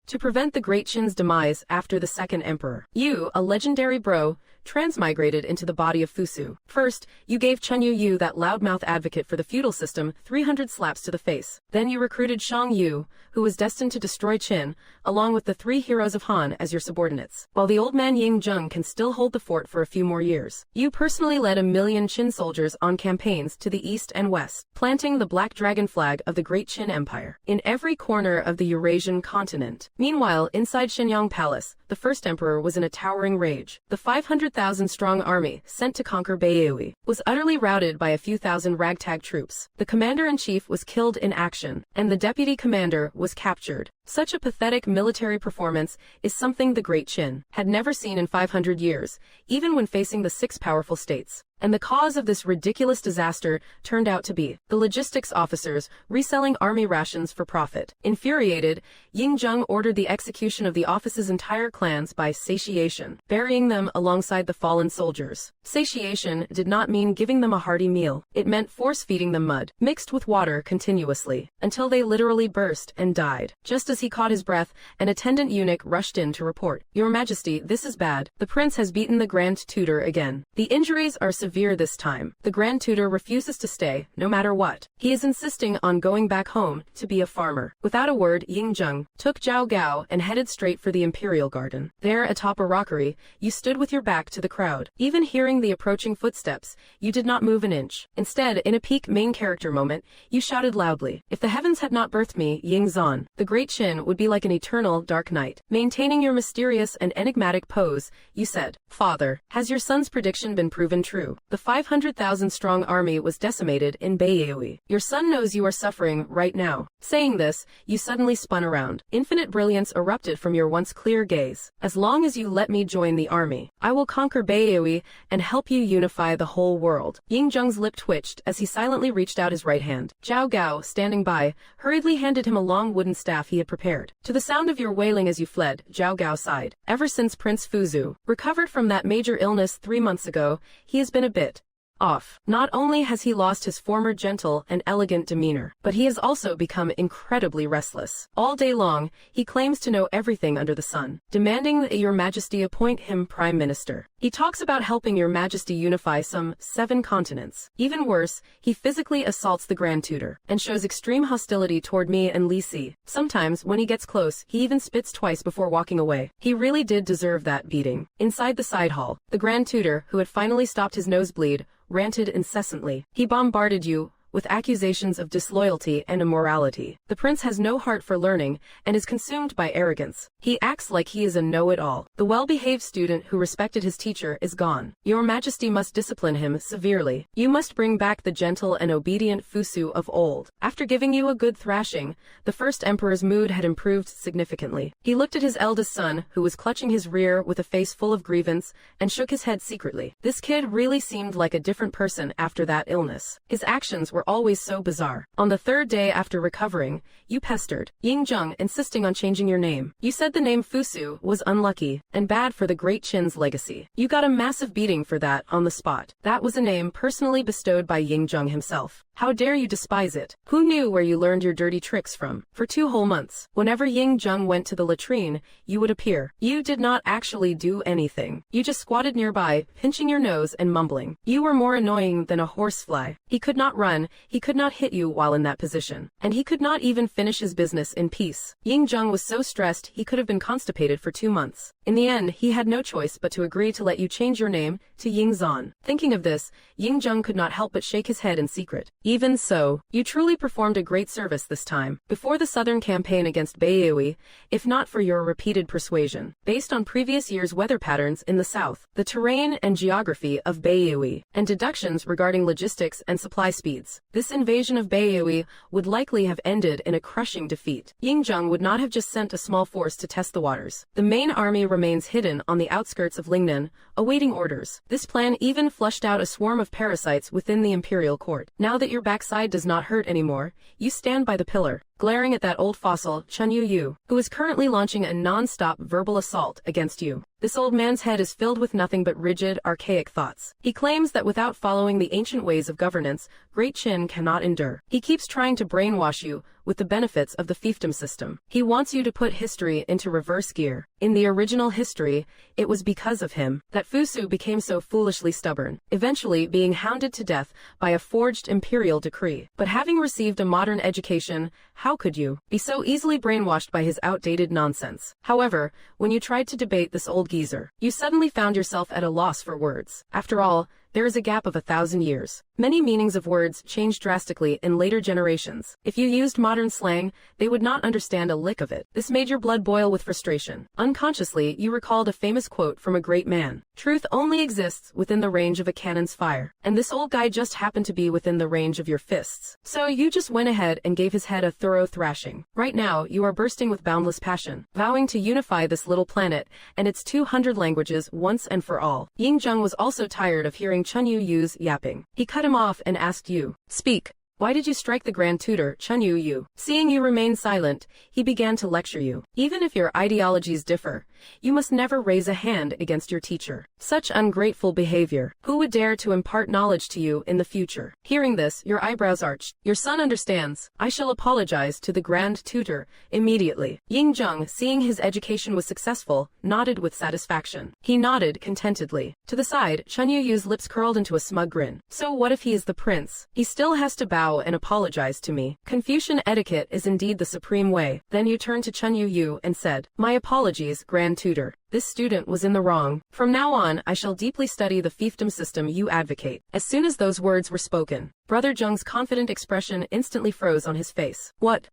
to prevent the Great Qin's demise after the second emperor. You, a legendary bro, transmigrated into the body of Fusu. First, you gave Chen Yu, that loudmouth advocate for the feudal system, 300 slaps to the face. Then you recruited Shang Yu, who was destined to destroy Qin, along with the 3 heroes of Han as your subordinates. While the old man Ying Zheng can still hold the fort for a few more years. You personally led 1 million Qin soldiers on campaigns to the east and west, planting the black dragon flag of the Great Qin Empire in every corner of the Eurasian continent. Meanwhile, inside Xinyang Palace, the first emperor was in a towering rage. The 500,000-strong army sent to conquer Beihui was utterly routed by a few thousand ragtag troops. The commander-in-chief was killed in action, and the deputy commander was captured. Such a pathetic military performance is something the Great Qin had never seen in 500 years, even when facing the 6 powerful states. And the cause of this ridiculous disaster turned out to be the logistics officers reselling army rations for profit. Infuriated, Ying Zheng ordered the execution of the office's entire clans by satiation, burying them alongside the fallen soldiers. Satiation did not mean giving them a hearty meal. It meant force-feeding them mud, mixed with water continuously, until they literally burst and died. Just as he caught his breath, an attendant eunuch rushed in to report, "Your Majesty, this is bad. The prince has beaten the Grand Tutor again. The injuries are severe this time. The Grand Tutor refuses to stay, no matter what. He is insisting on going back home to be a farmer." Without a word, Ying Zheng took Zhao Gao and headed straight for the Imperial Garden. There, atop a rockery, you stood with your back to the crowd. Even hearing the approaching footsteps, you did not move an inch. Instead, in a peak main character moment, you shouted loudly, "If the heavens had not birthed me, Ying Zan, the Great Qin would be like an eternal dark night." Maintaining your mysterious and enigmatic pose, you said, "Father, has your son's prediction been proven true? The 500,000-strong army was decimated in Beihui. Your son knows you are suffering right now." Saying this, you suddenly spun around. Infinite brilliance erupted from your once clear gaze. "As long as you let me join the army, I will conquer Beihui and help you unify the whole world." Ying Zheng's lip twitched as he silently reached out his right hand. Zhao Gao, standing by, hurriedly handed him a long wooden staff he had prepared. To the sound of your wailing as you fled, Zhao Gao sighed. Ever since Prince Fusu recovered from that major illness 3 months ago, he has been a bit off. Not only has he lost his former gentle and elegant demeanor, but he has also become incredibly restless. All day long, he claims to know everything under the sun, demanding that your Majesty appoint him Prime Minister. He talks about helping your Majesty unify some 7 continents. Even worse, he physically assaults the Grand Tutor, and shows extreme hostility toward me and Li Si. Sometimes, when he gets close, he even spits twice before walking away. He really did deserve that beating. Inside the side hall, the Grand Tutor, who had finally stopped his nosebleed, ranted incessantly. He bombarded you with accusations of disloyalty and immorality. The prince has no heart for learning and is consumed by arrogance. He acts like he is a know-it-all. The well-behaved student who respected his teacher is gone. Your Majesty must discipline him severely. You must bring back the gentle and obedient Fusu of old. After giving you a good thrashing, the first emperor's mood had improved significantly. He looked at his eldest son, who was clutching his rear with a face full of grievance, and shook his head secretly. This kid really seemed like a different person after that illness. His actions were always so bizarre. On the 3rd day after recovering, you pestered Ying Zheng, insisting on changing your name. You said the name Fusu was unlucky and bad for the Great Qin's legacy. You got a massive beating for that on the spot. That was a name personally bestowed by Ying Zheng himself. How dare you despise it? Who knew where you learned your dirty tricks from? For 2 whole months, whenever Ying Zheng went to the latrine, you would appear. You did not actually do anything. You just squatted nearby, pinching your nose and mumbling. You were more annoying than a horsefly. He could not run, he could not hit you while in that position, and he could not even finish his business in peace. Ying Zheng was so stressed he could have been constipated for 2 months. In the end, he had no choice but to agree to let you change your name to Ying Zan. Thinking of this, Ying Zheng could not help but shake his head in secret. Even so, you truly performed a great service this time. Before the southern campaign against Beihui, if not for your repeated persuasion, based on previous year's weather patterns in the south, the terrain and geography of Beihui, and deductions regarding logistics and supply speeds, this invasion of Beihui would likely have ended in a crushing defeat. Ying Zheng would not have just sent a small force to test the waters. The main army remains hidden on the outskirts of Lingnan, awaiting orders. This plan even flushed out a swarm of parasites within the imperial court. Now that your backside does not hurt anymore, you stand by the pillar, glaring at that old fossil, Chen Yu, who is currently launching a non-stop verbal assault against you. This old man's head is filled with nothing but rigid, archaic thoughts. He claims that without following the ancient ways of governance, Great Qin cannot endure. He keeps trying to brainwash you with the benefits of the fiefdom system. He wants you to put history into reverse gear. In the original history, it was because of him that Fusu became so foolishly stubborn, eventually being hounded to death by a forged imperial decree. But having received a modern education, how could you be so easily brainwashed by his outdated nonsense? However, when you tried to debate this old geezer, you suddenly found yourself at a loss for words. After all, there is a gap of 1,000 years. Many meanings of words changed drastically in later generations. If you used modern slang, they would not understand a lick of it. This made your blood boil with frustration. Unconsciously, you recalled a famous quote from a great man. Truth only exists within the range of a cannon's fire. And this old guy just happened to be within the range of your fists. So you just went ahead and gave his head a thorough thrashing. Right now, you are bursting with boundless passion, vowing to unify this little planet and its 200 languages once and for all. Ying-jung was also tired of hearing Chun Yu-yu's yapping. He cut him off and asked Yu, "Speak. Why did you strike the Grand Tutor, Chun Yu-yu?" Seeing you remain silent, he began to lecture you. Even if your ideologies differ, you must never raise a hand against your teacher. Such ungrateful behavior. Who would dare to impart knowledge to you in the future? Hearing this, your eyebrows arched. Your son understands. I shall apologize to the Grand Tutor immediately. Ying-jung, seeing his education was successful, nodded with satisfaction. He nodded contentedly. To the side, Chun Yu-yu's lips curled into a smug grin. So what if he is the prince? He still has to bow and apologize to me. Confucian etiquette is indeed the supreme way. Then you turned to Chun Yu-yu and said, "My apologies, Grand Tutor. This student was in the wrong. From now on, I shall deeply study the fiefdom system you advocate." As soon as those words were spoken, Brother Jung's confident expression instantly froze on his face. "What?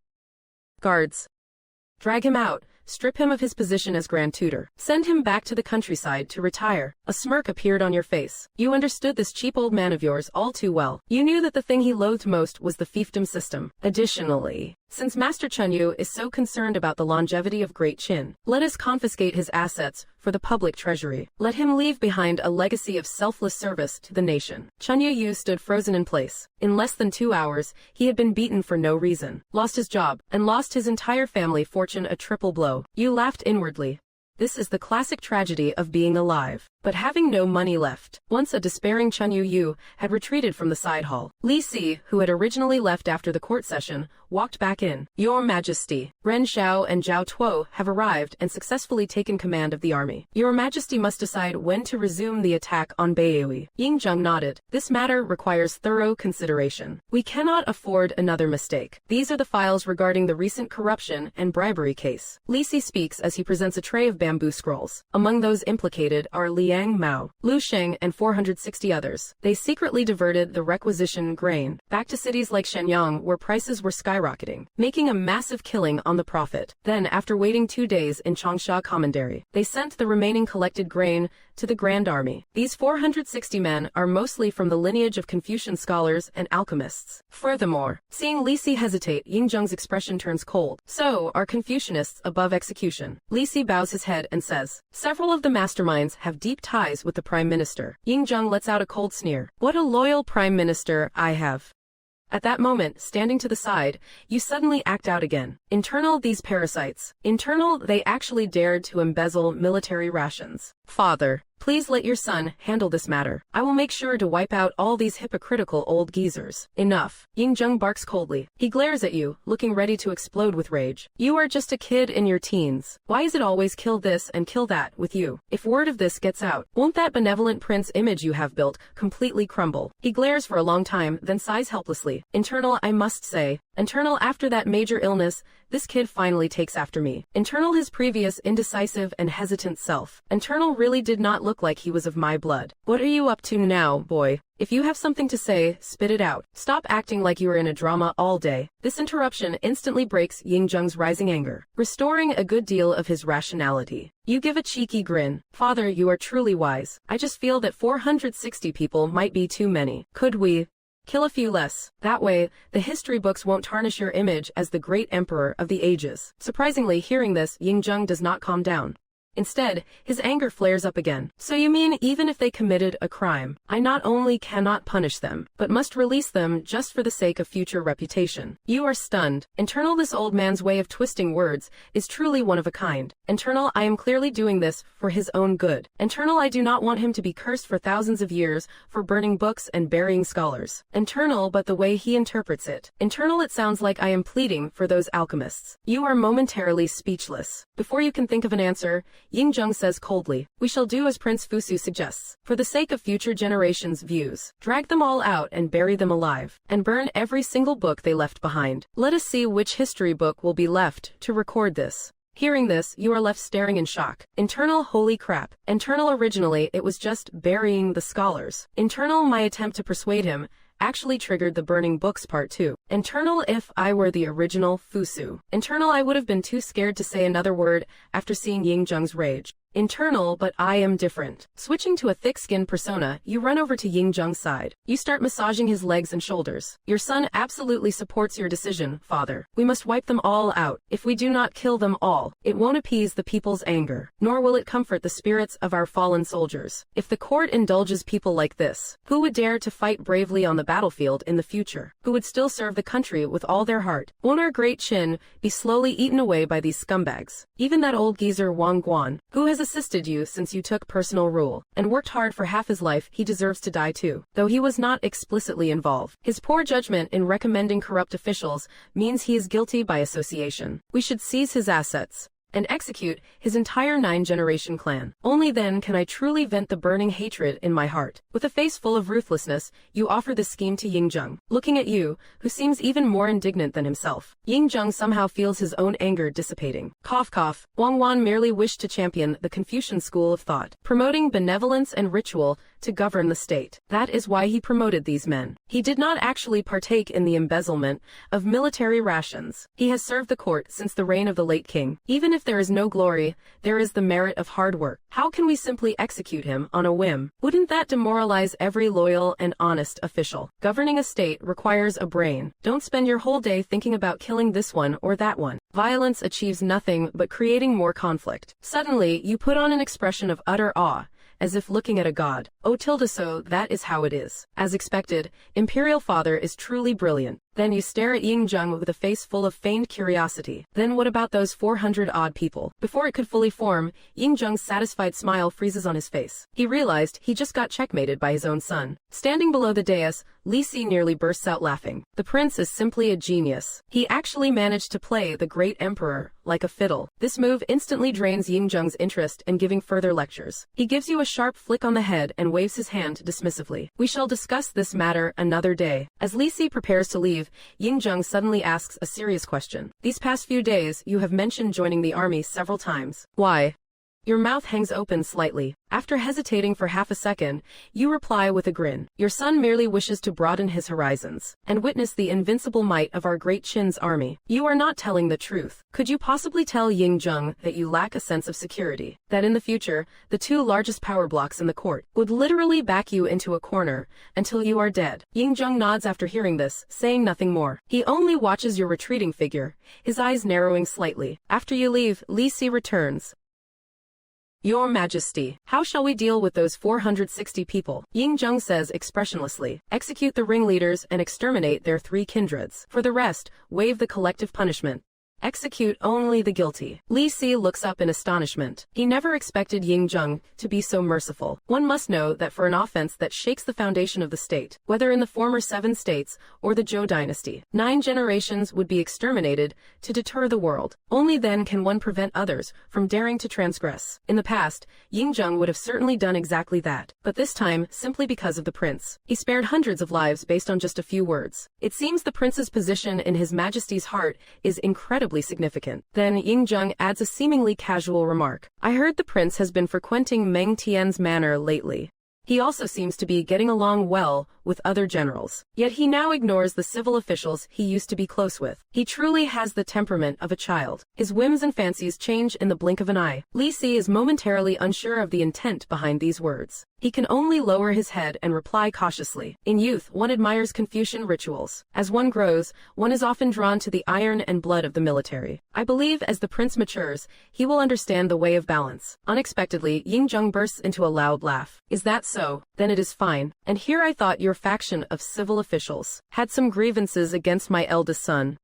Guards. Drag him out. Strip him of his position as Grand Tutor. Send him back to the countryside to retire." A smirk appeared on your face. You understood this cheap old man of yours all too well. You knew that the thing he loathed most was the fiefdom system. Additionally, since Master Chun Yu is so concerned about the longevity of Great Qin, let us confiscate his assets for the public treasury. Let him leave behind a legacy of selfless service to the nation. Chun Yu stood frozen in place. In less than 2 hours, he had been beaten for no reason, lost his job, and lost his entire family fortune, a triple blow. You laughed inwardly. This is the classic tragedy of being alive, but having no money left. Once a despairing Chun Yu had retreated from the side hall. Li Si, who had originally left after the court session, walked back in. "Your Majesty, Ren Xiao and Zhao Tuo have arrived and successfully taken command of the army. Your Majesty must decide when to resume the attack on Beihui." Ying-jung nodded. "This matter requires thorough consideration. We cannot afford another mistake. These are the files regarding the recent corruption and bribery case." Li Si speaks as he presents a tray of bamboo scrolls. Among those implicated are Liang Mao, Lu Sheng, and 460 others. They secretly diverted the requisition grain back to cities like Shenyang, where prices were skyrocketing, making a massive killing on the profit. Then, after waiting 2 days in Changsha Commandery, they sent the remaining collected grain to the Grand Army. These 460 men are mostly from the lineage of Confucian scholars and alchemists. Furthermore, seeing Li Si hesitate, Ying-jung's expression turns cold. "So, are Confucianists above execution?" Li Si bows his head and says, "Several of the masterminds have deep ties with the Prime Minister." Ying-jung lets out a cold sneer. "What a loyal Prime Minister I have." At that moment, standing to the side, you suddenly act out again. Internal, these parasites. Internal, they actually dared to embezzle military rations. "Father, please let your son handle this matter. I will make sure to wipe out all these hypocritical old geezers." "Enough." Ying-jung barks coldly. He glares at you, looking ready to explode with rage. "You are just a kid in your teens. Why is it always kill this and kill that with you? If word of this gets out, won't that benevolent prince image you have built completely crumble?" He glares for a long time, then sighs helplessly. "Internal, I must say. Internal, after that major illness, this kid finally takes after me. Internal, his previous indecisive and hesitant self. Internal really did not look like he was of my blood. What are you up to now, boy? If you have something to say, spit it out. Stop acting like you are in a drama all day." This interruption instantly breaks Ying-jung's rising anger, restoring a good deal of his rationality. You give a cheeky grin. "Father, you are truly wise. I just feel that 460 people might be too many. Could we kill a few less? That way, the history books won't tarnish your image as the great emperor of the ages." Surprisingly, hearing this, Ying-jung does not calm down. Instead, his anger flares up again. So you mean even if they committed a crime, I not only cannot punish them, but must release them just for the sake of future reputation? You are stunned. Internal, this old man's way of twisting words is truly one of a kind. Internal, I am clearly doing this for his own good. Internal, I do not want him to be cursed for thousands of years for burning books and burying scholars. Internal, but the way he interprets it. Internal, it sounds like I am pleading for those alchemists. You are momentarily speechless. Before you can think of an answer, Ying-jung says coldly, we shall do as Prince Fusu suggests. For the sake of future generations' views, drag them all out and bury them alive, and burn every single book they left behind. Let us see which history book will be left to record this. Hearing this, you are left staring in shock. Internal, holy crap. Internal, originally, it was just burying the scholars. Internal, my attempt to persuade him actually triggered the burning books part 2. Internal, if I were the original Fusu. Internal, I would have been too scared to say another word after seeing Ying-jung's rage. Internal, but I am different. Switching to a thick-skinned persona, you run over to Ying-jung's side. You start massaging his legs and shoulders. Your son absolutely supports your decision, father. We must wipe them all out. If we do not kill them all, it won't appease the people's anger, nor will it comfort the spirits of our fallen soldiers. If the court indulges people like this, who would dare to fight bravely on the battlefield in the future? Who would still serve the country with all their heart? Won't our great Qin be slowly eaten away by these scumbags? Even that old geezer Wang Guan, who has assisted you since you took personal rule, and worked hard for half his life, he deserves to die too. Though he was not explicitly involved, his poor judgment in recommending corrupt officials means he is guilty by association. We should seize his assets and execute his entire 9-generation clan. Only then can I truly vent the burning hatred in my heart. With a face full of ruthlessness, you offer this scheme to Ying-jung. Looking at you, who seems even more indignant than himself, Ying-jung somehow feels his own anger dissipating. Cough cough. Wang Wan merely wished to champion the Confucian school of thought, promoting benevolence and ritual to govern the state. That is why he promoted these men. He did not actually partake in the embezzlement of military rations. He has served the court since the reign of the late king. Even if there is no glory, there is the merit of hard work. How can we simply execute him on a whim? Wouldn't that demoralize every loyal and honest official? Governing a state requires a brain. Don't spend your whole day thinking about killing this one or that one. Violence achieves nothing but creating more conflict. Suddenly, you put on an expression of utter awe, as if looking at a god. Oh, so that is how it is. As expected, Imperial Father is truly brilliant. Then you stare at Ying-jung with a face full of feigned curiosity. Then what about those 400-odd people? Before it could fully form, Ying-jung's satisfied smile freezes on his face. He realized he just got checkmated by his own son. Standing below the dais, Li Si nearly bursts out laughing. The prince is simply a genius. He actually managed to play the great emperor like a fiddle. This move instantly drains Ying-jung's interest in giving further lectures. He gives you a sharp flick on the head and waves his hand dismissively. We shall discuss this matter another day. As Li Si prepares to leave, Ying-jung suddenly asks a serious question. These past few days, you have mentioned joining the army several times. Why? Your mouth hangs open slightly. After hesitating for half a second, you reply with a grin. Your son merely wishes to broaden his horizons and witness the invincible might of our great Qin's army. You are not telling the truth. Could you possibly tell Ying-jung that you lack a sense of security? That in the future, the 2 largest power blocks in the court would literally back you into a corner until you are dead? Ying-jung nods after hearing this, saying nothing more. He only watches your retreating figure, his eyes narrowing slightly. After you leave, Li Si returns. Your Majesty, how shall we deal with those 460 people? Ying-jung says expressionlessly. Execute the ringleaders and exterminate their 3 kindreds. For the rest, waive the collective punishment. Execute only the guilty. Li Si looks up in astonishment. He never expected Ying-jung to be so merciful. One must know that for an offense that shakes the foundation of the state, whether in the former 7 states or the Zhou dynasty, 9 generations would be exterminated to deter the world. Only then can one prevent others from daring to transgress. In the past, Ying-jung would have certainly done exactly that, but this time, simply because of the prince. He spared hundreds of lives based on just a few words. It seems the prince's position in His Majesty's heart is incredibly significant. Then Ying-jung adds a seemingly casual remark. I heard the prince has been frequenting Meng Tian's manor lately. He also seems to be getting along well with other generals. Yet he now ignores the civil officials he used to be close with. He truly has the temperament of a child. His whims and fancies change in the blink of an eye. Li Si is momentarily unsure of the intent behind these words. He can only lower his head and reply cautiously. In youth, one admires Confucian rituals. As one grows, one is often drawn to the iron and blood of the military. I believe as the prince matures, he will understand the way of balance. Unexpectedly, Ying bursts into a loud laugh. Is that so? Then it is fine. And here I thought your faction of civil officials had some grievances against my eldest son.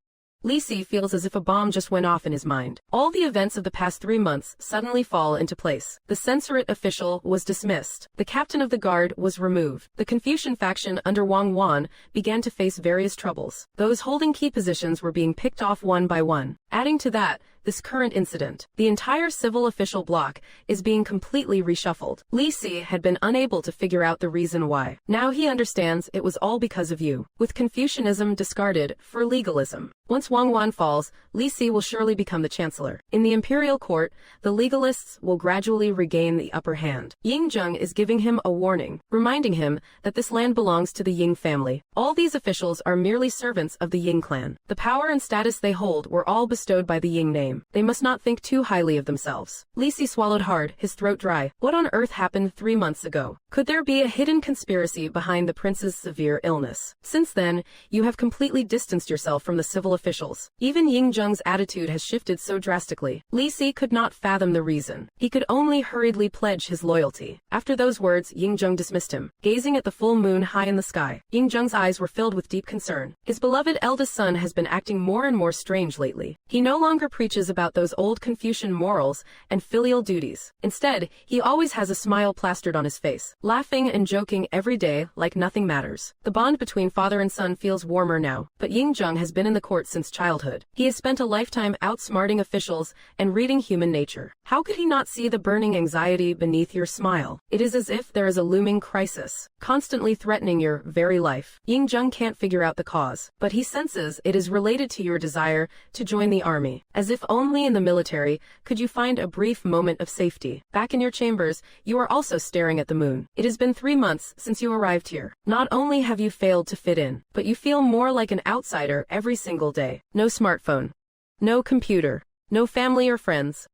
Li Si feels as if a bomb just went off in his mind. All the events of the past 3 months suddenly fall into place. The censorate official was dismissed. The captain of the guard was removed. The Confucian faction under Wang Wan began to face various troubles. Those holding key positions were being picked off one by one. Adding to that, this current incident, the entire civil official bloc is being completely reshuffled. Li Si had been unable to figure out the reason why. Now he understands it was all because of you. With Confucianism discarded for legalism. Once Wang Wan falls, Li Si will surely become the chancellor. In the imperial court, the legalists will gradually regain the upper hand. Ying is giving him a warning, reminding him that this land belongs to the Ying family. All these officials are merely servants of the Ying clan. The power and status they hold were all bestowed by the Ying name. They must not think too highly of themselves. Li Si swallowed hard, his throat dry. What on earth happened 3 months ago? Could there be a hidden conspiracy behind the prince's severe illness? Since then, you have completely distanced yourself from the civil officials. Even Ying attitude has shifted so drastically. Li Si could not fathom the reason. He could only hurriedly pledge his loyalty. After those words, Ying dismissed him. Gazing at the full moon high in the sky, Ying eyes were filled with deep concern. His beloved eldest son has been acting more and more strange lately. He no longer preaches about those old Confucian morals and filial duties. Instead, he always has a smile plastered on his face, laughing and joking every day like nothing matters. The bond between father and son feels warmer now, but Ying has been in the court since childhood. He has spent a lifetime outsmarting officials and reading human nature. How could he not see the burning anxiety beneath your smile? It is as if there is a looming crisis, constantly threatening your very life. Ying can't figure out the cause, but he senses it is related to your desire to join the army. As if only in the military could you find a brief moment of safety. Back in your chambers, you are also staring at the moon. It has been 3 months since you arrived here. Not only have you failed to fit in, but you feel more like an outsider every single day. No smartphone. No computer. No family or friends.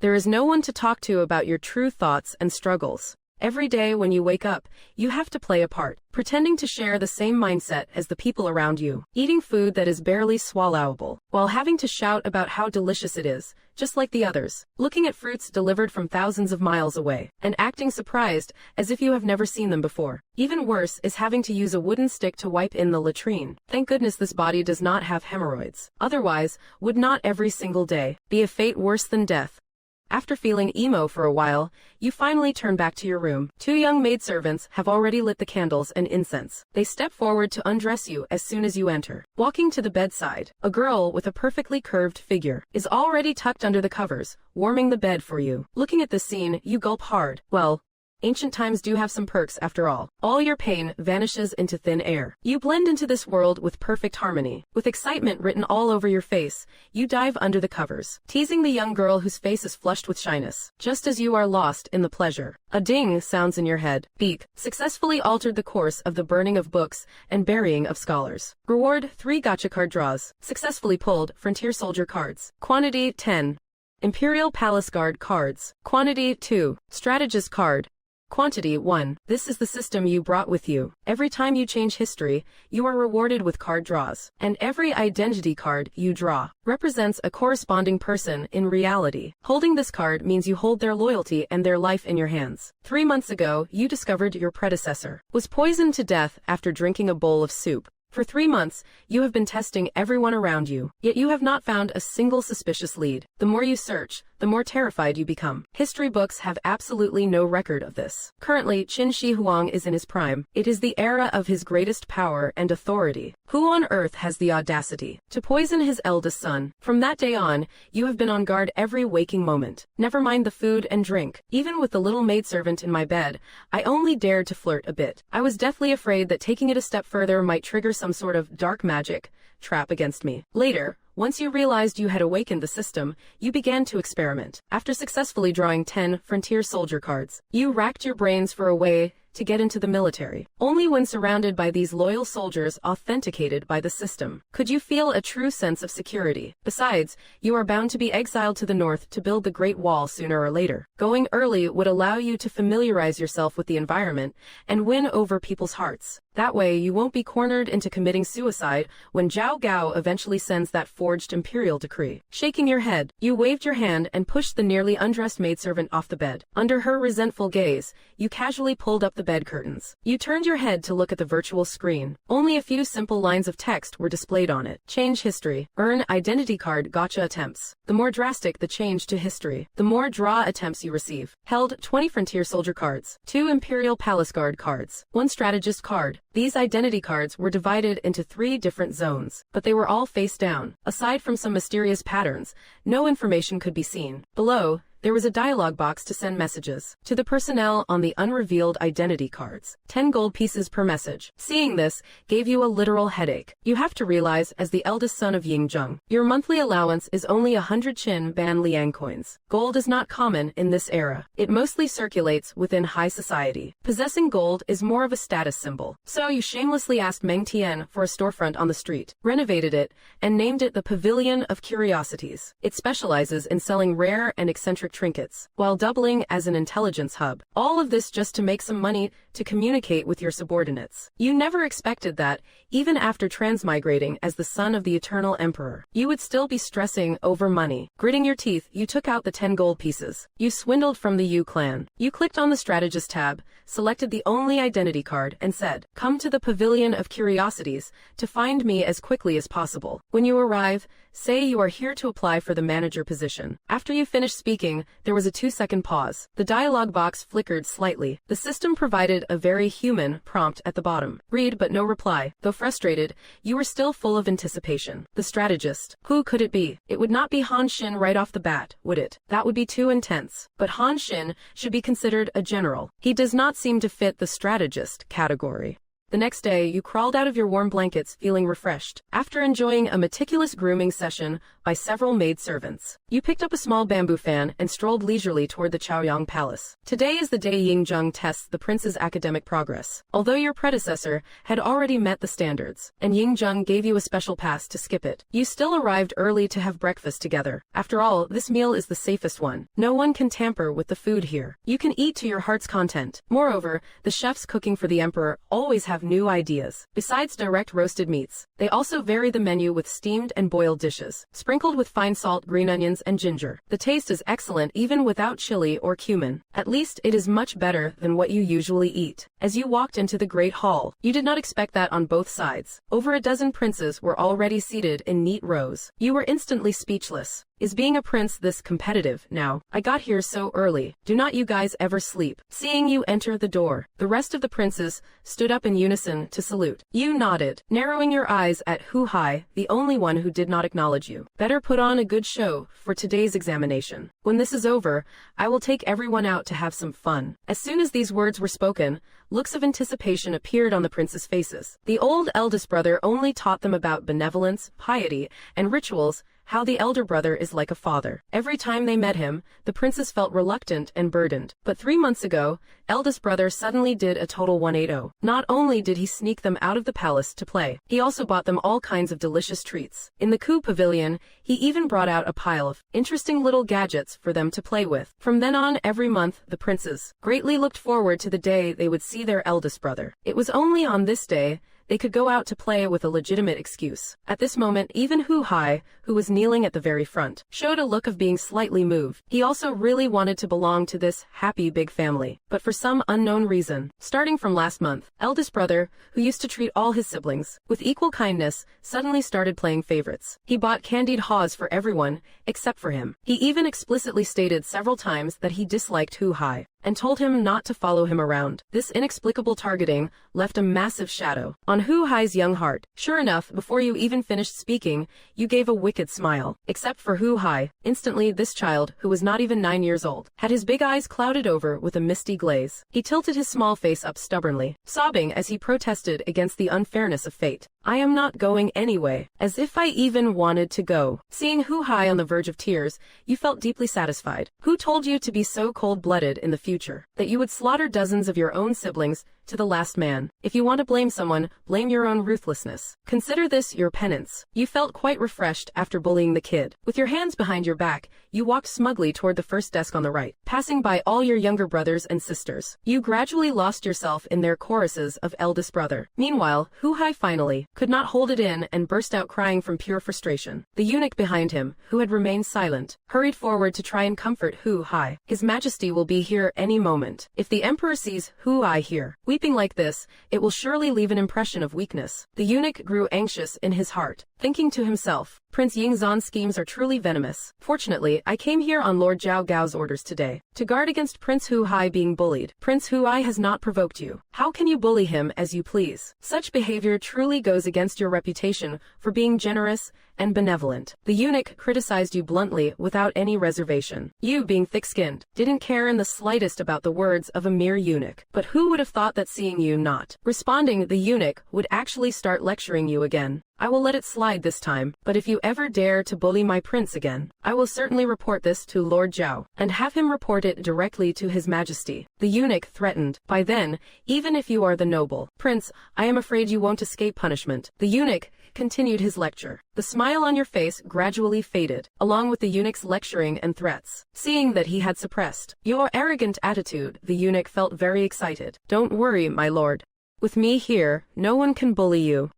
There is no one to talk to about your true thoughts and struggles. Every day when you wake up, you have to play a part, pretending to share the same mindset as the people around you, eating food that is barely swallowable, while having to shout about how delicious it is, just like the others, looking at fruits delivered from thousands of miles away, and acting surprised as if you have never seen them before. Even worse is having to use a wooden stick to wipe in the latrine. Thank goodness this body does not have hemorrhoids. Otherwise, would not every single day be a fate worse than death? After feeling emo for a while, you finally turn back to your room. 2 young maidservants have already lit the candles and incense. They step forward to undress you as soon as you enter. Walking to the bedside, a girl with a perfectly curved figure is already tucked under the covers, warming the bed for you. Looking at this scene, you gulp hard. Well, ancient times do have some perks after all. All your pain vanishes into thin air. You blend into this world with perfect harmony. With excitement written all over your face, you dive under the covers, teasing the young girl whose face is flushed with shyness, just as you are lost in the pleasure. A ding sounds in your head. Beep. Successfully altered the course of the burning of books and burying of scholars. Reward 3 gacha card draws. Successfully pulled Frontier Soldier cards. Quantity 10. Imperial Palace Guard cards. Quantity 2. Strategist card. Quantity 1. This is the system you brought with you. Every time you change history, you are rewarded with card draws. And every identity card you draw represents a corresponding person in reality. Holding this card means you hold their loyalty and their life in your hands. 3 months ago, you discovered your predecessor was poisoned to death after drinking a bowl of soup. For 3 months, you have been testing everyone around you, yet you have not found a single suspicious lead. The more you search, the more terrified you become. History books have absolutely no record of this. Currently, Qin Shi Huang is in his prime. It is the era of his greatest power and authority. Who on earth has the audacity to poison his eldest son? From that day on, you have been on guard every waking moment. Never mind the food and drink. Even with the little maidservant in my bed, I only dared to flirt a bit. I was deathly afraid that taking it a step further might trigger some sort of dark magic trap against me. Later, once you realized you had awakened the system, you began to experiment. After successfully drawing 10 Frontier Soldier cards, you racked your brains for a way to get into the military. Only when surrounded by these loyal soldiers authenticated by the system could you feel a true sense of security. Besides, you are bound to be exiled to the north to build the Great Wall sooner or later. Going early would allow you to familiarize yourself with the environment and win over people's hearts. That way, you won't be cornered into committing suicide when Zhao Gao eventually sends that forged imperial decree. Shaking your head, you waved your hand and pushed the nearly undressed maidservant off the bed. Under her resentful gaze, you casually pulled up the bed curtains. You turned your head to look at the virtual screen. Only a few simple lines of text were displayed on it. Change history. Earn identity card gotcha attempts. The more drastic the change to history, the more draw attempts you receive. Held 20 Frontier Soldier cards, 2 Imperial Palace Guard cards, 1 Strategist card. These identity cards were divided into 3 different zones, but they were all face down. Aside from some mysterious patterns, no information could be seen. Below, there was a dialogue box to send messages to the personnel on the unrevealed identity cards. 10 gold pieces per message. Seeing this gave you a literal headache. You have to realize, as the eldest son of Yingzheng, your monthly allowance is only 100 Qin Ban Liang coins. Gold is not common in this era. It mostly circulates within high society. Possessing gold is more of a status symbol. So you shamelessly asked Meng Tian for a storefront on the street, renovated it, and named it the Pavilion of Curiosities. It specializes in selling rare and eccentric trinkets, while doubling as an intelligence hub. All of this just to make some money to communicate with your subordinates. You never expected that, even after transmigrating as the son of the Eternal Emperor, you would still be stressing over money. Gritting your teeth, you took out the 10 gold pieces. You swindled from the Yu clan. You clicked on the Strategist tab, selected the only identity card, and said, "Come to the Pavilion of Curiosities to find me as quickly as possible. When you arrive, say you are here to apply for the manager position." After you finished speaking, there was a 2-second pause. The dialogue box flickered slightly. The system provided a very human prompt at the bottom. Read but no reply. Though frustrated, you were still full of anticipation. The strategist. Who could it be? It would not be Han Xin right off the bat, would it? That would be too intense. But Han Xin should be considered a general. He does not seem to fit the strategist category. The next day, you crawled out of your warm blankets feeling refreshed. After enjoying a meticulous grooming session by several maidservants, you picked up a small bamboo fan and strolled leisurely toward the Chaoyang Palace. Today is the day Yingzheng tests the prince's academic progress. Although your predecessor had already met the standards, and Yingzheng gave you a special pass to skip it, you still arrived early to have breakfast together. After all, this meal is the safest one. No one can tamper with the food here. You can eat to your heart's content. Moreover, the chefs cooking for the emperor always have new ideas. Besides direct roasted meats, they also vary the menu with steamed and boiled dishes, sprinkled with fine salt, green onions, and ginger. The taste is excellent even without chili or cumin. At least it is much better than what you usually eat. As you walked into the Great Hall, you did not expect that on both sides. Over a dozen princes were already seated in neat rows. You were instantly speechless. Is being a prince this competitive now? I got here so early. Do not you guys ever sleep? Seeing you enter the door, the rest of the princes stood up in unison to salute. You nodded, narrowing your eyes at Hu Hai, the only one who did not acknowledge you. Better put on a good show for today's examination. When this is over, I will take everyone out to have some fun. As soon as these words were spoken, looks of anticipation appeared on the princes' faces. The old eldest brother only taught them about benevolence, piety, and rituals, how the elder brother is like a father. Every time they met him, the princes felt reluctant and burdened. But 3 months ago, eldest brother suddenly did a total 180. Not only did he sneak them out of the palace to play, he also bought them all kinds of delicious treats. In the Ku Pavilion, he even brought out a pile of interesting little gadgets for them to play with. From then on, every month, the princes greatly looked forward to the day they would see their eldest brother. It was only on this day they could go out to play with a legitimate excuse. At this moment, even Hu Hai, who was kneeling at the very front, showed a look of being slightly moved. He also really wanted to belong to this happy big family, but for some unknown reason, starting from last month, eldest brother, who used to treat all his siblings with equal kindness, suddenly started playing favorites. He bought candied haws for everyone, except for him. He even explicitly stated several times that he disliked Hu Hai, and told him not to follow him around. This inexplicable targeting left a massive shadow on Hu Hai's young heart. Sure enough, before you even finished speaking, you gave a wicked smile. Except for Hu Hai, instantly this child, who was not even 9 years old, had his big eyes clouded over with a misty glaze. He tilted his small face up stubbornly, sobbing as he protested against the unfairness of fate. I am not going anyway. As if I even wanted to go. Seeing Hu Hai on the verge of tears, you felt deeply satisfied. Who told you to be so cold-blooded in the future? future, that you would slaughter dozens of your own siblings to the last man. If you want to blame someone, blame your own ruthlessness. Consider this your penance. You felt quite refreshed after bullying the kid. With your hands behind your back, you walked smugly toward the first desk on the right, passing by all your younger brothers and sisters. You gradually lost yourself in their choruses of eldest brother. Meanwhile, Hu Hai finally could not hold it in and burst out crying from pure frustration. The eunuch behind him, who had remained silent, hurried forward to try and comfort Hu Hai. His Majesty will be here any moment. If the emperor sees Hu Hai here, weeping like this, it will surely leave an impression of weakness. The eunuch grew anxious in his heart, thinking to himself, Prince Yingzhan's schemes are truly venomous. Fortunately, I came here on Lord Zhao Gao's orders today, to guard against Prince Hu Hai being bullied. Prince Hu Hai has not provoked you. How can you bully him as you please? Such behavior truly goes against your reputation for being generous and benevolent. The eunuch criticized you bluntly without any reservation. You, being thick-skinned, didn't care in the slightest about the words of a mere eunuch. But who would have thought that seeing you not responding, the eunuch would actually start lecturing you again? I will let it slide this time, but if you ever dare to bully my prince again, I will certainly report this to Lord Zhao, and have him report it directly to His Majesty. The eunuch threatened. By then, even if you are the noble prince, I am afraid you won't escape punishment. The eunuch continued his lecture. The smile on your face gradually faded, along with the eunuch's lecturing and threats. Seeing that he had suppressed your arrogant attitude, the eunuch felt very excited. Don't worry, my lord. With me here, no one can bully you.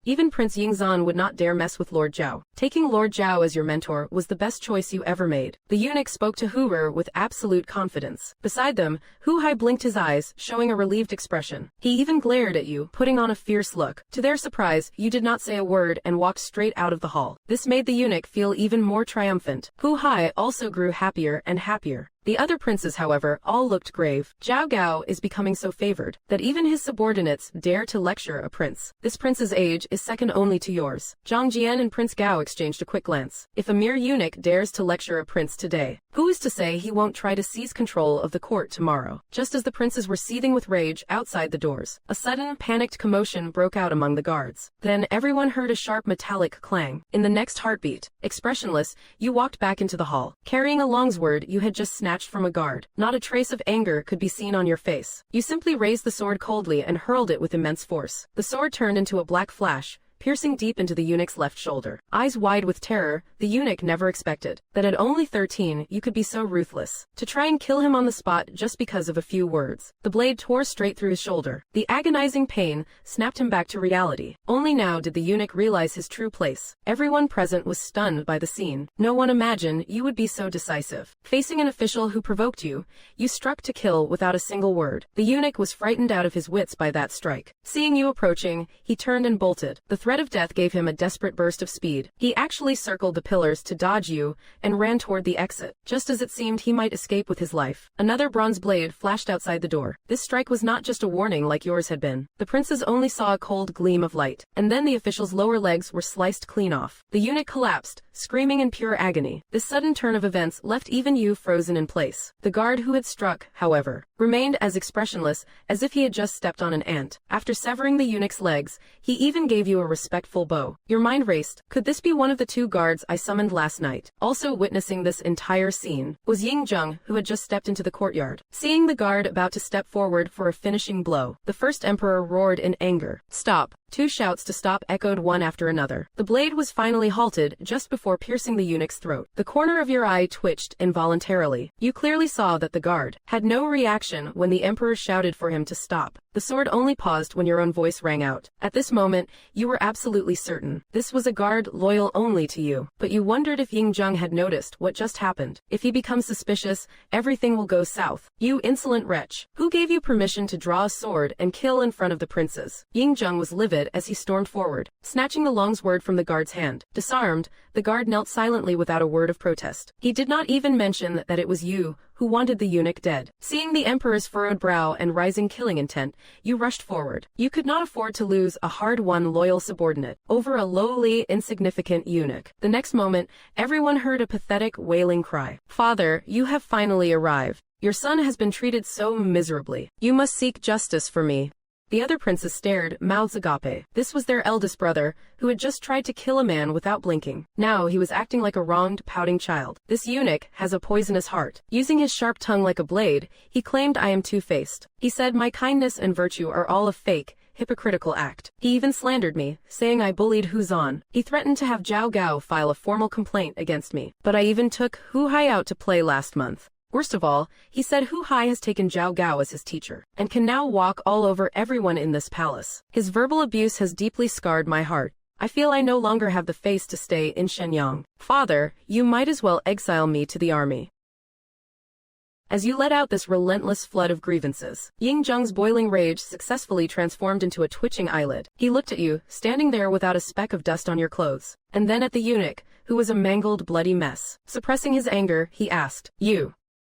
Even Prince Yingzhan would not dare mess with Lord Zhao. Taking Lord Zhao as your mentor was the best choice you ever made. The eunuch spoke to Hu Ri with absolute confidence. Beside them, Hu Hai blinked his eyes, showing a relieved expression. He even glared at you, putting on a fierce look. To their surprise, you did not say a word and walked straight out of the hall. This made the eunuch feel even more triumphant. Hu Hai also grew happier and happier. The other princes, however, all looked grave. Zhao Gao is becoming so favored that even his subordinates dare to lecture a prince. This prince's age is second only to yours. Zhang Jian and Prince Gao exchanged a quick glance. If a mere eunuch dares to lecture a prince today, who is to say he won't try to seize control of the court tomorrow? Just as the princes were seething with rage outside the doors, a sudden panicked commotion broke out among the guards. Then everyone heard a sharp metallic clang. In the next heartbeat, expressionless, you walked back into the hall, carrying a longsword you had just snatched from a guard. Not a trace of anger could be seen on your face. You simply raised the sword coldly and hurled it with immense force. The sword turned into a black flash, piercing deep into the eunuch's left shoulder. Eyes wide with terror, the eunuch never expected that at only 13 you could be so ruthless. To try and kill him on the spot just because of a few words. The blade tore straight through his shoulder. The agonizing pain snapped him back to reality. Only now did the eunuch realize his true place. Everyone present was stunned by the scene. No one imagined you would be so decisive. Facing an official who provoked you, you struck to kill without a single word. The eunuch was frightened out of his wits by that strike. Seeing you approaching, he turned and bolted. The threat of death gave him a desperate burst of speed. He actually circled the pillars to dodge you and ran toward the exit, just as it seemed he might escape with his life. Another bronze blade flashed outside the door. This strike was not just a warning like yours had been. The princes only saw a cold gleam of light, and then the official's lower legs were sliced clean off. The eunuch collapsed, screaming in pure agony. This sudden turn of events left even you frozen in place. The guard who had struck, however, remained as expressionless as if he had just stepped on an ant. After severing the eunuch's legs, he even gave you a respectful bow. Your mind raced. Could this be one of the two guards I summoned last night? Also witnessing this entire scene was Ying Zheng, who had just stepped into the courtyard. Seeing the guard about to step forward for a finishing blow, the first emperor roared in anger. Stop! Two shouts to stop echoed one after another. The blade was finally halted just before piercing the eunuch's throat. The corner of your eye twitched involuntarily. You clearly saw that the guard had no reaction when the emperor shouted for him to stop. The sword only paused when your own voice rang out. At this moment, you were absolutely certain this was a guard loyal only to you. But you wondered if Ying Zheng had noticed what just happened. If he becomes suspicious, everything will go south. You insolent wretch! Who gave you permission to draw a sword and kill in front of the princes? Ying Zheng was livid as he stormed forward, snatching the longsword from the guard's hand. Disarmed, the guard knelt silently without a word of protest. He did not even mention that it was you who wanted the eunuch dead. Seeing the emperor's furrowed brow and rising killing intent, you rushed forward. You could not afford to lose a hard-won loyal subordinate over a lowly, insignificant eunuch. The next moment, everyone heard a pathetic, wailing cry. Father, you have finally arrived. Your son has been treated so miserably. You must seek justice for me. The other princes stared, mouths agape. This was their eldest brother, who had just tried to kill a man without blinking. Now he was acting like a wronged, pouting child. This eunuch has a poisonous heart. Using his sharp tongue like a blade, he claimed I am two-faced. He said my kindness and virtue are all a fake, hypocritical act. He even slandered me, saying I bullied Hu Zan. He threatened to have Zhao Gao file a formal complaint against me. But I even took Hu Hai out to play last month. Worst of all, he said Hu Hai has taken Zhao Gao as his teacher, and can now walk all over everyone in this palace. His verbal abuse has deeply scarred my heart. I feel I no longer have the face to stay in Shenyang. Father, you might as well exile me to the army. As you let out this relentless flood of grievances, Ying Zheng's boiling rage successfully transformed into a twitching eyelid. He looked at you, standing there without a speck of dust on your clothes, and then at the eunuch, who was a mangled, bloody mess. Suppressing his anger, he asked,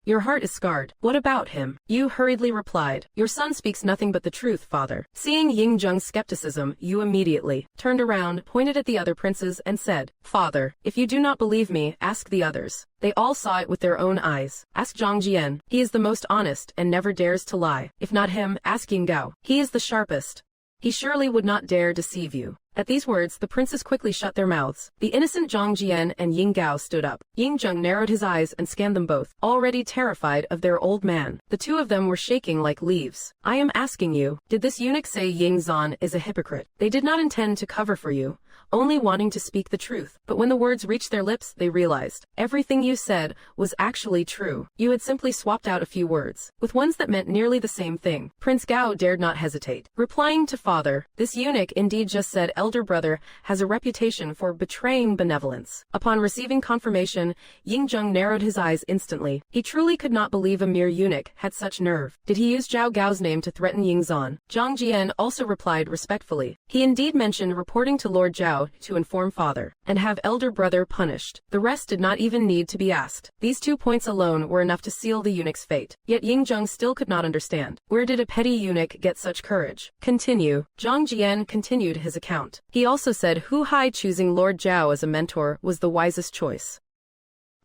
Your heart is scarred. What about him? Yu hurriedly replied, Your son speaks nothing but the truth, father. Seeing Ying Zheng's skepticism, Yu immediately turned around, pointed at the other princes, and said, Father, if you do not believe me, ask the others. They all saw it with their own eyes. Ask Zhang Jian. He is the most honest and never dares to lie. If not him, ask Ying Gao. He is the sharpest. He surely would not dare deceive you. At these words, the princes quickly shut their mouths. The innocent Zhang Jian and Ying Gao stood up. Ying Zheng narrowed his eyes and scanned them both, already terrified of their old man. The two of them were shaking like leaves. I am asking you, did this eunuch say Ying Zan is a hypocrite? They did not intend to cover for you, only wanting to speak the truth. But when the words reached their lips, they realized everything you said was actually true. You had simply swapped out a few words, with ones that meant nearly the same thing. Prince Gao dared not hesitate. Replying to father, this eunuch indeed just said elder brother has a reputation for betraying benevolence. Upon receiving confirmation, Ying Zheng narrowed his eyes instantly. He truly could not believe a mere eunuch had such nerve. Did he use Zhao Gao's name to threaten Ying Zan? Zhang Jian also replied respectfully. He indeed mentioned reporting to Lord Zhao to inform father, and have elder brother punished. The rest did not even need to be asked. These 2 points alone were enough to seal the eunuch's fate. Yet Ying Zheng still could not understand. Where did a petty eunuch get such courage? Continue. Zhang Jian continued his account. He also said Hu Hai choosing Lord Zhao as a mentor was the wisest choice.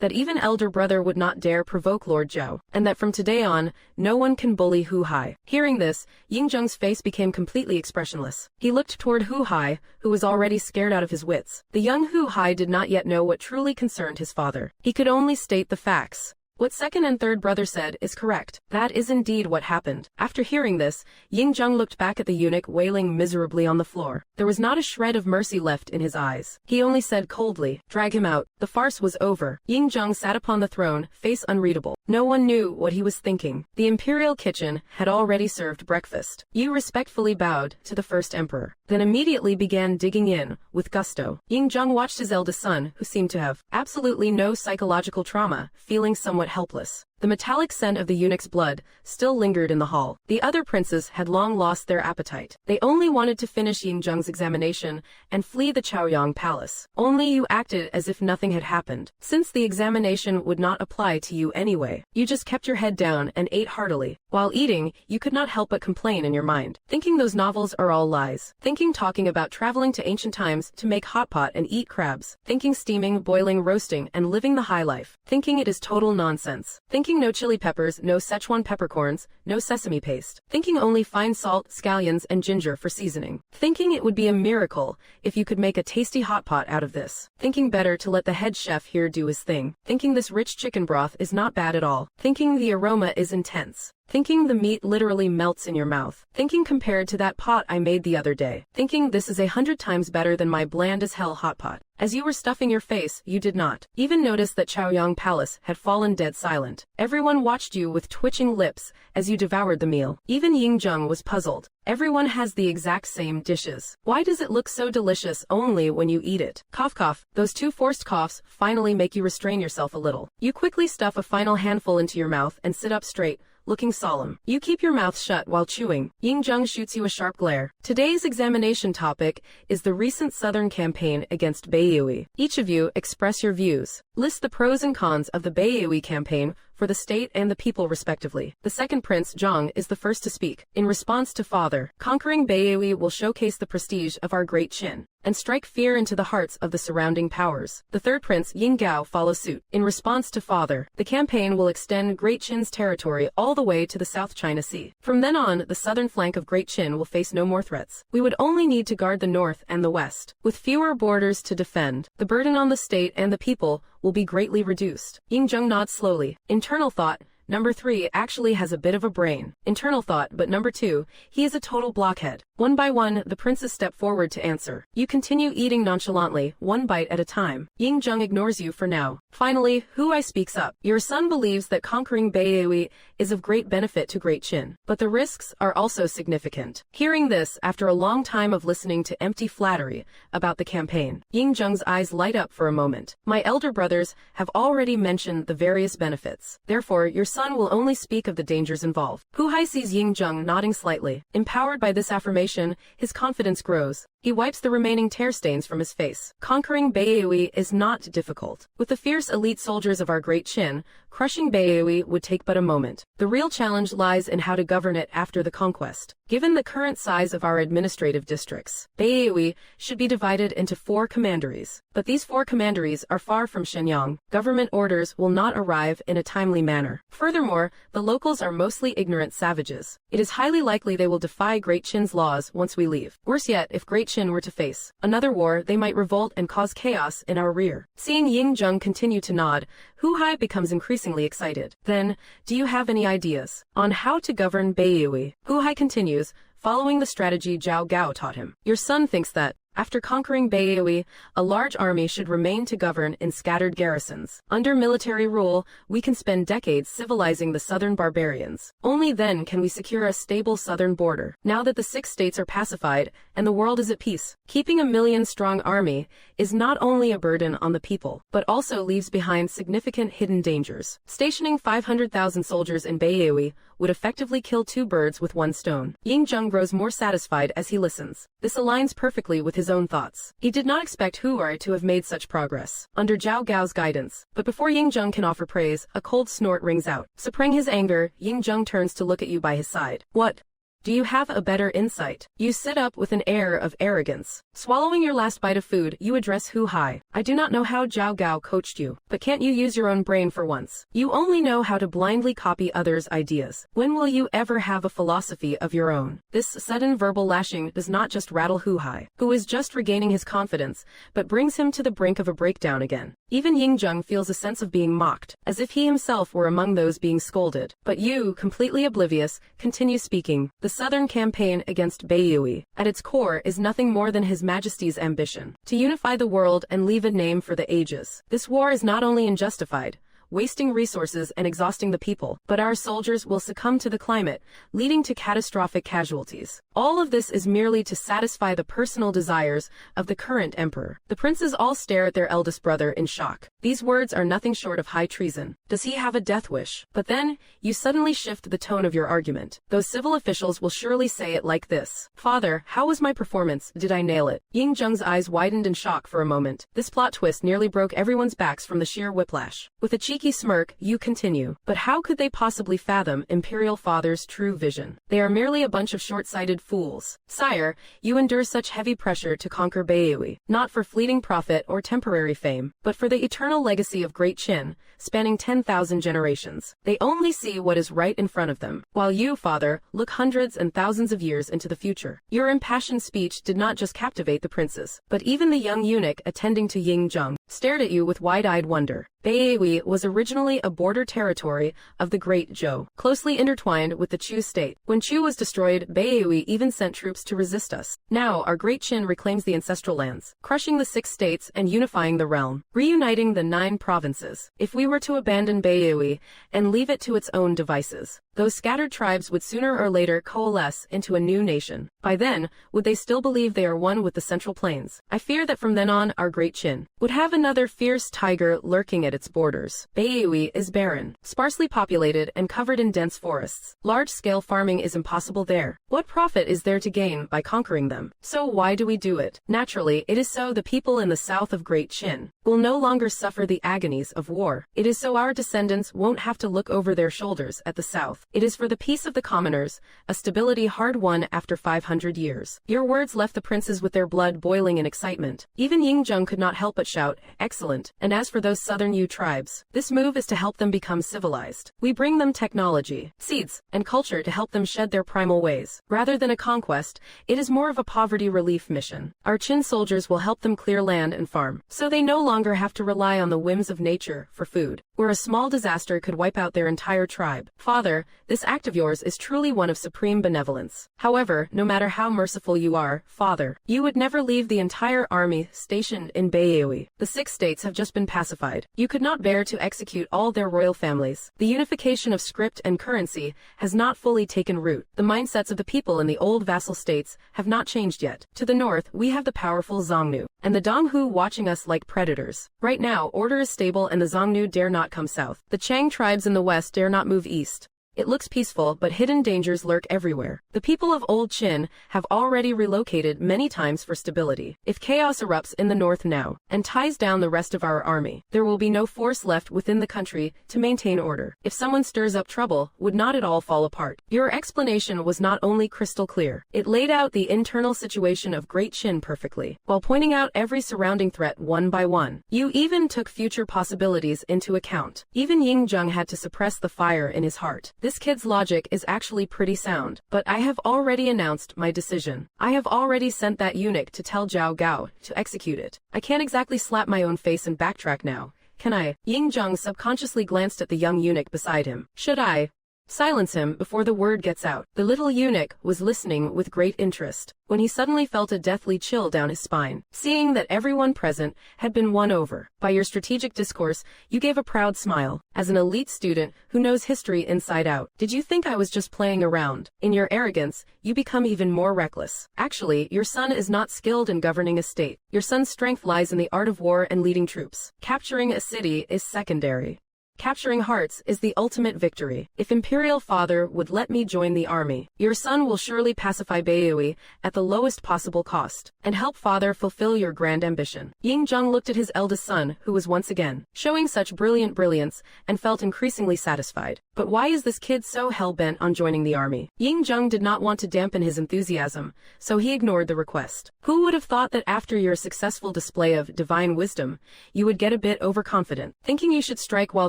That even elder brother would not dare provoke Lord Zhao, and that from today on, no one can bully Hu Hai. Hearing this, Ying Zheng's face became completely expressionless. He looked toward Hu Hai, who was already scared out of his wits. The young Hu Hai did not yet know what truly concerned his father. He could only state the facts. What second and third brother said is correct. That is indeed what happened. After hearing this, Ying Zheng looked back at the eunuch wailing miserably on the floor. There was not a shred of mercy left in his eyes. He only said coldly, Drag him out. The farce was over. Ying Zheng sat upon the throne, face unreadable. No one knew what he was thinking. The imperial kitchen had already served breakfast. Yu respectfully bowed to the first emperor, then immediately began digging in, with gusto. Ying Zheng watched his eldest son, who seemed to have absolutely no psychological trauma, feeling somewhat helpless. The metallic scent of the eunuch's blood still lingered in the hall. The other princes had long lost their appetite. They only wanted to finish Ying Zheng's examination and flee the Chaoyang palace. Only you acted as if nothing had happened. Since the examination would not apply to you anyway, you just kept your head down and ate heartily. While eating, you could not help but complain in your mind, thinking those novels are all lies. Thinking talking about traveling to ancient times to make hot pot and eat crabs. Thinking steaming, boiling, roasting, and living the high life. Thinking it is total nonsense. Thinking no chili peppers, no Szechuan peppercorns, no sesame paste. Thinking only fine salt, scallions, and ginger for seasoning. Thinking it would be a miracle if you could make a tasty hot pot out of this. Thinking better to let the head chef here do his thing. Thinking this rich chicken broth is not bad at all. Thinking the aroma is intense. Thinking the meat literally melts in your mouth. Thinking compared to that pot I made the other day. Thinking this is 100 times better than my bland as hell hot pot. As you were stuffing your face, you did not even notice that Chaoyang Palace had fallen dead silent. Everyone watched you with twitching lips as you devoured the meal. Even Ying Zheng was puzzled. Everyone has the exact same dishes. Why does it look so delicious only when you eat it? Cough cough. Those 2 forced coughs finally make you restrain yourself a little. You quickly stuff a final handful into your mouth and sit up straight, looking solemn. You keep your mouth shut while chewing. Ying Zheng shoots you a sharp glare. Today's examination topic is the recent southern campaign against Beiyue. Each of you express your views. List the pros and cons of the Beihui campaign for the state and the people respectively. The second prince, Zhang, is the first to speak. In response to father, conquering Beihui will showcase the prestige of our Great Qin and strike fear into the hearts of the surrounding powers. The third prince, Yinggao, follows suit. In response to father, the campaign will extend Great Qin's territory all the way to the South China Sea. From then on, the southern flank of Great Qin will face no more threats. We would only need to guard the north and the west. With fewer borders to defend, the burden on the state and the people will be greatly reduced. Yingzheng nods slowly. Internal thought. Number 3 actually has a bit of a brain. Internal thought, but number 2, he is a total blockhead. One by one, the princes step forward to answer. You continue eating nonchalantly, one bite at a time. Yingzheng ignores you for now. Finally, Hu speaks up. Your son believes that conquering Beihui is of great benefit to Great Qin, but the risks are also significant. Hearing this, after a long time of listening to empty flattery about the campaign, Yingzheng's eyes light up for a moment. My elder brothers have already mentioned the various benefits. Therefore, your son will only speak of the dangers involved. Hu Hai sees Yingzheng nodding slightly. Empowered by this affirmation, his confidence grows. He wipes the remaining tear stains from his face. Conquering Beihui is not difficult. With the fierce elite soldiers of our Great Qin, crushing Beihui would take but a moment. The real challenge lies in how to govern it after the conquest. Given the current size of our administrative districts, Beihui should be divided into 4 commanderies. But these 4 commanderies are far from Shenyang. Government orders will not arrive in a timely manner. Furthermore, the locals are mostly ignorant savages. It is highly likely they will defy Great Qin's laws once we leave. Worse yet, if Great Qin were to face another war, they might revolt and cause chaos in our rear. Seeing Yingzheng continue to nod, Hu Hai becomes increasingly excited. Then, do you have any ideas on how to govern Beihui? Hu Hai continues, following the strategy Zhao Gao taught him. Your son thinks that, after conquering Beihui, a large army should remain to govern in scattered garrisons. Under military rule, we can spend decades civilizing the southern barbarians. Only then can we secure a stable southern border. Now that the 6 states are pacified and the world is at peace, keeping a million-strong army is not only a burden on the people, but also leaves behind significant hidden dangers. Stationing 500,000 soldiers in Beihui would effectively kill 2 birds with 1 stone. Yingzheng grows more satisfied as he listens. This aligns perfectly with his own thoughts. He did not expect Hu Ai to have made such progress under Zhao Gao's guidance. But before Yingzheng can offer praise, a cold snort rings out. Suppressing his anger, Yingzheng turns to look at you by his side. What? Do you have a better insight? You sit up with an air of arrogance. Swallowing your last bite of food, you address Hu Hai. I do not know how Zhao Gao coached you, but can't you use your own brain for once? You only know how to blindly copy others' ideas. When will you ever have a philosophy of your own? This sudden verbal lashing does not just rattle Hu Hai, who is just regaining his confidence, but brings him to the brink of a breakdown again. Even Yingzheng feels a sense of being mocked, as if he himself were among those being scolded. But you, completely oblivious, continue speaking. The southern campaign against Beihui, at its core, is nothing more than His Majesty's ambition to unify the world and leave a name for the ages. This war is not only unjustified, wasting resources and exhausting the people, but our soldiers will succumb to the climate, leading to catastrophic casualties. All of this is merely to satisfy the personal desires of the current emperor. The princes all stare at their eldest brother in shock. These words are nothing short of high treason. Does he have a death wish? But then, you suddenly shift the tone of your argument. Those civil officials will surely say it like this. Father, how was my performance? Did I nail it? Yingzheng's eyes widened in shock for a moment. This plot twist nearly broke everyone's backs from the sheer whiplash. With a cheeky smirk, you continue. But how could they possibly fathom Imperial Father's true vision? They are merely a bunch of short-sighted fools. Sire, you endure such heavy pressure to conquer Beihui, not for fleeting profit or temporary fame, but for the eternal legacy of Great Qin, spanning 10,000 generations. They only see what is right in front of them, while you, father, look hundreds and thousands of years into the future. Your impassioned speech did not just captivate the princes, but even the young eunuch attending to Yingzheng stared at you with wide-eyed wonder. Beihui was originally a border territory of the Great Zhou, closely intertwined with the Chu state. When Chu was destroyed, Beihui even sent troops to resist us. Now, our Great Qin reclaims the ancestral lands, crushing the 6 states and unifying the realm, reuniting the 9 provinces. If we were to abandon Beihui and leave it to its own devices, those scattered tribes would sooner or later coalesce into a new nation. By then, would they still believe they are one with the Central Plains? I fear that from then on, our Great Qin would have another fierce tiger lurking at its borders. Beihui is barren, sparsely populated and covered in dense forests. Large-scale farming is impossible there. What profit is there to gain by conquering them? So why do we do it? Naturally, it is so the people in the south of Great Qin will no longer suffer the agonies of war. It is so our descendants won't have to look over their shoulders at the south. It is for the peace of the commoners, a stability hard won after 500 years. Your words left the princes with their blood boiling in excitement. Even Yingzheng could not help but shout, "Excellent." And as for those southern Yu tribes, this move is to help them become civilized. We bring them technology, seeds, and culture to help them shed their primal ways. Rather than a conquest, it is more of a poverty relief mission. Our Qin soldiers will help them clear land and farm, so they no longer have to rely on the whims of nature for food, where a small disaster could wipe out their entire tribe. Father, this act of yours is truly one of supreme benevolence. However, no matter how merciful you are, Father, you would never leave the entire army stationed in Beihui. The 6 states have just been pacified. You could not bear to execute all their royal families. The unification of script and currency has not fully taken root. The mindsets of the people in the old vassal states have not changed yet. To the north, we have the powerful Xiongnu, and the Donghu watching us like predators. Right now, order is stable and the Xiongnu dare not come south. The Chang tribes in the west dare not move east. It looks peaceful, but hidden dangers lurk everywhere. The people of Old Qin have already relocated many times for stability. If chaos erupts in the north now and ties down the rest of our army, there will be no force left within the country to maintain order. If someone stirs up trouble, would not it all fall apart? Your explanation was not only crystal clear, it laid out the internal situation of Great Qin perfectly, while pointing out every surrounding threat one by one. You even took future possibilities into account. Even Yingzheng had to suppress the fire in his heart. This kid's logic is actually pretty sound, but I have already announced my decision. I have already sent that eunuch to tell Zhao Gao to execute it. I can't exactly slap my own face and backtrack now, can I? Yingzheng subconsciously glanced at the young eunuch beside him. Should I silence him before the word gets out? The little eunuch was listening with great interest, when he suddenly felt a deathly chill down his spine. Seeing that everyone present had been won over by your strategic discourse, you gave a proud smile. As an elite student who knows history inside out, did you think I was just playing around? In your arrogance, you become even more reckless. Actually, your son is not skilled in governing a state. Your son's strength lies in the art of war and leading troops. Capturing a city is secondary. Capturing hearts is the ultimate victory. If Imperial Father would let me join the army, your son will surely pacify Beihui at the lowest possible cost, and help Father fulfill your grand ambition. Yingzheng looked at his eldest son, who was once again showing such brilliance, and felt increasingly satisfied. But why is this kid so hell-bent on joining the army? Yingzheng did not want to dampen his enthusiasm, so he ignored the request. Who would have thought that after your successful display of divine wisdom, you would get a bit overconfident? Thinking you should strike while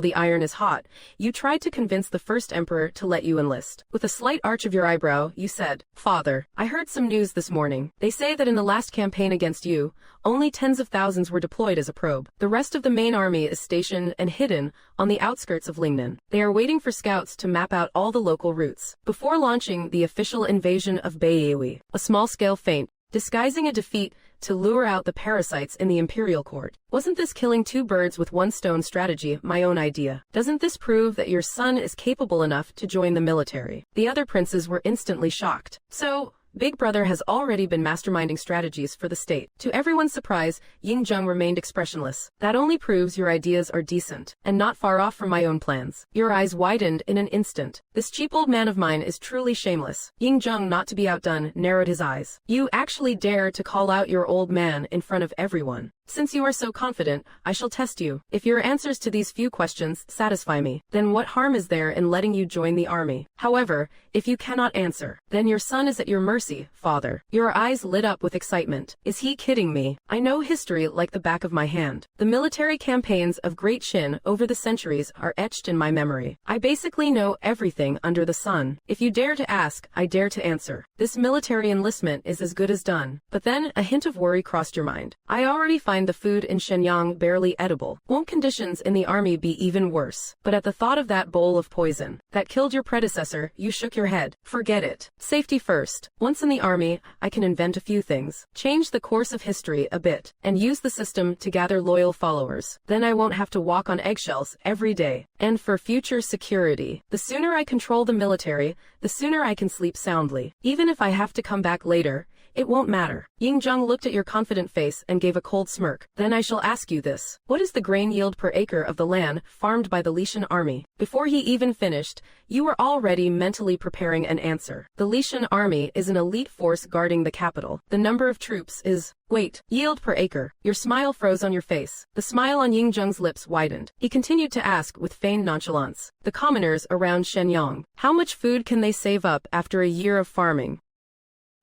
the iron is hot, you tried to convince the first emperor to let you enlist. With a slight arch of your eyebrow, you said, "Father, I heard some news this morning. They say that in the last campaign against you, only tens of thousands were deployed as a probe. The rest of the main army is stationed and hidden on the outskirts of Lingnan. They are waiting for scouts to map out all the local routes before launching the official invasion of Beihui, a small-scale feint, disguising a defeat to lure out the parasites in the imperial court. Wasn't this killing 2 birds with 1 stone strategy my own idea? Doesn't this prove that your son is capable enough to join the military?" The other princes were instantly shocked. So, Big Brother has already been masterminding strategies for the state. To everyone's surprise, Yingzheng remained expressionless. That only proves your ideas are decent, and not far off from my own plans. Your eyes widened in an instant. This cheap old man of mine is truly shameless. Yingzheng, not to be outdone, narrowed his eyes. You actually dare to call out your old man in front of everyone. Since you are so confident, I shall test you. If your answers to these few questions satisfy me, then what harm is there in letting you join the army? However, if you cannot answer, then your son is at your mercy, Father. Your eyes lit up with excitement. Is he kidding me? I know history like the back of my hand. The military campaigns of Great Qin over the centuries are etched in my memory. I basically know everything under the sun. If you dare to ask, I dare to answer. This military enlistment is as good as done. But then a hint of worry crossed your mind. I already find the food in Shenyang barely edible. Won't conditions in the army be even worse? But at the thought of that bowl of poison that killed your predecessor, you shook your head. Forget it. Safety first. Once in the army, I can invent a few things, change the course of history a bit, and use the system to gather loyal followers. Then I won't have to walk on eggshells every day. And for future security, the sooner I control the military, the sooner I can sleep soundly. Even if I have to come back later, it won't matter. Ying Zheng looked at your confident face and gave a cold smirk. Then I shall ask you this. What is the grain yield per acre of the land farmed by the Lishan army? Before he even finished, you were already mentally preparing an answer. The Lishan army is an elite force guarding the capital. The number of troops is... Wait, yield per acre. Your smile froze on your face. The smile on Ying Zheng's lips widened. He continued to ask with feigned nonchalance. The commoners around Shenyang, how much food can they save up after a year of farming?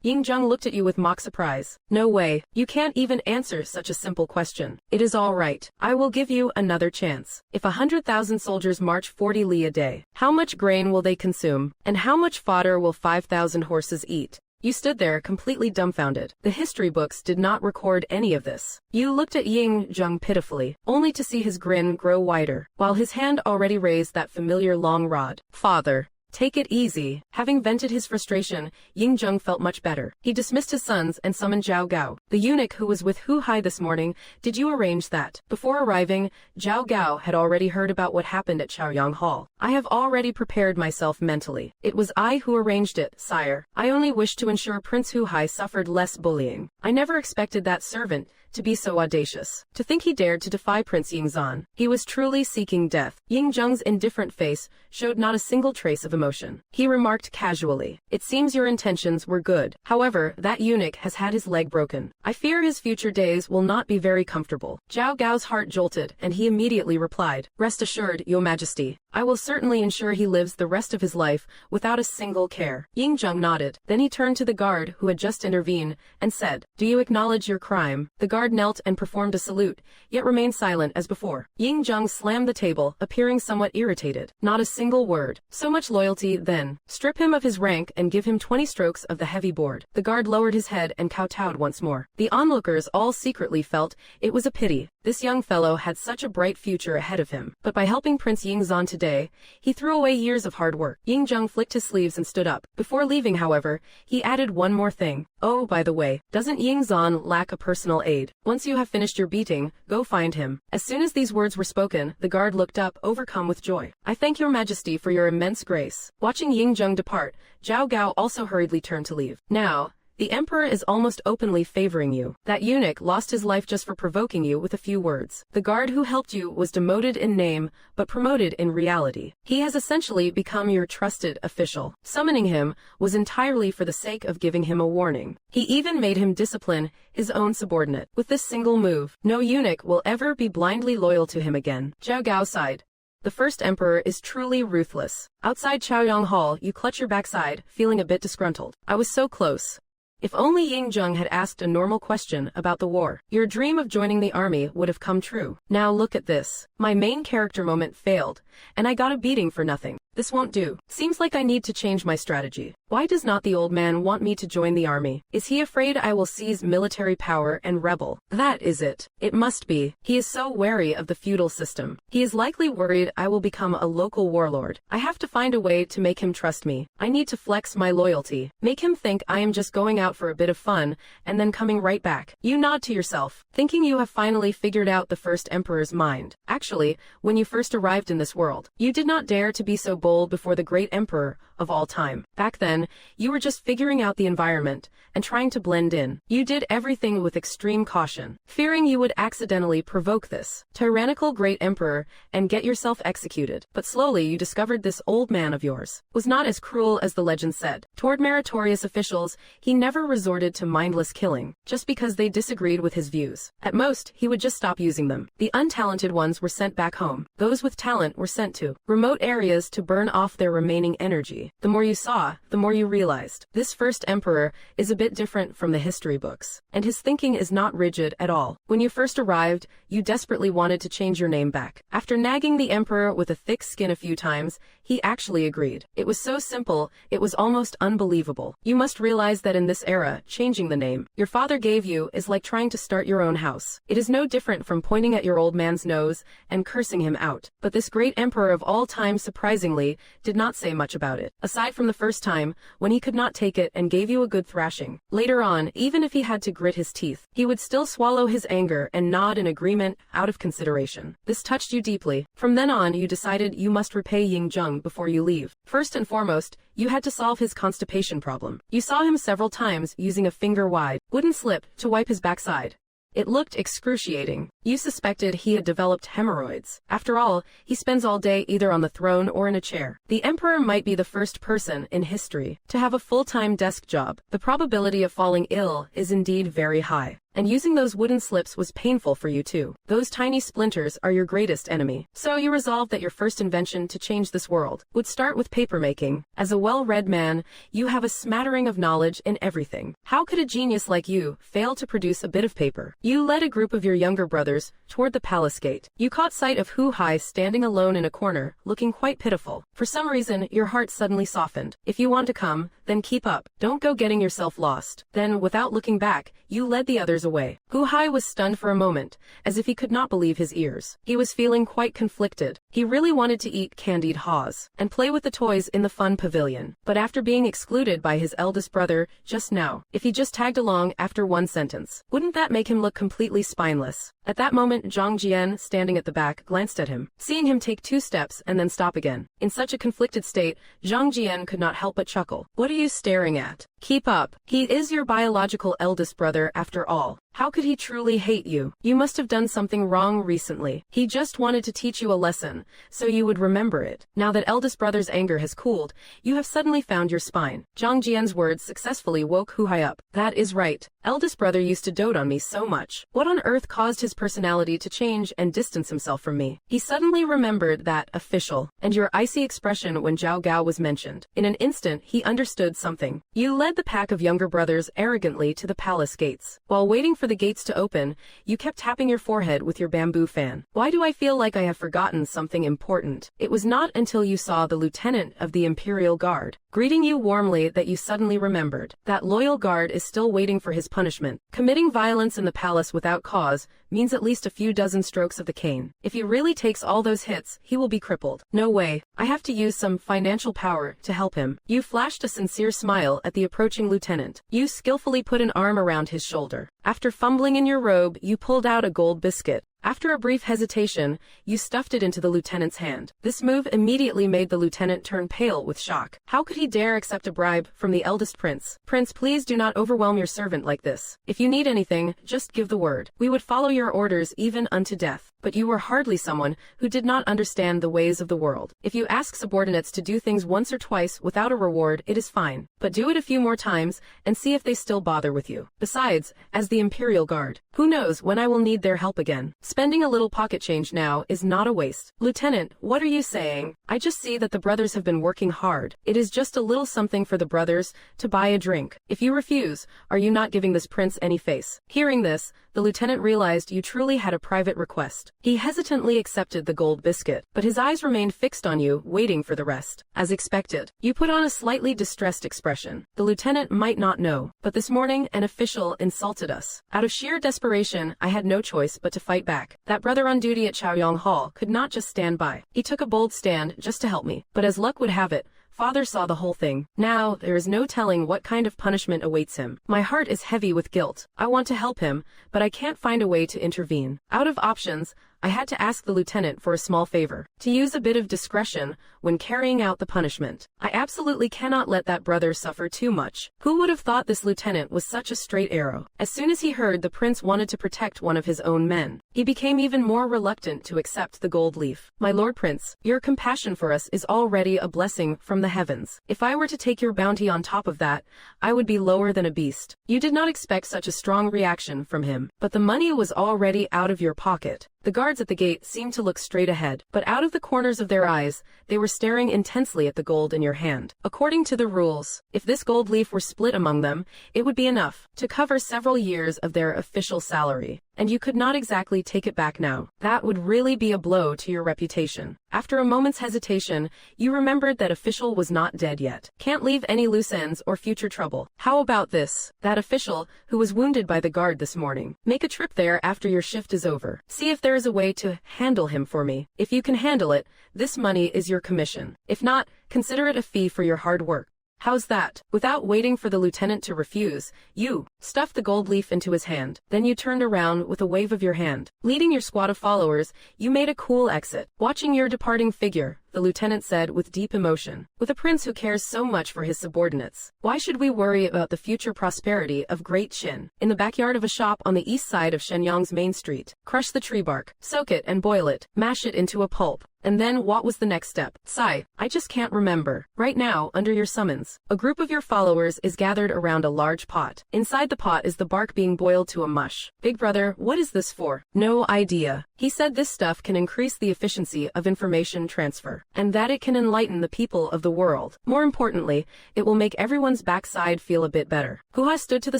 Ying Zheng looked at you with mock surprise. No way, you can't even answer such a simple question. It is all right. I will give you another chance. If 100,000 soldiers march 40 li a day, how much grain will they consume? And how much fodder will 5,000 horses eat? You stood there completely dumbfounded. The history books did not record any of this. You looked at Ying Zheng pitifully, only to see his grin grow wider, while his hand already raised that familiar long rod. Father. Take it easy. Having vented his frustration, Ying Zheng felt much better. He dismissed his sons and summoned Zhao Gao, the eunuch who was with Hu Hai this morning. Did you arrange that? Before arriving, Zhao Gao had already heard about what happened at Chaoyang Hall. I have already prepared myself mentally. It was I who arranged it, sire. I only wished to ensure Prince Hu Hai suffered less bullying. I never expected that servant to be so audacious. To think he dared to defy Prince Yingzan. He was truly seeking death. Ying Zheng's indifferent face showed not a single trace of emotion. He remarked casually, "It seems your intentions were good. However, that eunuch has had his leg broken. I fear his future days will not be very comfortable." Zhao Gao's heart jolted, and he immediately replied, "Rest assured, Your Majesty, I will certainly ensure he lives the rest of his life without a single care." Ying Zheng nodded. Then he turned to the guard who had just intervened and said, "Do you acknowledge your crime?" The guard knelt and performed a salute, yet remained silent as before. Ying Zheng slammed the table, appearing somewhat irritated. Not a single word. So much loyalty, then. Strip him of his rank and give him 20 strokes of the heavy board. The guard lowered his head and kowtowed once more. The onlookers all secretly felt it was a pity. This young fellow had such a bright future ahead of him. But by helping Prince Yingzan today, he threw away years of hard work. Ying Zheng flicked his sleeves and stood up. Before leaving, however, he added one more thing. "Oh, by the way, doesn't Yingzan lack a personal aide? Once you have finished your beating, go find him." As soon as these words were spoken, the guard looked up, overcome with joy. "I thank Your Majesty for your immense grace." Watching Ying Zheng depart, Zhao Gao also hurriedly turned to leave. "Now, the emperor is almost openly favoring you. That eunuch lost his life just for provoking you with a few words. The guard who helped you was demoted in name, but promoted in reality. He has essentially become your trusted official. Summoning him was entirely for the sake of giving him a warning. He even made him discipline his own subordinate. With this single move, no eunuch will ever be blindly loyal to him again." Zhao Gao sighed. "The first emperor is truly ruthless." Outside Chaoyang Hall, you clutch your backside, feeling a bit disgruntled. "I was so close. If only Ying Zheng had asked a normal question about the war. Your dream of joining the army would have come true. Now look at this. My main character moment failed, and I got a beating for nothing. This won't do. Seems like I need to change my strategy. Why does not the old man want me to join the army? Is he afraid I will seize military power and rebel? That is it. It must be. He is so wary of the feudal system. He is likely worried I will become a local warlord. I have to find a way to make him trust me. I need to flex my loyalty. Make him think I am just going out for a bit of fun and then coming right back." You nod to yourself, thinking you have finally figured out the first emperor's mind. Actually, when you first arrived in this world, you did not dare to be so bold before the great emperor of all time. Back then, you were just figuring out the environment and trying to blend in. You did everything with extreme caution, fearing you would accidentally provoke this tyrannical great emperor and get yourself executed. But slowly you discovered this old man of yours was not as cruel as the legend said. Toward meritorious officials, he never resorted to mindless killing just because they disagreed with his views. At most, he would just stop using them. The untalented ones were sent back home. Those with talent were sent to remote areas to burn off their remaining energy. The more you saw, the more you realized. This first emperor is a bit different from the history books, and his thinking is not rigid at all. When you first arrived, you desperately wanted to change your name back. After nagging the emperor with a thick skin a few times, he actually agreed. It was so simple, it was almost unbelievable. You must realize that in this era, changing the name your father gave you is like trying to start your own house. It is no different from pointing at your old man's nose and cursing him out. But this great emperor of all time surprisingly did not say much about it, aside from the first time, when he could not take it and gave you a good thrashing. Later on, even if he had to grit his teeth, he would still swallow his anger and nod in agreement out of consideration. This touched you deeply. From then on, you decided you must repay Ying Zheng Huang before you leave. First and foremost, you had to solve his constipation problem. You saw him several times using a finger-wide wooden slip to wipe his backside. It looked excruciating. You suspected he had developed hemorrhoids. After all, he spends all day either on the throne or in a chair. The emperor might be the first person in history to have a full-time desk job. The probability of falling ill is indeed very high. And using those wooden slips was painful for you too. Those tiny splinters are your greatest enemy. So you resolved that your first invention to change this world would start with papermaking. As a well-read man, you have a smattering of knowledge in everything. How could a genius like you fail to produce a bit of paper? You led a group of your younger brothers toward the palace gate. You caught sight of Hu Hai standing alone in a corner, looking quite pitiful. For some reason, your heart suddenly softened. If you want to come, then keep up. Don't go getting yourself lost. Then, without looking back, you led the others away. Hu Hai was stunned for a moment, as if he could not believe his ears. He was feeling quite conflicted. He really wanted to eat candied haws and play with the toys in the fun pavilion. But after being excluded by his eldest brother just now, if he just tagged along after one sentence, wouldn't that make him look completely spineless? At that moment, Zhang Jian, standing at the back, glanced at him, seeing him take 2 steps and then stop again. In such a conflicted state, Zhang Jian could not help but chuckle. What are you staring at? Keep up. He is your biological eldest brother after all. How could he truly hate you? You must have done something wrong recently. He just wanted to teach you a lesson, so you would remember it. Now that eldest brother's anger has cooled, you have suddenly found your spine. Zhang Jian's words successfully woke Hu Hai up. That is right. Eldest brother used to dote on me so much. What on earth caused his personality to change and distance himself from me? He suddenly remembered that official and your icy expression when Zhao Gao was mentioned. In an instant, he understood something. You led the pack of younger brothers arrogantly to the palace gates. While waiting for the gates to open, you kept tapping your forehead with your bamboo fan. Why do I feel like I have forgotten something important? It was not until you saw the lieutenant of the Imperial Guard greeting you warmly that you suddenly remembered. That loyal guard is still waiting for his punishment. Committing violence in the palace without cause means at least a few dozen strokes of the cane. If he really takes all those hits, he will be crippled. No way. I have to use some financial power to help him. You flashed a sincere smile at the approaching lieutenant. You skillfully put an arm around his shoulder. After fumbling in your robe, you pulled out a gold biscuit. After a brief hesitation, you stuffed it into the lieutenant's hand. This move immediately made the lieutenant turn pale with shock. How could he dare accept a bribe from the eldest prince? Prince, please do not overwhelm your servant like this. If you need anything, just give the word. We would follow your orders even unto death. But you were hardly someone who did not understand the ways of the world. If you ask subordinates to do things once or twice without a reward, it is fine. But do it a few more times and see if they still bother with you. Besides, as the Imperial Guard, who knows when I will need their help again? Spending a little pocket change now is not a waste. Lieutenant, what are you saying? I just see that the brothers have been working hard. It is just a little something for the brothers to buy a drink. If you refuse, are you not giving this prince any face? Hearing this, the lieutenant realized you truly had a private request. He hesitantly accepted the gold biscuit, but his eyes remained fixed on you, waiting for the rest. As expected, you put on a slightly distressed expression. The lieutenant might not know, but this morning an official insulted us. Out of sheer desperation, I had no choice but to fight back. That brother on duty at Chaoyang Hall could not just stand by. He took a bold stand just to help me. But as luck would have it, Father saw the whole thing. Now, there is no telling what kind of punishment awaits him. My heart is heavy with guilt. I want to help him, but I can't find a way to intervene. Out of options, I had to ask the lieutenant for a small favor. To use a bit of discretion when carrying out the punishment. I absolutely cannot let that brother suffer too much. Who would have thought this lieutenant was such a straight arrow? As soon as he heard the prince wanted to protect one of his own men, he became even more reluctant to accept the gold leaf. My lord prince, your compassion for us is already a blessing from the heavens. If I were to take your bounty on top of that, I would be lower than a beast. You did not expect such a strong reaction from him, but the money was already out of your pocket. The guards at the gate seemed to look straight ahead, but out of the corners of their eyes, they were staring intensely at the gold in your hand. According to the rules, if this gold leaf were split among them, it would be enough to cover several years of their official salary. And you could not exactly take it back now. That would really be a blow to your reputation. After a moment's hesitation, you remembered that official was not dead yet. Can't leave any loose ends or future trouble. How about this? That official, who was wounded by the guard this morning. Make a trip there after your shift is over. See if there is a way to handle him for me. If you can handle it, this money is your commission. If not, consider it a fee for your hard work. How's that? Without waiting for the lieutenant to refuse, you stuffed the gold leaf into his hand. Then you turned around with a wave of your hand. Leading your squad of followers, you made a cool exit. Watching your departing figure, the lieutenant said with deep emotion. With a prince who cares so much for his subordinates, why should we worry about the future prosperity of Great Qin? In the backyard of a shop on the east side of Shenyang's main street, crush the tree bark, soak it and boil it, mash it into a pulp. And then what was the next step? Sigh, I just can't remember. Right now, under your summons, a group of your followers is gathered around a large pot. Inside the pot is the bark being boiled to a mush. Big brother, what is this for? No idea. He said this stuff can increase the efficiency of information transfer, and that it can enlighten the people of the world. More importantly, it will make everyone's backside feel a bit better. Hua stood to the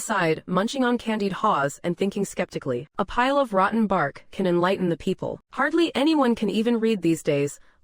side, munching on candied haws and thinking skeptically. A pile of rotten bark can enlighten the people. Hardly anyone can even read these days,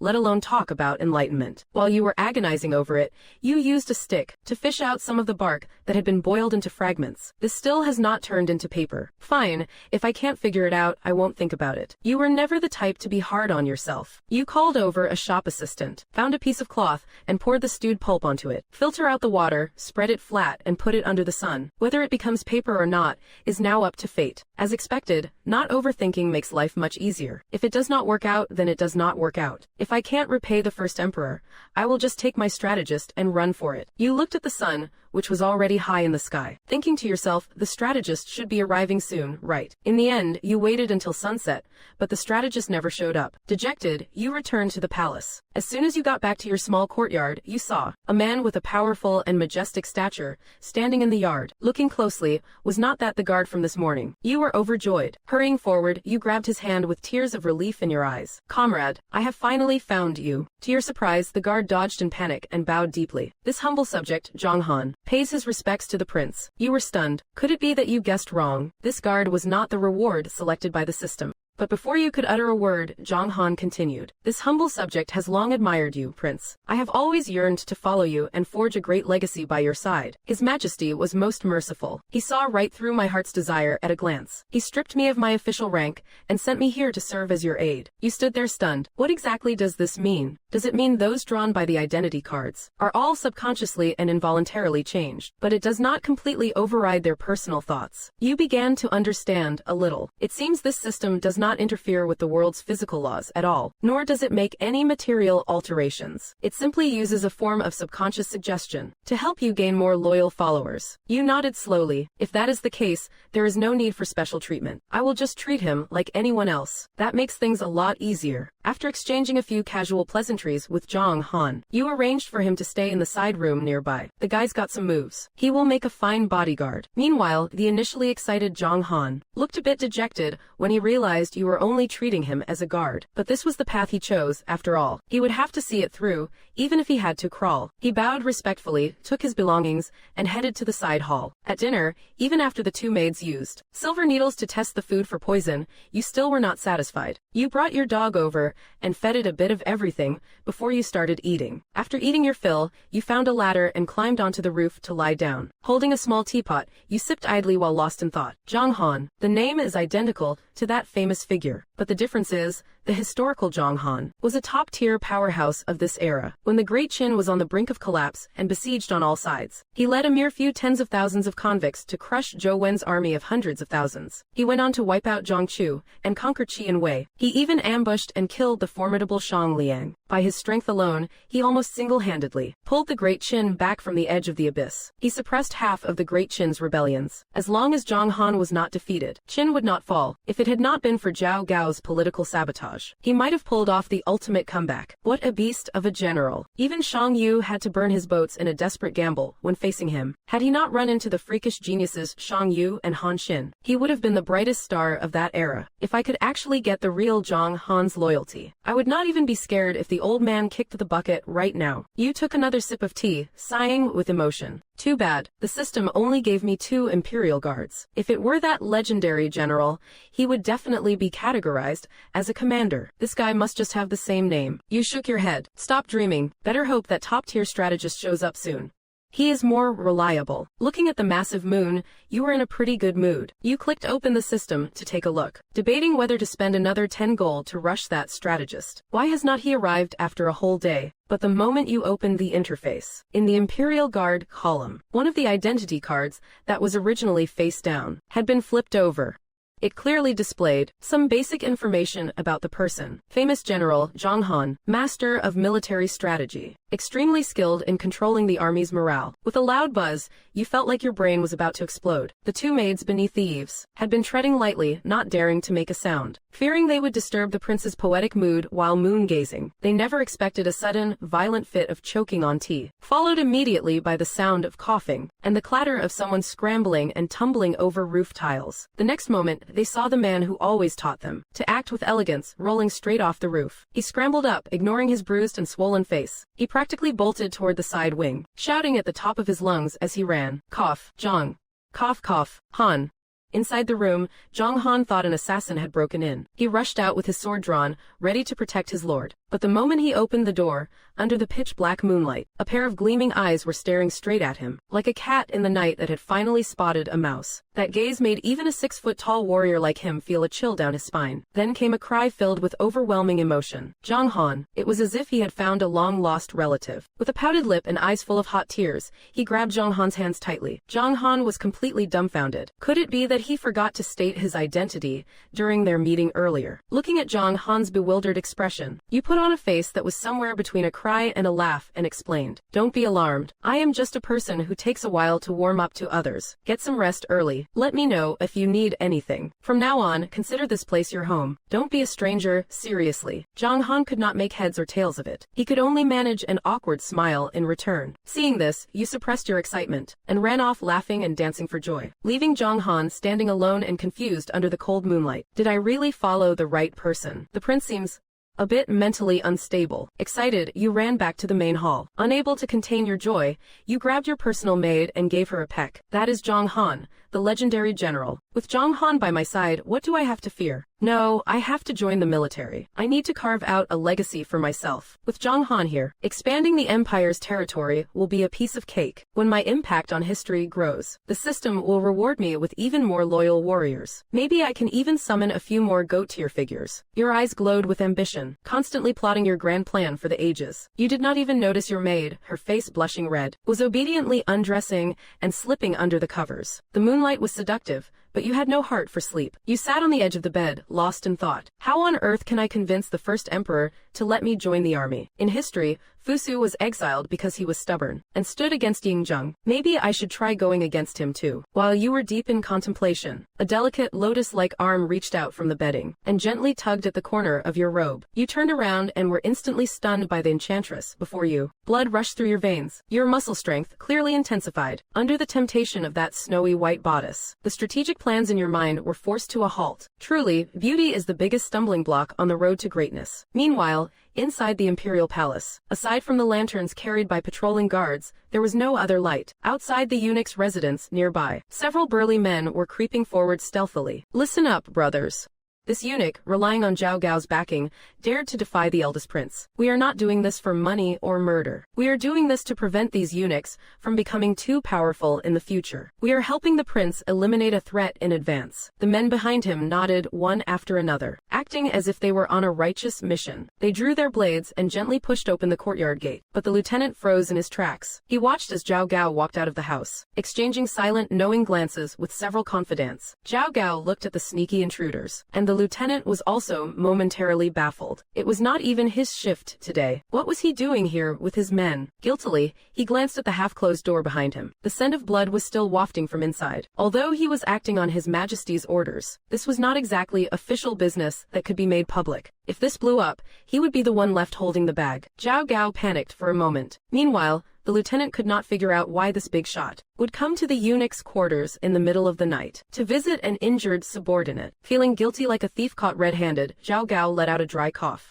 let alone talk about enlightenment. While you were agonizing over it, you used a stick to fish out some of the bark that had been boiled into fragments. This still has not turned into paper. Fine, if I can't figure it out, I won't think about it. You were never the type to be hard on yourself. You called over a shop assistant, found a piece of cloth, and poured the stewed pulp onto it. Filter out the water, spread it flat, and put it under the sun. Whether it becomes paper or not is now up to fate. As expected, not overthinking makes life much easier. If it does not work out, then it does not work out. If I can't repay the first emperor, I will just take my strategist and run for it. You looked at the sun, which was already high in the sky, thinking to yourself, the strategist should be arriving soon, right? In the end, you waited until sunset, but the strategist never showed up. Dejected, you returned to the palace. As soon as you got back to your small courtyard, you saw a man with a powerful and majestic stature standing in the yard. Looking closely, was not that the guard from this morning? You were overjoyed. Hurrying forward, you grabbed his hand with tears of relief in your eyes. Comrade, I have finally found you. To your surprise, the guard dodged in panic and bowed deeply. This humble subject, Zhang Han, pays his respects to the prince. You were stunned. Could it be that you guessed wrong? This guard was not the reward selected by the system. But before you could utter a word, Zhang Han continued. This humble subject has long admired you, Prince. I have always yearned to follow you and forge a great legacy by your side. His Majesty was most merciful. He saw right through my heart's desire at a glance. He stripped me of my official rank and sent me here to serve as your aide. You stood there stunned. What exactly does this mean? Does it mean those drawn by the identity cards are all subconsciously and involuntarily changed, but it does not completely override their personal thoughts? You began to understand a little. It seems this system does not interfere with the world's physical laws at all, nor does it make any material alterations. It simply uses a form of subconscious suggestion to help you gain more loyal followers. You nodded slowly. If that is the case, there is no need for special treatment. I will just treat him like anyone else. That makes things a lot easier. After exchanging a few casual pleasantries with Zhang Han, you arranged for him to stay in the side room nearby. The guy's got some moves. He will make a fine bodyguard. Meanwhile, the initially excited Zhang Han looked a bit dejected when he realized you were only treating him as a guard. But this was the path he chose, after all. He would have to see it through, even if he had to crawl. He bowed respectfully, took his belongings, and headed to the side hall. At dinner, even after the two maids used silver needles to test the food for poison, you still were not satisfied. You brought your dog over and fed it a bit of everything before you started eating. After eating your fill, you found a ladder and climbed onto the roof to lie down. Holding a small teapot, you sipped idly while lost in thought. Zhang Han. The name is identical to that famous figure, but the difference is, the historical Zhang Han was a top-tier powerhouse of this era, when the Great Qin was on the brink of collapse and besieged on all sides. He led a mere few tens of thousands of convicts to crush Zhou Wen's army of hundreds of thousands. He went on to wipe out Zhongchu and conquer Qian Wei. He even ambushed and killed the formidable Shang Liang. By his strength alone, he almost single-handedly pulled the Great Qin back from the edge of the abyss. He suppressed half of the Great Qin's rebellions. As long as Zhang Han was not defeated, Qin would not fall. If it had not been for Zhao Gao's political sabotage, he might have pulled off the ultimate comeback. What a beast of a general. Even Shang Yu had to burn his boats in a desperate gamble when facing him. Had he not run into the freakish geniuses Shang Yu and Han Xin, he would have been the brightest star of that era. If I could actually get the real Zhang Han's loyalty, I would not even be scared if the old man kicked the bucket right now. You took another sip of tea, sighing with emotion. Too bad, the system only gave me 2 imperial guards. If it were that legendary general, he would definitely be categorized as a commander. This guy must just have the same name. You shook your head. Stop dreaming. Better hope that top-tier strategist shows up soon. He is more reliable. Looking at the massive moon, you were in a pretty good mood. You clicked open the system to take a look, debating whether to spend another 10 gold to rush that strategist. Why has not he arrived after a whole day? But the moment you opened the interface, in the Imperial Guard column, one of the identity cards that was originally face down had been flipped over. It clearly displayed some basic information about the person. Famous General Zhang Han, master of military strategy, extremely skilled in controlling the army's morale. With a loud buzz, you felt like your brain was about to explode. The two maids beneath the eaves had been treading lightly, not daring to make a sound. Fearing they would disturb the prince's poetic mood while moon-gazing, they never expected a sudden, violent fit of choking on tea, followed immediately by the sound of coughing, and the clatter of someone scrambling and tumbling over roof tiles. The next moment, they saw the man who always taught them to act with elegance, rolling straight off the roof. He scrambled up, ignoring his bruised and swollen face. He practically bolted toward the side wing, shouting at the top of his lungs as he ran. Cough, Zhang. Cough, cough, Han. Inside the room, Zhang Han thought an assassin had broken in. He rushed out with his sword drawn, ready to protect his lord. But the moment he opened the door, under the pitch-black moonlight, a pair of gleaming eyes were staring straight at him, like a cat in the night that had finally spotted a mouse. That gaze made even a 6-foot-tall warrior like him feel a chill down his spine. Then came a cry filled with overwhelming emotion. Zhang Han. It was as if he had found a long-lost relative. With a pouted lip and eyes full of hot tears, he grabbed Zhang Han's hands tightly. Zhang Han was completely dumbfounded. Could it be that he forgot to state his identity during their meeting earlier? Looking at Zhang Han's bewildered expression, you put on a face that was somewhere between a cry and a laugh and explained, "Don't be alarmed. I am just a person who takes a while to warm up to others. Get some rest early. Let me know if you need anything. From now on, consider this place your home. Don't be a stranger, seriously." Zhang Han could not make heads or tails of it. He could only manage an awkward smile in return. Seeing this, you suppressed your excitement and ran off laughing and dancing for joy, leaving Zhang Han standing alone and confused under the cold moonlight. Did I really follow the right person? The prince seems a bit mentally unstable. Excited, you ran back to the main hall. Unable to contain your joy, you grabbed your personal maid and gave her a peck. That is Zhang Han, the legendary general. With Zhang Han by my side, what do I have to fear? No, I have to join the military. I need to carve out a legacy for myself. With Zhang Han here, expanding the empire's territory will be a piece of cake. When my impact on history grows, the system will reward me with even more loyal warriors. Maybe I can even summon a few more goat-tier figures. Your eyes glowed with ambition, constantly plotting your grand plan for the ages. You did not even notice your maid, her face blushing red, was obediently undressing and slipping under the covers. The moonlight was seductive, but you had no heart for sleep. You sat on the edge of the bed, lost in thought. How on earth can I convince the first emperor to let me join the army? In history, Fusu was exiled because he was stubborn and stood against Yingzheng. Maybe I should try going against him too. While you were deep in contemplation, a delicate lotus-like arm reached out from the bedding and gently tugged at the corner of your robe. You turned around and were instantly stunned by the enchantress before you. Blood rushed through your veins. Your muscle strength clearly intensified under the temptation of that snowy white bodice. The strategic plans in your mind were forced to a halt. Truly, beauty is the biggest stumbling block on the road to greatness. Meanwhile, inside the imperial palace, aside from the lanterns carried by patrolling guards, there was no other light. Outside the eunuch's residence nearby, several burly men were creeping forward stealthily. "Listen up, brothers." This eunuch, relying on Zhao Gao's backing, dared to defy the eldest prince. "We are not doing this for money or murder. We are doing this to prevent these eunuchs from becoming too powerful in the future. We are helping the prince eliminate a threat in advance." The men behind him nodded one after another, acting as if they were on a righteous mission. They drew their blades and gently pushed open the courtyard gate, but the lieutenant froze in his tracks. He watched as Zhao Gao walked out of the house, exchanging silent, knowing glances with several confidants. Zhao Gao looked at the sneaky intruders, and the lieutenant was also momentarily baffled. It was not even his shift today. What was he doing here with his men? Guiltily, he glanced at the half-closed door behind him. The scent of blood was still wafting from inside. Although he was acting on His Majesty's orders, this was not exactly official business that could be made public. If this blew up, he would be the one left holding the bag. Zhao Gao panicked for a moment. Meanwhile, the lieutenant could not figure out why this big shot would come to the eunuch's quarters in the middle of the night to visit an injured subordinate. Feeling guilty like a thief caught red-handed, Zhao Gao let out a dry cough.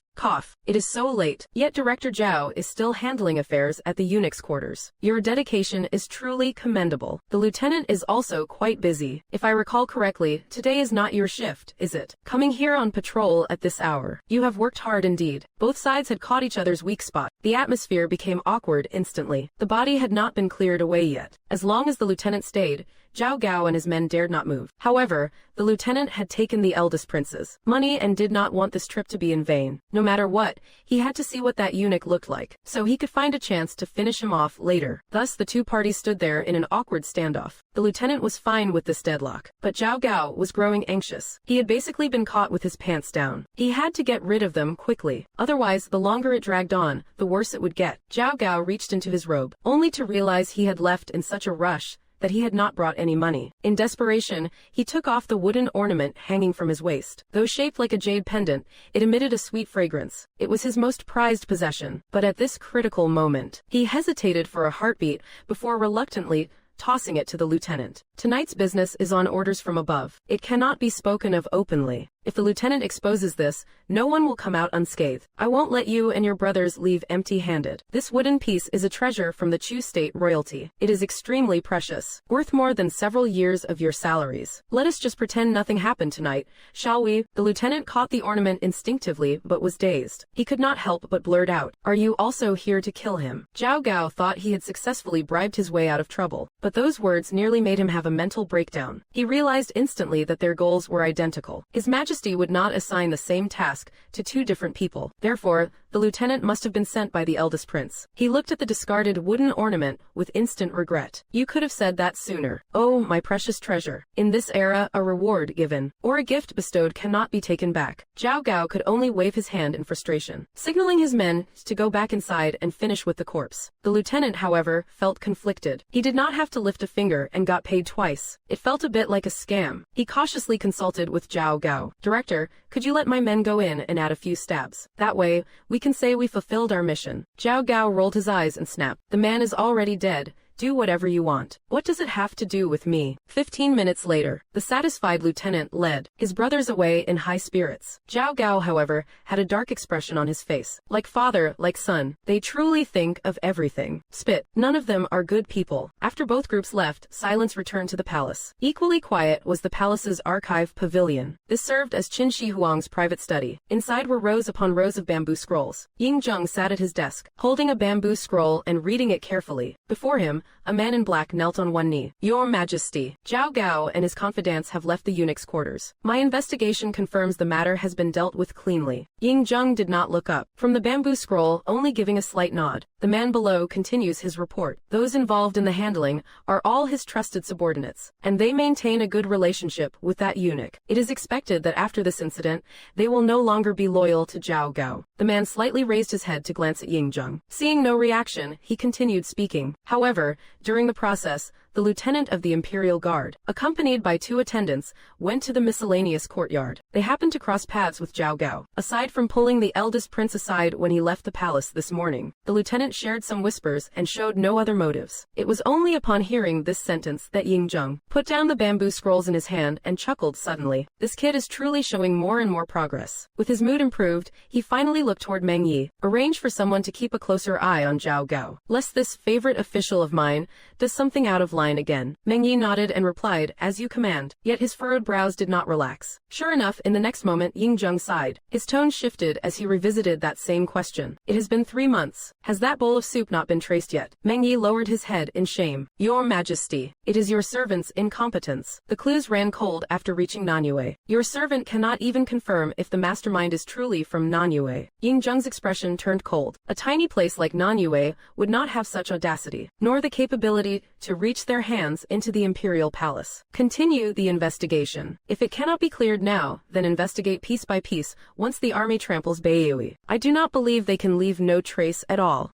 It is so late, yet Director Zhao is still handling affairs at the eunuch's quarters. Your dedication is truly commendable. The lieutenant is also quite busy. If I recall correctly, today is not your shift, is it? Coming here on patrol at this hour. You have worked hard indeed. Both sides had caught each other's weak spot. The atmosphere became awkward instantly. The body had not been cleared away yet. As long as the lieutenant stayed, Zhao Gao and his men dared not move. However, the lieutenant had taken the eldest prince's money and did not want this trip to be in vain. No matter what, he had to see what that eunuch looked like, so he could find a chance to finish him off later. Thus the two parties stood there in an awkward standoff. The lieutenant was fine with this deadlock, but Zhao Gao was growing anxious. He had basically been caught with his pants down. He had to get rid of them quickly, otherwise the longer it dragged on, the worse it would get. Zhao Gao reached into his robe, only to realize he had left in such a rush that he had not brought any money. In desperation, he took off the wooden ornament hanging from his waist. Though shaped like a jade pendant, it emitted a sweet fragrance. It was his most prized possession. But at this critical moment, he hesitated for a heartbeat before reluctantly tossing it to the lieutenant. Tonight's business is on orders from above. It cannot be spoken of openly. If the lieutenant exposes this, no one will come out unscathed. I won't let you and your brothers leave empty-handed. This wooden piece is a treasure from the Chu state royalty. It is extremely precious, worth more than several years of your salaries. Let us just pretend nothing happened tonight, shall we? The lieutenant caught the ornament instinctively but was dazed. He could not help but blurt out, "Are you also here to kill him?" Zhao Gao thought he had successfully bribed his way out of trouble, but those words nearly made him have a mental breakdown. He realized instantly that their goals were identical. His Majesty would not assign the same task to two different people. Therefore, the lieutenant must have been sent by the eldest prince. He looked at the discarded wooden ornament with instant regret. You could have said that sooner. Oh, my precious treasure. In this era, a reward given, or a gift bestowed cannot be taken back. Zhao Gao could only wave his hand in frustration, signaling his men to go back inside and finish with the corpse. The lieutenant, however, felt conflicted. He did not have to lift a finger and got paid twice. It felt a bit like a scam. He cautiously consulted with Zhao Gao. Director, could you let my men go in and add a few stabs? That way, we can say we fulfilled our mission. Zhao Gao rolled his eyes and snapped. The man is already dead. Do whatever you want. What does it have to do with me? 15 minutes later, the satisfied lieutenant led his brothers away in high spirits. Zhao Gao, however, had a dark expression on his face. Like father, like son, they truly think of everything. Spit. None of them are good people. After both groups left, silence returned to the palace. Equally quiet was the palace's archive pavilion. This served as Qin Shi Huang's private study. Inside were rows upon rows of bamboo scrolls. Ying Zheng sat at his desk, holding a bamboo scroll and reading it carefully. Before him, a man in black knelt on one knee. Your Majesty, Zhao Gao and his confidants have left the eunuch's quarters. My investigation confirms the matter has been dealt with cleanly. Ying Zheng did not look up from the bamboo scroll, only giving a slight nod. The man below continues his report. Those involved in the handling are all his trusted subordinates, and they maintain a good relationship with that eunuch. It is expected that after this incident, they will no longer be loyal to Zhao Gao. The man slightly raised his head to glance at Ying Zheng. Seeing no reaction, he continued speaking. However, during the process, the lieutenant of the Imperial Guard, accompanied by two attendants, went to the miscellaneous courtyard. They happened to cross paths with Zhao Gao. Aside from pulling the eldest prince aside when he left the palace this morning, the lieutenant shared some whispers and showed no other motives. It was only upon hearing this sentence that Ying Zheng put down the bamboo scrolls in his hand and chuckled suddenly. This kid is truly showing more and more progress. With his mood improved, he finally looked toward Meng Yi. Arrange for someone to keep a closer eye on Zhao Gao, lest this favorite official of mine does something out of line again. Meng Yi nodded and replied, as you command. Yet his furrowed brows did not relax. Sure enough, in the next moment, Ying Zheng sighed. His tone shifted as he revisited that same question. It has been 3 months. Has that bowl of soup not been traced yet? Meng Yi lowered his head in shame. Your Majesty, it is your servant's incompetence. The clues ran cold after reaching Nanyue. Your servant cannot even confirm if the mastermind is truly from Nanyue. Ying Zheng's expression turned cold. A tiny place like Nanyue would not have such audacity, nor the capability to reach their hands into the imperial palace. Continue the investigation. If it cannot be cleared now, then investigate piece by piece once the army tramples Baiyue. I do not believe they can leave no trace at all.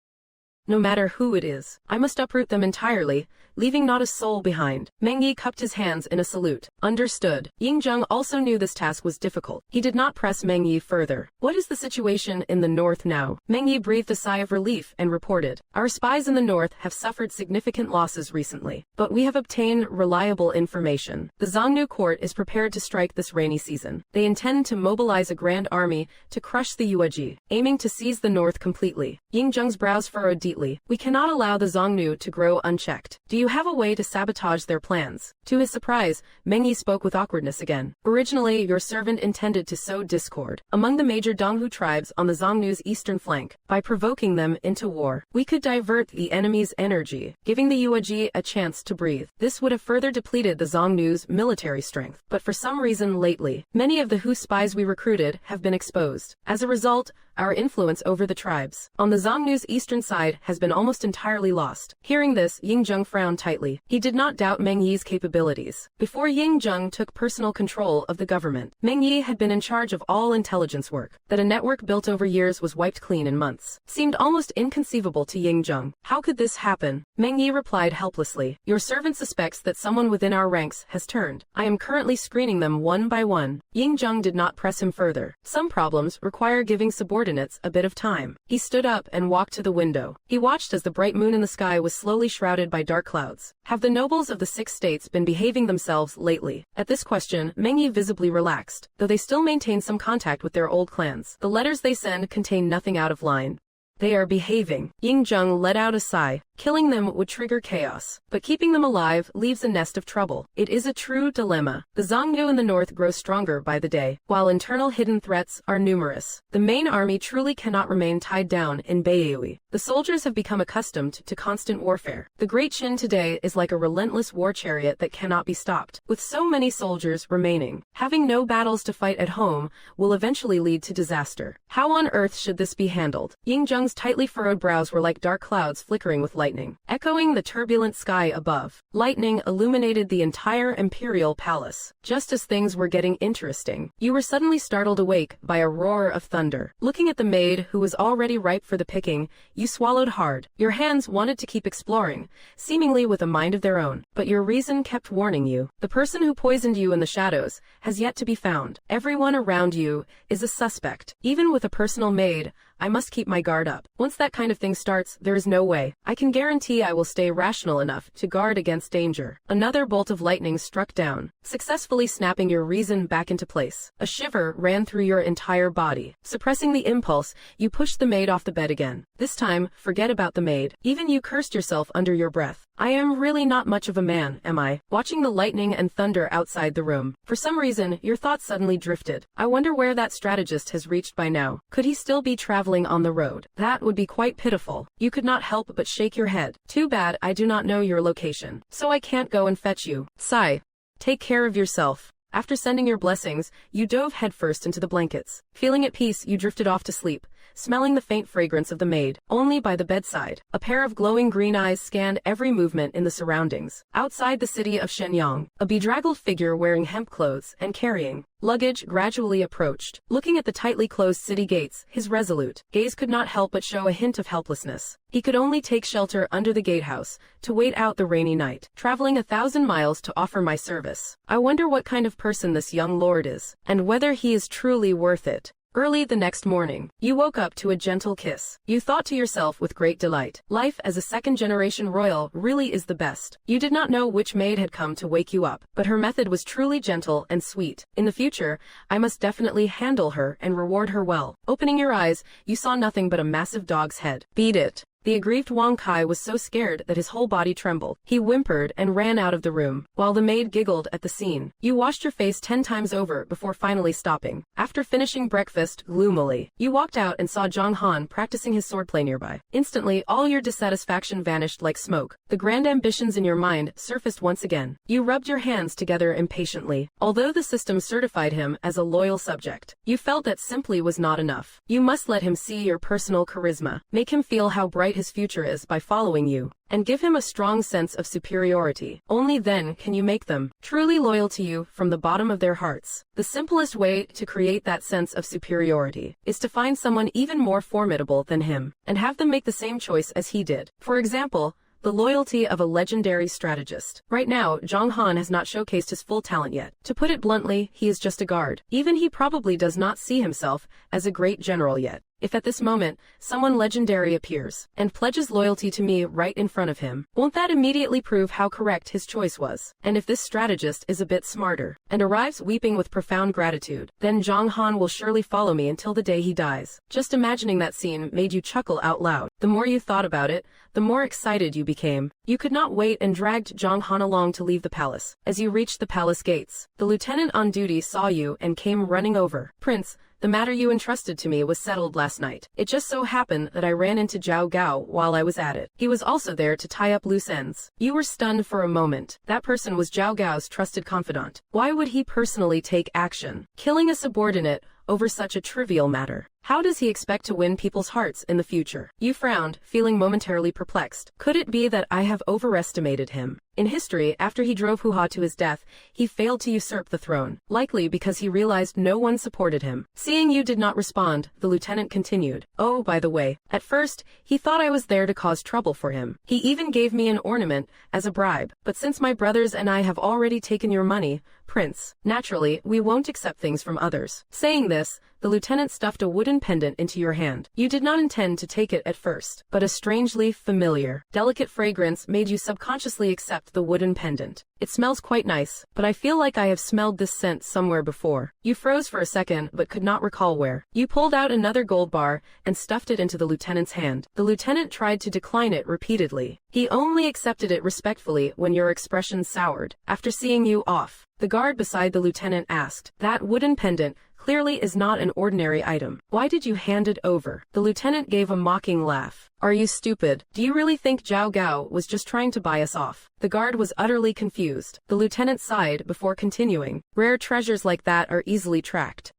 No matter who it is, I must uproot them entirely, leaving not a soul behind. Meng Yi cupped his hands in a salute. Understood. Ying Zheng also knew this task was difficult. He did not press Meng Yi further. What is the situation in the north now? Meng Yi breathed a sigh of relief and reported. Our spies in the north have suffered significant losses recently, but we have obtained reliable information. The Xiongnu court is prepared to strike this rainy season. They intend to mobilize a grand army to crush the Yueji, aiming to seize the north completely. Ying Zheng's brows furrowed deeply. completely. We cannot allow the Xiongnu to grow unchecked. Do you have a way to sabotage their plans? To his surprise, Meng Yi spoke with awkwardness again. Originally, your servant intended to sow discord among the major Donghu tribes on the Xiongnu's eastern flank by provoking them into war. We could divert the enemy's energy, giving the Yuezhi a chance to breathe. This would have further depleted the Xiongnu's military strength. But for some reason lately, many of the Hu spies we recruited have been exposed. As a result, our influence over the tribes on the Xiongnu's eastern side has been almost entirely lost. Hearing this, Ying Zheng frowned tightly. He did not doubt Meng Yi's capabilities. Before Ying Zheng took personal control of the government, Meng Yi had been in charge of all intelligence work. That a network built over years was wiped clean in months seemed almost inconceivable to Ying Zheng. How could this happen? Meng Yi replied helplessly. Your servant suspects that someone within our ranks has turned. I am currently screening them one by one. Ying Zheng did not press him further. Some problems require giving subordinates a bit of time. He stood up and walked to the window. He watched as the bright moon in the sky was slowly shrouded by dark clouds. Have the nobles of the 6 states been behaving themselves lately? At this question, Meng Yi visibly relaxed, though they still maintain some contact with their old clans. The letters they send contain nothing out of line. They are behaving. Ying Zheng let out a sigh. Killing them would trigger chaos, but keeping them alive leaves a nest of trouble. It is a true dilemma. The Xiongnu in the north grow stronger by the day, while internal hidden threats are numerous. The main army truly cannot remain tied down in Beihui. The soldiers have become accustomed to constant warfare. The Great Qin today is like a relentless war chariot that cannot be stopped. With so many soldiers remaining, having no battles to fight at home will eventually lead to disaster. How on earth should this be handled? Ying Zheng's tightly furrowed brows were like dark clouds flickering with lightning, echoing the turbulent sky above. Lightning illuminated the entire imperial palace. Just as things were getting interesting, you were suddenly startled awake by a roar of thunder. Looking at the maid who was already ripe for the picking, you swallowed hard. Your hands wanted to keep exploring, seemingly with a mind of their own, but your reason kept warning you. The person who poisoned you in the shadows has yet to be found. Everyone around you is a suspect. Even with a personal maid, I must keep my guard up. Once that kind of thing starts, there is no way. I can guarantee I will stay rational enough to guard against danger. Another bolt of lightning struck down, successfully snapping your reason back into place. A shiver ran through your entire body. Suppressing the impulse, you pushed the maid off the bed again. This time, forget about the maid. Even you cursed yourself under your breath. I am really not much of a man, am I? Watching the lightning and thunder outside the room. For some reason, your thoughts suddenly drifted. I wonder where that strategist has reached by now. Could he still be traveling on the road? That would be quite pitiful. You could not help but shake your head. Too bad I do not know your location, so I can't go and fetch you. Sigh. Take care of yourself. After sending your blessings, you dove headfirst into the blankets. Feeling at peace, you drifted off to sleep, smelling the faint fragrance of the maid. Only by the bedside, a pair of glowing green eyes scanned every movement in the surroundings. Outside the city of Shenyang, a bedraggled figure wearing hemp clothes and carrying luggage gradually approached. Looking at the tightly closed city gates, his resolute gaze could not help but show a hint of helplessness. He could only take shelter under the gatehouse to wait out the rainy night, traveling 1,000 miles to offer my service. I wonder what kind of person this young lord is, and whether he is truly worth it. Early the next morning, you woke up to a gentle kiss. You thought to yourself with great delight, life as a second-generation royal really is the best. You did not know which maid had come to wake you up, but her method was truly gentle and sweet. In the future, I must definitely handle her and reward her well. Opening your eyes, you saw nothing but a massive dog's head. Beat it. The aggrieved Wang Kai was so scared that his whole body trembled. He whimpered and ran out of the room, while the maid giggled at the scene. You washed your face 10 times over before finally stopping. After finishing breakfast gloomily, you walked out and saw Zhang Han practicing his swordplay nearby. Instantly, all your dissatisfaction vanished like smoke. The grand ambitions in your mind surfaced once again. You rubbed your hands together impatiently. Although the system certified him as a loyal subject, you felt that simply was not enough. You must let him see your personal charisma. Make him feel how bright his future is by following you, and give him a strong sense of superiority. Only then can you make them truly loyal to you from the bottom of their hearts. The simplest way to create that sense of superiority is to find someone even more formidable than him, and have them make the same choice as he did. For example, the loyalty of a legendary strategist. Right now, Zhang Han has not showcased his full talent yet. To put it bluntly, he is just a guard. Even he probably does not see himself as a great general yet. if at this moment, someone legendary appears and pledges loyalty to me right in front of him, won't that immediately prove how correct his choice was? And if this strategist is a bit smarter and arrives weeping with profound gratitude, then Zhang Han will surely follow me until the day he dies. Just imagining that scene made you chuckle out loud. The more you thought about it, the more excited you became. You could not wait and dragged Zhang Han along to leave the palace. As you reached the palace gates, the lieutenant on duty saw you and came running over. Prince, the matter you entrusted to me was settled last night. It just so happened that I ran into Zhao Gao while I was at it. He was also there to tie up loose ends. You were stunned for a moment. That person was Zhao Gao's trusted confidant. Why would he personally take action, killing a subordinate over such a trivial matter? How does he expect to win people's hearts in the future? You frowned, feeling momentarily perplexed. Could it be that I have overestimated him? In history, after he drove Huha to his death, he failed to usurp the throne, likely because he realized no one supported him. Seeing you did not respond, the lieutenant continued. Oh, by the way, at first, he thought I was there to cause trouble for him. He even gave me an ornament as a bribe. But since my brothers and I have already taken your money, Prince, naturally, we won't accept things from others. Saying this, the lieutenant stuffed a wooden pendant into your hand. You did not intend to take it at first, but a strangely familiar, delicate fragrance made you subconsciously accept the wooden pendant. It smells quite nice, but I feel like I have smelled this scent somewhere before. You froze for a second but could not recall where. You pulled out another gold bar and stuffed it into the lieutenant's hand. The lieutenant tried to decline it repeatedly. He only accepted it respectfully when your expression soured. After seeing you off, the guard beside the lieutenant asked, "That wooden pendant clearly is not an ordinary item. Why did you hand it over?" The lieutenant gave a mocking laugh. "Are you stupid? Do you really think Zhao Gao was just trying to buy us off?" The guard was utterly confused. The lieutenant sighed before continuing. "Rare treasures like that are easily tracked.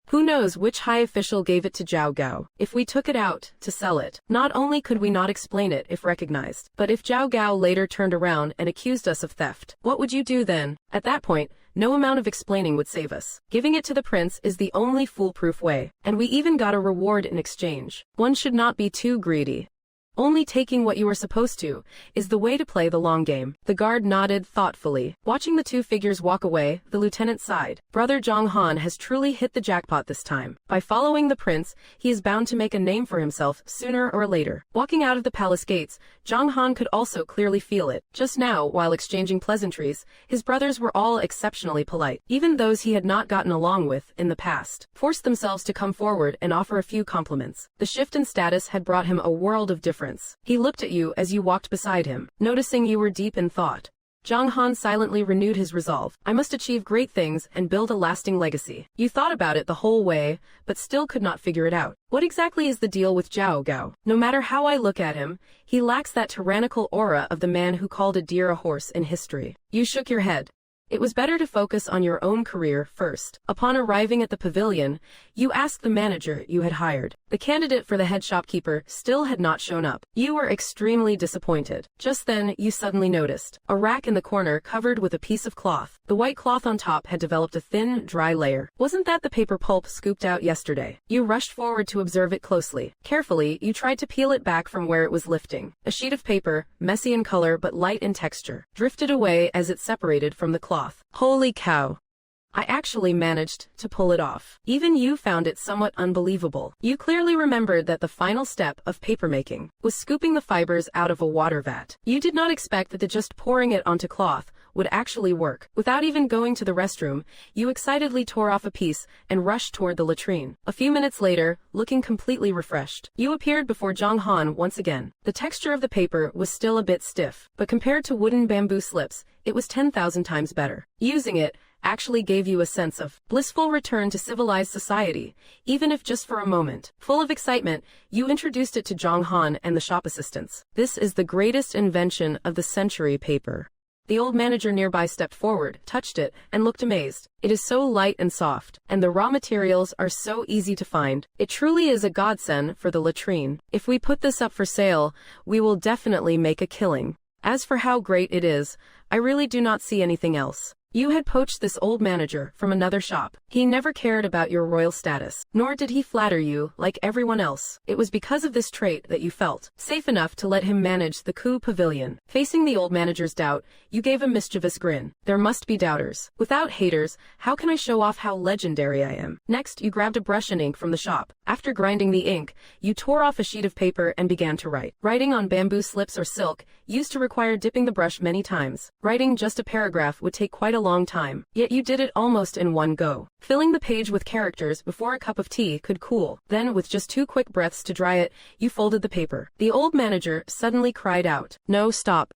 Who knows which high official gave it to Zhao Gao? If we took it out to sell it, not only could we not explain it if recognized, but if Zhao Gao later turned around and accused us of theft, what would you do then? At that point, no amount of explaining would save us. Giving it to the prince is the only foolproof way, and we even got a reward in exchange. One should not be too greedy. Only taking what you are supposed to is the way to play the long game." The guard nodded thoughtfully. Watching the two figures walk away, the lieutenant sighed. Brother Zhang Han has truly hit the jackpot this time. By following the prince, he is bound to make a name for himself sooner or later. Walking out of the palace gates, Zhang Han could also clearly feel it. Just now, while exchanging pleasantries, his brothers were all exceptionally polite. Even those he had not gotten along with in the past forced themselves to come forward and offer a few compliments. The shift in status had brought him a world of difference. He looked at you as you walked beside him, noticing you were deep in thought. Zhang Han silently renewed his resolve. "I must achieve great things and build a lasting legacy." You thought about it the whole way, but still could not figure it out. What exactly is the deal with Zhao Gao? No matter how I look at him, he lacks that tyrannical aura of the man who called a deer a horse in history. You shook your head. It was better to focus on your own career first. Upon arriving at the pavilion, you asked the manager you had hired. The candidate for the head shopkeeper still had not shown up. You were extremely disappointed. Just then, you suddenly noticed a rack in the corner covered with a piece of cloth. The white cloth on top had developed a thin, dry layer. Wasn't that the paper pulp scooped out yesterday? You rushed forward to observe it closely. Carefully, you tried to peel it back from where it was lifting. A sheet of paper, messy in color but light in texture, drifted away as it separated from the cloth. Holy cow! I actually managed to pull it off. Even you found it somewhat unbelievable. You clearly remembered that the final step of papermaking was scooping the fibers out of a water vat. You did not expect that just pouring it onto cloth would actually work. Without even going to the restroom, you excitedly tore off a piece and rushed toward the latrine. A few minutes later, looking completely refreshed, you appeared before Zhang Han once again. The texture of the paper was still a bit stiff, but compared to wooden bamboo slips, it was 10,000 times better. Using it actually gave you a sense of blissful return to civilized society, even if just for a moment. Full of excitement, you introduced it to Zhang Han and the shop assistants. "This is the greatest invention of the century paper." The old manager nearby stepped forward, touched it, and looked amazed. "It is so light and soft, and the raw materials are so easy to find. It truly is a godsend for the latrine. If we put this up for sale, we will definitely make a killing. As for how great it is, I really do not see anything else." You had poached this old manager from another shop. He never cared about your royal status, nor did he flatter you like everyone else. It was because of this trait that you felt safe enough to let him manage the coup pavilion. Facing the old manager's doubt, you gave a mischievous grin. There must be doubters. Without haters, how can I show off how legendary I am? Next, you grabbed a brush and ink from the shop. After grinding the ink, you tore off a sheet of paper and began to write. Writing on bamboo slips or silk used to require dipping the brush many times. Writing just a paragraph would take quite a long time, yet you did it almost in one go. Filling the page with characters before a cup of tea could cool. Then, with just 2 quick breaths to dry it, you folded the paper. The old manager suddenly cried out, "No, stop.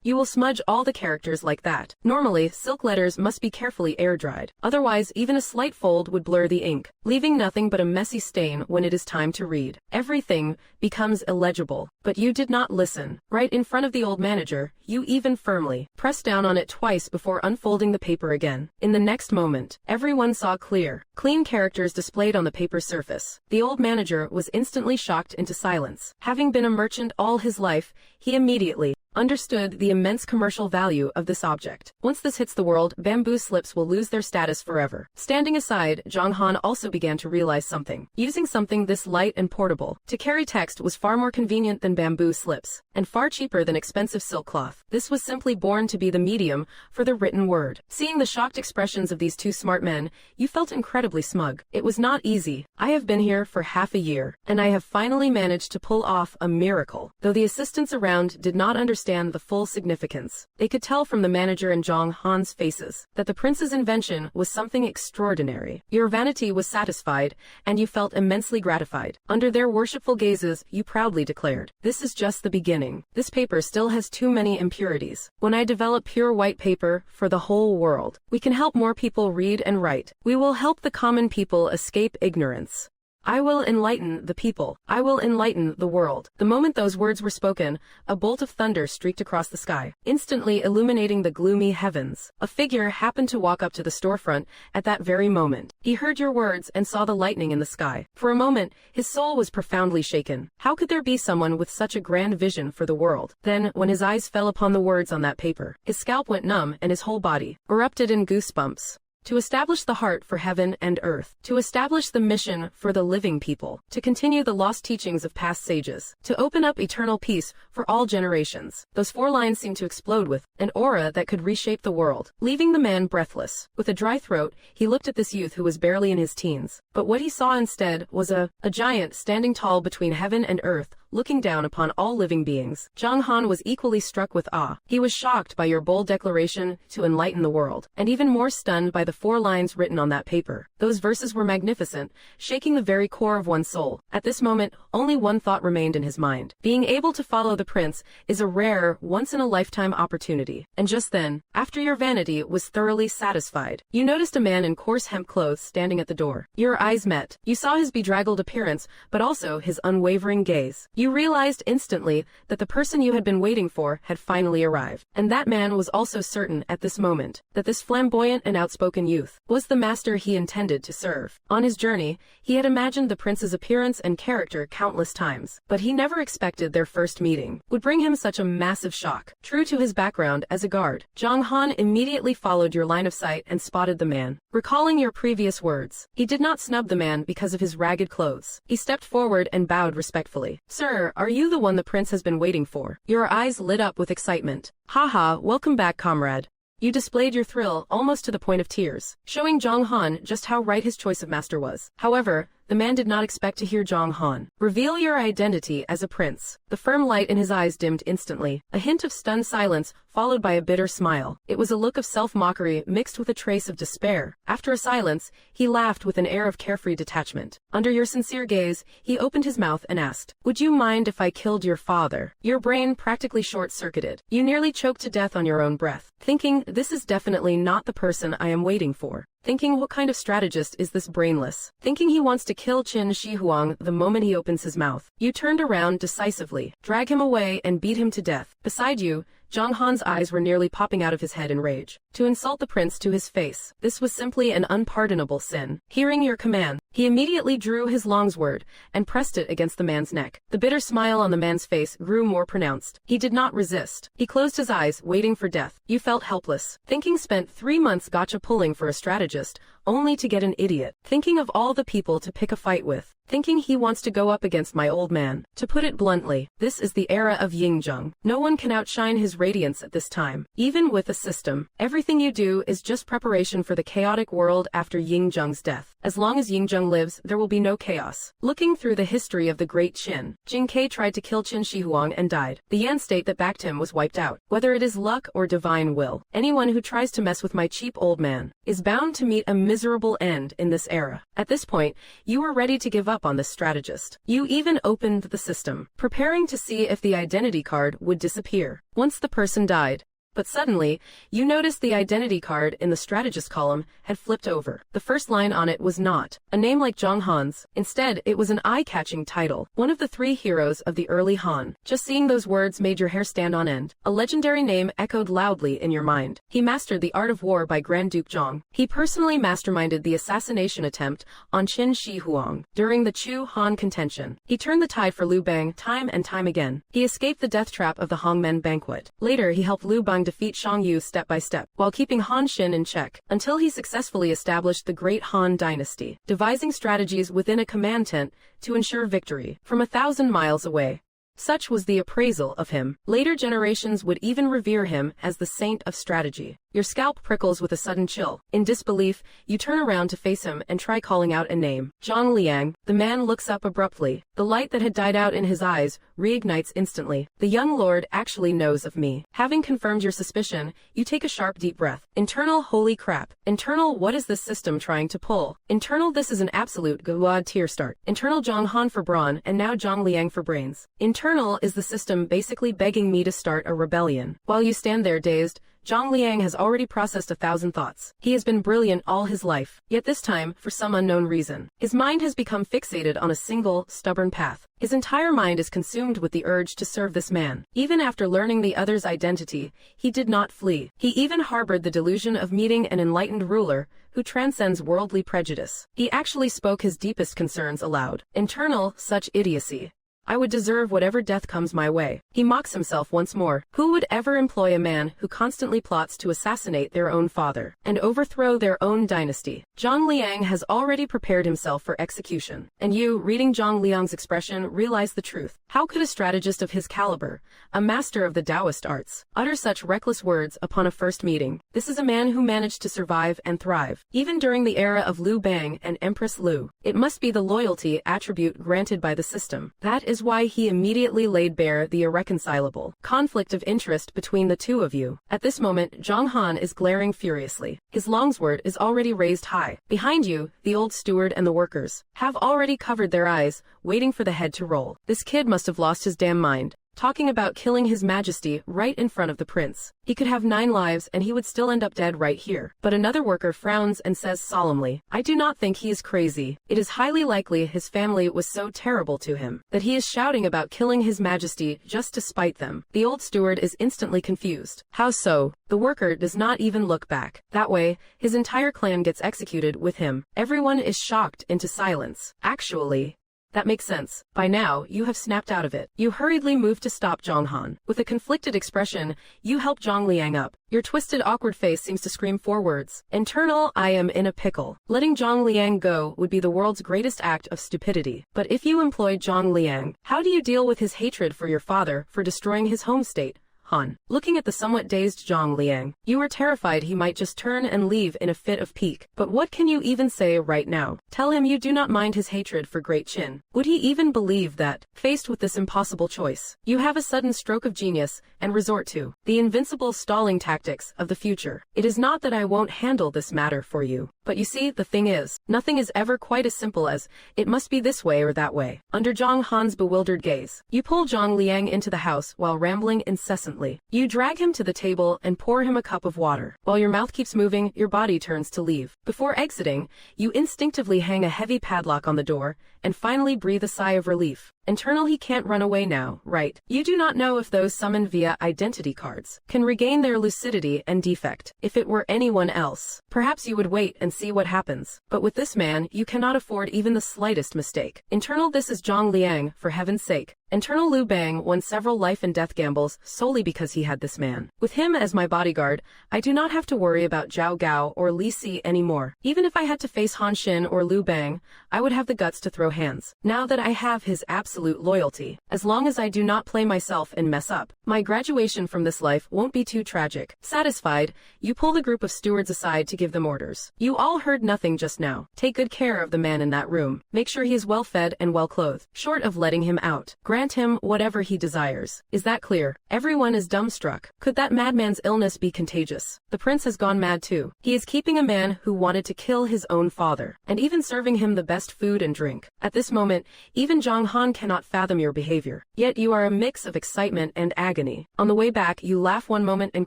You will smudge all the characters like that." Normally, silk letters must be carefully air-dried. Otherwise, even a slight fold would blur the ink, leaving nothing but a messy stain when it is time to read. Everything becomes illegible. But you did not listen. Right in front of the old manager, you even firmly pressed down on it twice before unfolding the paper again. In the next moment, everyone saw clear, clean characters displayed on the paper's surface. The old manager was instantly shocked into silence. Having been a merchant all his life, he immediately understood the immense commercial value of this object. Once this hits the world, bamboo slips will lose their status forever. Standing aside, Zhang Han also began to realize something. Using something this light and portable to carry text was far more convenient than bamboo slips, and far cheaper than expensive silk cloth. This was simply born to be the medium for the written word. Seeing the shocked expressions of these two smart men, you felt incredibly smug. It was not easy. I have been here for half a year, and I have finally managed to pull off a miracle. Though the assistants around did not understand the full significance, they could tell from the manager and Zhang Han's faces that the prince's invention was something extraordinary. Your vanity was satisfied, and you felt immensely gratified. Under their worshipful gazes, you proudly declared, "This is just the beginning. This paper still has too many impurities. When I develop pure white paper for the whole world, we can help more people read and write. We will help the common people escape ignorance. I will enlighten the people. I will enlighten the world." The moment those words were spoken, a bolt of thunder streaked across the sky, instantly illuminating the gloomy heavens. A figure happened to walk up to the storefront at that very moment. He heard your words and saw the lightning in the sky. For a moment, his soul was profoundly shaken. How could there be someone with such a grand vision for the world? Then, when his eyes fell upon the words on that paper, his scalp went numb and his whole body erupted in goosebumps. To establish the heart for heaven and earth, to establish the mission for the living people, to continue the lost teachings of past sages, to open up eternal peace for all generations. Those 4 lines seemed to explode with an aura that could reshape the world, leaving the man breathless. With a dry throat, he looked at this youth who was barely in his teens. But what he saw instead was a giant standing tall between heaven and earth, looking down upon all living beings. Zhang Han was equally struck with awe. He was shocked by your bold declaration to enlighten the world, and even more stunned by the 4 lines written on that paper. Those verses were magnificent, shaking the very core of one's soul. At this moment, only one thought remained in his mind. Being able to follow the prince is a rare, once-in-a-lifetime opportunity. And just then, after your vanity was thoroughly satisfied, you noticed a man in coarse hemp clothes standing at the door. Your eyes met. You saw his bedraggled appearance, but also his unwavering gaze. You realized instantly that the person you had been waiting for had finally arrived. And that man was also certain at this moment that this flamboyant and outspoken youth was the master he intended to serve. On his journey, he had imagined the prince's appearance and character countless times, but he never expected their first meeting would bring him such a massive shock. True to his background as a guard, Zhang Han immediately followed your line of sight and spotted the man. Recalling your previous words, he did not snub the man because of his ragged clothes. He stepped forward and bowed respectfully. "Sir, are you the one the prince has been waiting for?" Your eyes lit up with excitement. "Haha, welcome back, comrade." You displayed your thrill almost to the point of tears, showing Zhang Han just how right his choice of master was. However, the man did not expect to hear Zhang Han reveal your identity as a prince. The firm light in his eyes dimmed instantly, a hint of stunned silence followed by a bitter smile. It was a look of self-mockery mixed with a trace of despair. After a silence, he laughed with an air of carefree detachment. Under your sincere gaze, he opened his mouth and asked, "Would you mind if I killed your father?" Your brain practically short-circuited. You nearly choked to death on your own breath, thinking, "This is definitely not the person I am waiting for." Thinking, what kind of strategist is this brainless? Thinking he wants to kill Qin Shi Huang the moment he opens his mouth. You turned around decisively, drag him away and beat him to death. Beside you, Zhang Han's eyes were nearly popping out of his head in rage. To insult the prince to his face, this was simply an unpardonable sin. Hearing your command, he immediately drew his longsword and pressed it against the man's neck. The bitter smile on the man's face grew more pronounced. He did not resist. He closed his eyes, waiting for death. You felt helpless. Thinking spent 3 months gotcha pulling for a strategist, only to get an idiot. Thinking of all the people to pick a fight with. Thinking he wants to go up against my old man. To put it bluntly, this is the era of Yingzheng. No one can outshine his radiance at this time. Even with a system, everything you do is just preparation for the chaotic world after Yingzheng's death. As long as Yingzheng lives, there will be no chaos. Looking through the history of the Great Qin, Jing Ke tried to kill Qin Shi Huang and died. The Yan state that backed him was wiped out. Whether it is luck or divine will, anyone who tries to mess with my cheap old man is bound to meet a miserable end in this era. At this point, you were ready to give up on this strategist. You even opened the system, preparing to see if the identity card would disappear once the person died. But suddenly, you noticed the identity card in the strategist column had flipped over. The first line on it was not a name like Zhang Han's. Instead, it was an eye-catching title, one of the 3 heroes of the early Han. Just seeing those words made your hair stand on end. A legendary name echoed loudly in your mind. He mastered the art of war by Grand Duke Zhang. He personally masterminded the assassination attempt on Qin Shi Huang during the Chu-Han contention. He turned the tide for Liu Bang time and time again. He escaped the death trap of the Hongmen banquet. Later, he helped Liu Bang defeat Shang Yu step by step, while keeping Han Xin in check, until he successfully established the Great Qin Dynasty, devising strategies within a command tent to ensure victory from 1,000 miles away. Such was the appraisal of him. Later generations would even revere him as the saint of strategy. Your scalp prickles with a sudden chill. In disbelief, you turn around to face him and try calling out a name. Zhang Liang. The man looks up abruptly. The light that had died out in his eyes reignites instantly. The young lord actually knows of me. Having confirmed your suspicion, you take a sharp deep breath. Internal, holy crap. Internal, what is this system trying to pull? Internal, this is an absolute god tier start. Internal, Zhang Han for brawn, and now Zhang Liang for brains. Internal is the system basically begging me to start a rebellion. While you stand there dazed, Zhang Liang has already processed 1,000 thoughts. He has been brilliant all his life, yet this time, for some unknown reason, his mind has become fixated on a single, stubborn path. His entire mind is consumed with the urge to serve this man. Even after learning the other's identity, he did not flee. He even harbored the delusion of meeting an enlightened ruler who transcends worldly prejudice. He actually spoke his deepest concerns aloud. Internal, such idiocy. I would deserve whatever death comes my way. He mocks himself once more. Who would ever employ a man who constantly plots to assassinate their own father and overthrow their own dynasty? Zhang Liang has already prepared himself for execution. And you, reading Zhang Liang's expression, realize the truth. How could a strategist of his caliber, a master of the Taoist arts, utter such reckless words upon a first meeting? This is a man who managed to survive and thrive, even during the era of Liu Bang and Empress Liu. It must be the loyalty attribute granted by the system. That is why he immediately laid bare the irreconcilable conflict of interest between the two of you. At this moment, Zhang Han is glaring furiously. His longsword is already raised high. Behind you, the old steward and the workers have already covered their eyes, waiting for the head to roll. This kid must have lost his damn mind. Talking about killing his majesty right in front of the prince. He could have 9 lives and he would still end up dead right here. But another worker frowns and says solemnly, I do not think he is crazy. It is highly likely his family was so terrible to him that he is shouting about killing his majesty just to spite them. The old steward is instantly confused. How so? The worker does not even look back. That way, his entire clan gets executed with him. Everyone is shocked into silence. Actually, that makes sense. By now, you have snapped out of it. You hurriedly move to stop Zhang Han. With a conflicted expression, you help Zhang Liang up. Your twisted, awkward face seems to scream 4 words. Internal, I am in a pickle. Letting Zhang Liang go would be the world's greatest act of stupidity. But if you employed Zhang Liang, how do you deal with his hatred for your father for destroying his home state? Han. Looking at the somewhat dazed Zhang Liang, you were terrified he might just turn and leave in a fit of pique. But what can you even say right now? Tell him you do not mind his hatred for Great Qin. Would he even believe that, faced with this impossible choice, you have a sudden stroke of genius and resort to the invincible stalling tactics of the future? It is not that I won't handle this matter for you. But you see, the thing is, nothing is ever quite as simple as, it must be this way or that way. Under Zhang Han's bewildered gaze, you pull Zhang Liang into the house while rambling incessantly. You drag him to the table and pour him a cup of water. While your mouth keeps moving, your body turns to leave. Before exiting, you instinctively hang a heavy padlock on the door and finally breathe a sigh of relief. Internal, he can't run away now, right? You do not know if those summoned via identity cards can regain their lucidity and defect. If it were anyone else, perhaps you would wait and see what happens. But with this man, you cannot afford even the slightest mistake. Internal, this is Zhang Liang, for heaven's sake. Internal, Liu Bang won several life and death gambles solely because he had this man. With him as my bodyguard, I do not have to worry about Zhao Gao or Li Si anymore. Even if I had to face Han Xin or Liu Bang, I would have the guts to throw hands. Now that I have his absolute loyalty, as long as I do not play myself and mess up, my graduation from this life won't be too tragic. Satisfied, you pull the group of stewards aside to give them orders. You all heard nothing just now. Take good care of the man in that room. Make sure he is well fed and well clothed. Short of letting him out, grant him whatever he desires. Is that clear? Everyone is dumbstruck. Could that madman's illness be contagious? The prince has gone mad too. He is keeping a man who wanted to kill his own father, and even serving him the best food and drink. At this moment, even Zhang Han cannot fathom your behavior. Yet you are a mix of excitement and agony. On the way back, you laugh one moment and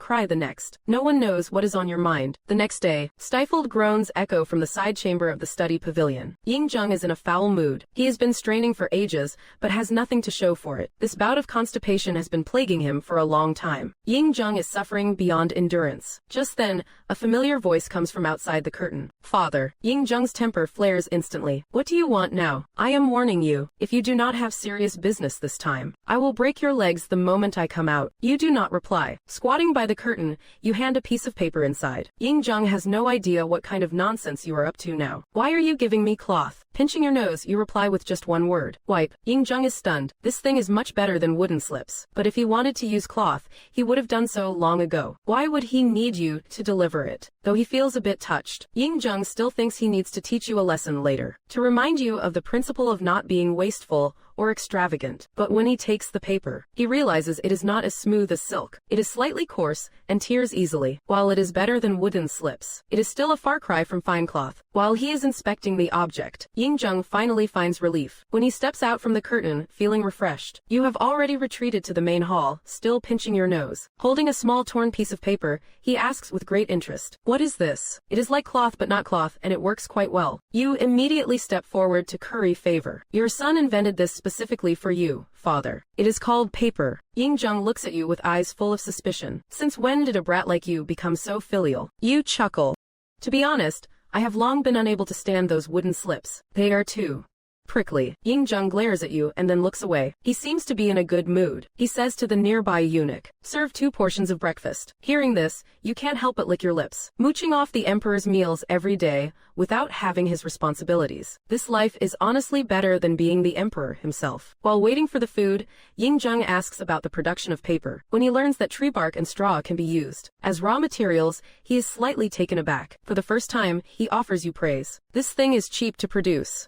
cry the next. No one knows what is on your mind. The next day, stifled groans echo from the side chamber of the study pavilion. Ying Zheng is in a foul mood. He has been straining for ages, but has nothing to show for it. This bout of constipation has been plaguing him for a long time. Ying Zheng is suffering beyond endurance. Just then, a familiar voice comes from outside the curtain. Father. Ying Zheng's temper flares instantly. What do you want now? I am warning you. If you do not have serious business this time, I will break your legs the moment I come out. You do not reply. Squatting by the curtain, you hand a piece of paper inside. Ying Zheng has no idea what kind of nonsense you are up to now. Why are you giving me cloth? Pinching your nose, you reply with just one word. Wipe. Ying Zheng is stunned. This thing is much better than wooden slips. But if he wanted to use cloth, he would have done so long ago. Why would he need you to deliver it? Though he feels a bit touched, Ying Zheng still thinks he needs to teach you a lesson later, to remind you of the principle of not being wasteful or extravagant. But when he takes the paper, he realizes it is not as smooth as silk. It is slightly coarse and tears easily. While it is better than wooden slips, it is still a far cry from fine cloth. While he is inspecting the object, Ying Zheng finally finds relief. When he steps out from the curtain, feeling refreshed, you have already retreated to the main hall, still pinching your nose. Holding a small torn piece of paper, he asks with great interest, "What is this?" It is like cloth but not cloth, and it works quite well. You immediately step forward to curry favor. Your son invented this specifically for you, father. It is called paper. Ying Zheng looks at you with eyes full of suspicion. Since when did a brat like you become so filial? You chuckle. To be honest, I have long been unable to stand those wooden slips. They are too prickly. Ying Zheng glares at you and then looks away. He seems to be in a good mood. He says to the nearby eunuch, "Serve 2 portions of breakfast." Hearing this, you can't help but lick your lips. Mooching off the emperor's meals every day without having his responsibilities. This life is honestly better than being the emperor himself. While waiting for the food, Ying Zheng asks about the production of paper. When he learns that tree bark and straw can be used as raw materials, he is slightly taken aback. For the first time, he offers you praise. This thing is cheap to produce.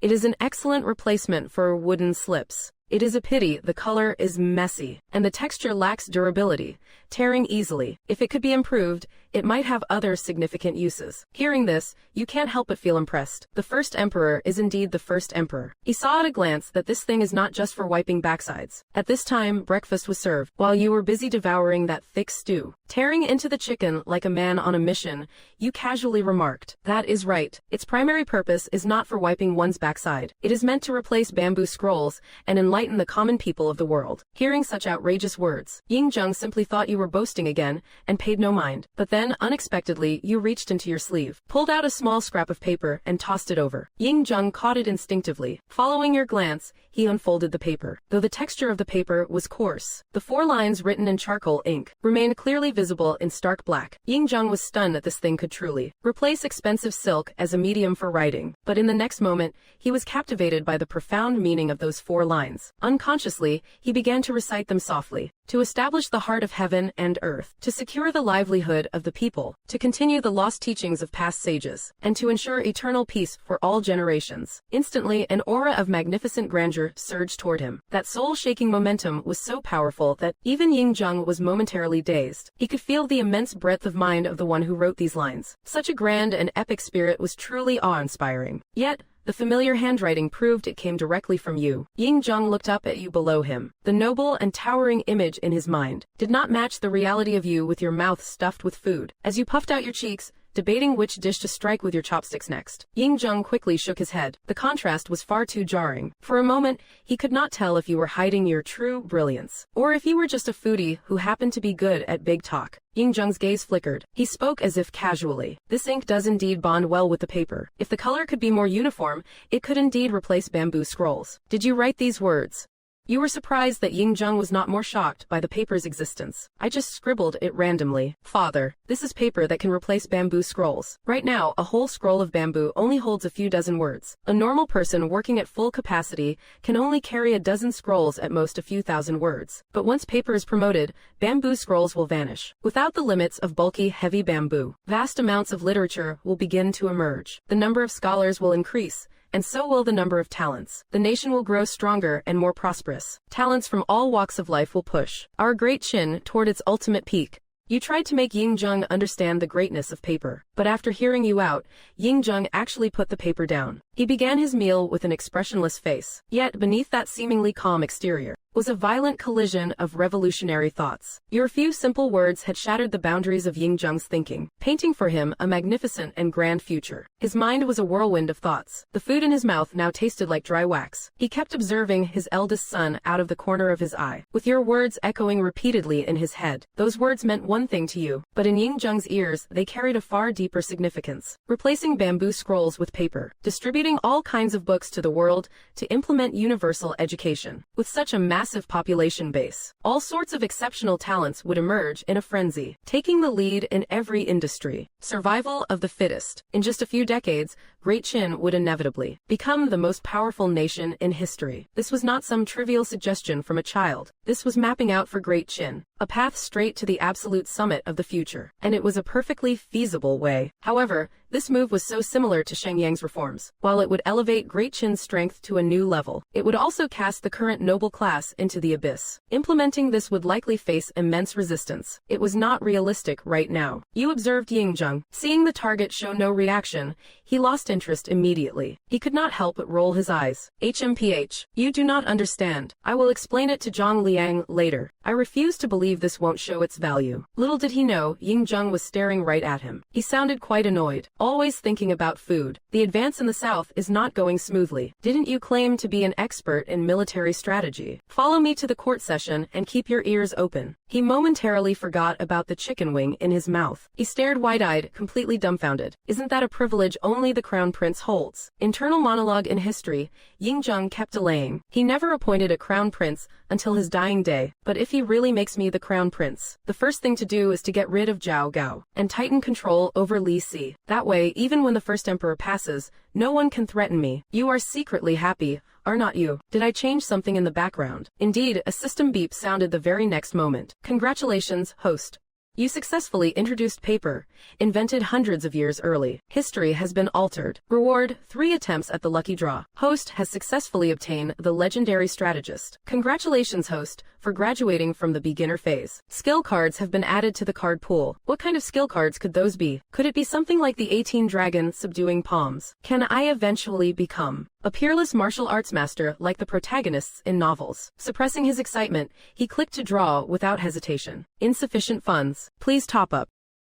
It is an excellent replacement for wooden slips. It is a pity the color is messy, and the texture lacks durability, tearing easily. If it could be improved, it might have other significant uses. Hearing this, you can't help but feel impressed. The first emperor is indeed the first emperor. He saw at a glance that this thing is not just for wiping backsides. At this time, breakfast was served. While you were busy devouring that thick stew, tearing into the chicken like a man on a mission, you casually remarked, "That is right. Its primary purpose is not for wiping one's backside. It is meant to replace bamboo scrolls and enlighten the common people of the world." Hearing such outrageous words, Ying Zheng simply thought you were boasting again and paid no mind. But then, unexpectedly, you reached into your sleeve, pulled out a small scrap of paper, and tossed it over. Ying Zheng caught it instinctively. Following your glance, he unfolded the paper. Though the texture of the paper was coarse, the 4 lines written in charcoal ink remained clearly visible in stark black. Ying Zheng was stunned that this thing could truly replace expensive silk as a medium for writing. But in the next moment, he was captivated by the profound meaning of those 4 lines. Unconsciously, he began to recite them softly. To establish the heart of heaven and earth, to secure the livelihood of the people, to continue the lost teachings of past sages, and to ensure eternal peace for all generations. Instantly, an aura of magnificent grandeur surged toward him. That soul-shaking momentum was so powerful that even Ying Zheng was momentarily dazed. He could feel the immense breadth of mind of the one who wrote these lines. Such a grand and epic spirit was truly awe-inspiring. Yet, the familiar handwriting proved it came directly from you. Ying Zheng looked up at you below him. The noble and towering image in his mind did not match the reality of you with your mouth stuffed with food. As you puffed out your cheeks, debating which dish to strike with your chopsticks next. Ying Zheng quickly shook his head. The contrast was far too jarring. For a moment, he could not tell if you were hiding your true brilliance, or if you were just a foodie who happened to be good at big talk. Ying Zheng's gaze flickered. He spoke as if casually. This ink does indeed bond well with the paper. If the color could be more uniform, it could indeed replace bamboo scrolls. Did you write these words? You were surprised that Ying Zheng was not more shocked by the paper's existence. I just scribbled it randomly. Father, this is paper that can replace bamboo scrolls. Right now, a whole scroll of bamboo only holds a few dozen words. A normal person working at full capacity can only carry a dozen scrolls, at most a few thousand words. But once paper is promoted, bamboo scrolls will vanish. Without the limits of bulky, heavy bamboo, vast amounts of literature will begin to emerge. The number of scholars will increase, and so will the number of talents. The nation will grow stronger and more prosperous. Talents from all walks of life will push our Great Qin toward its ultimate peak. You tried to make Ying Zheng understand the greatness of paper, but after hearing you out, Ying Zheng actually put the paper down. He began his meal with an expressionless face. Yet beneath that seemingly calm exterior was a violent collision of revolutionary thoughts. Your few simple words had shattered the boundaries of Ying Zheng's thinking, painting for him a magnificent and grand future. His mind was a whirlwind of thoughts. The food in his mouth now tasted like dry wax. He kept observing his eldest son out of the corner of his eye, with your words echoing repeatedly in his head. Those words meant one thing to you, but in Ying Zheng's ears they carried a far deeper significance. Replacing bamboo scrolls with paper, distributing all kinds of books to the world, to implement universal education. With such a massive population base, all sorts of exceptional talents would emerge in a frenzy, taking the lead in every industry. Survival of the fittest. In just a few decades, Great Qin would inevitably become the most powerful nation in history. This was not some trivial suggestion from a child. This was mapping out for Great Qin a path straight to the absolute summit of the future, and it was a perfectly feasible way. However, this move was so similar to Sheng Yang's reforms. While it would elevate Great Qin's strength to a new level, it would also cast the current noble class into the abyss. Implementing this would likely face immense resistance. It was not realistic right now. You observed Ying Zheng. Seeing the target show no reaction, he lost interest immediately. He could not help but roll his eyes. HMPH. You do not understand. I will explain it to Zhang Liang later. I refuse to believe this won't show its value. Little did he know, Ying Zheng was staring right at him. He sounded quite annoyed, always thinking about food. The advance in the south is not going smoothly. Didn't you claim to be an expert in military strategy? Follow me to the court session and keep your ears open. He momentarily forgot about the chicken wing in his mouth. He stared wide-eyed, completely dumbfounded. Isn't that a privilege only the crown prince holds? Internal monologue in history, Ying Zheng kept delaying. He never appointed a crown prince until his dying day. But if he really makes me the crown prince, the first thing to do is to get rid of Zhao Gao and tighten control over Li Si. That way, even when the first emperor passes, no one can threaten me. You are secretly happy, are not you? Did I change something in the background? Indeed, a system beep sounded the very next moment. Congratulations, host. You successfully introduced paper, invented hundreds of years early. History has been altered. Reward, 3 attempts at the lucky draw. Host has successfully obtained the legendary strategist. Congratulations, host, for graduating from the beginner phase. Skill cards have been added to the card pool. What kind of skill cards could those be? Could it be something like the 18 dragon subduing palms? Can I eventually become a peerless martial arts master like the protagonists in novels? Suppressing his excitement, he clicked to draw without hesitation. Insufficient funds. Please top up.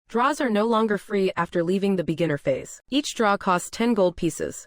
Draws are no longer free after leaving the beginner phase. Each draw costs 10 gold pieces.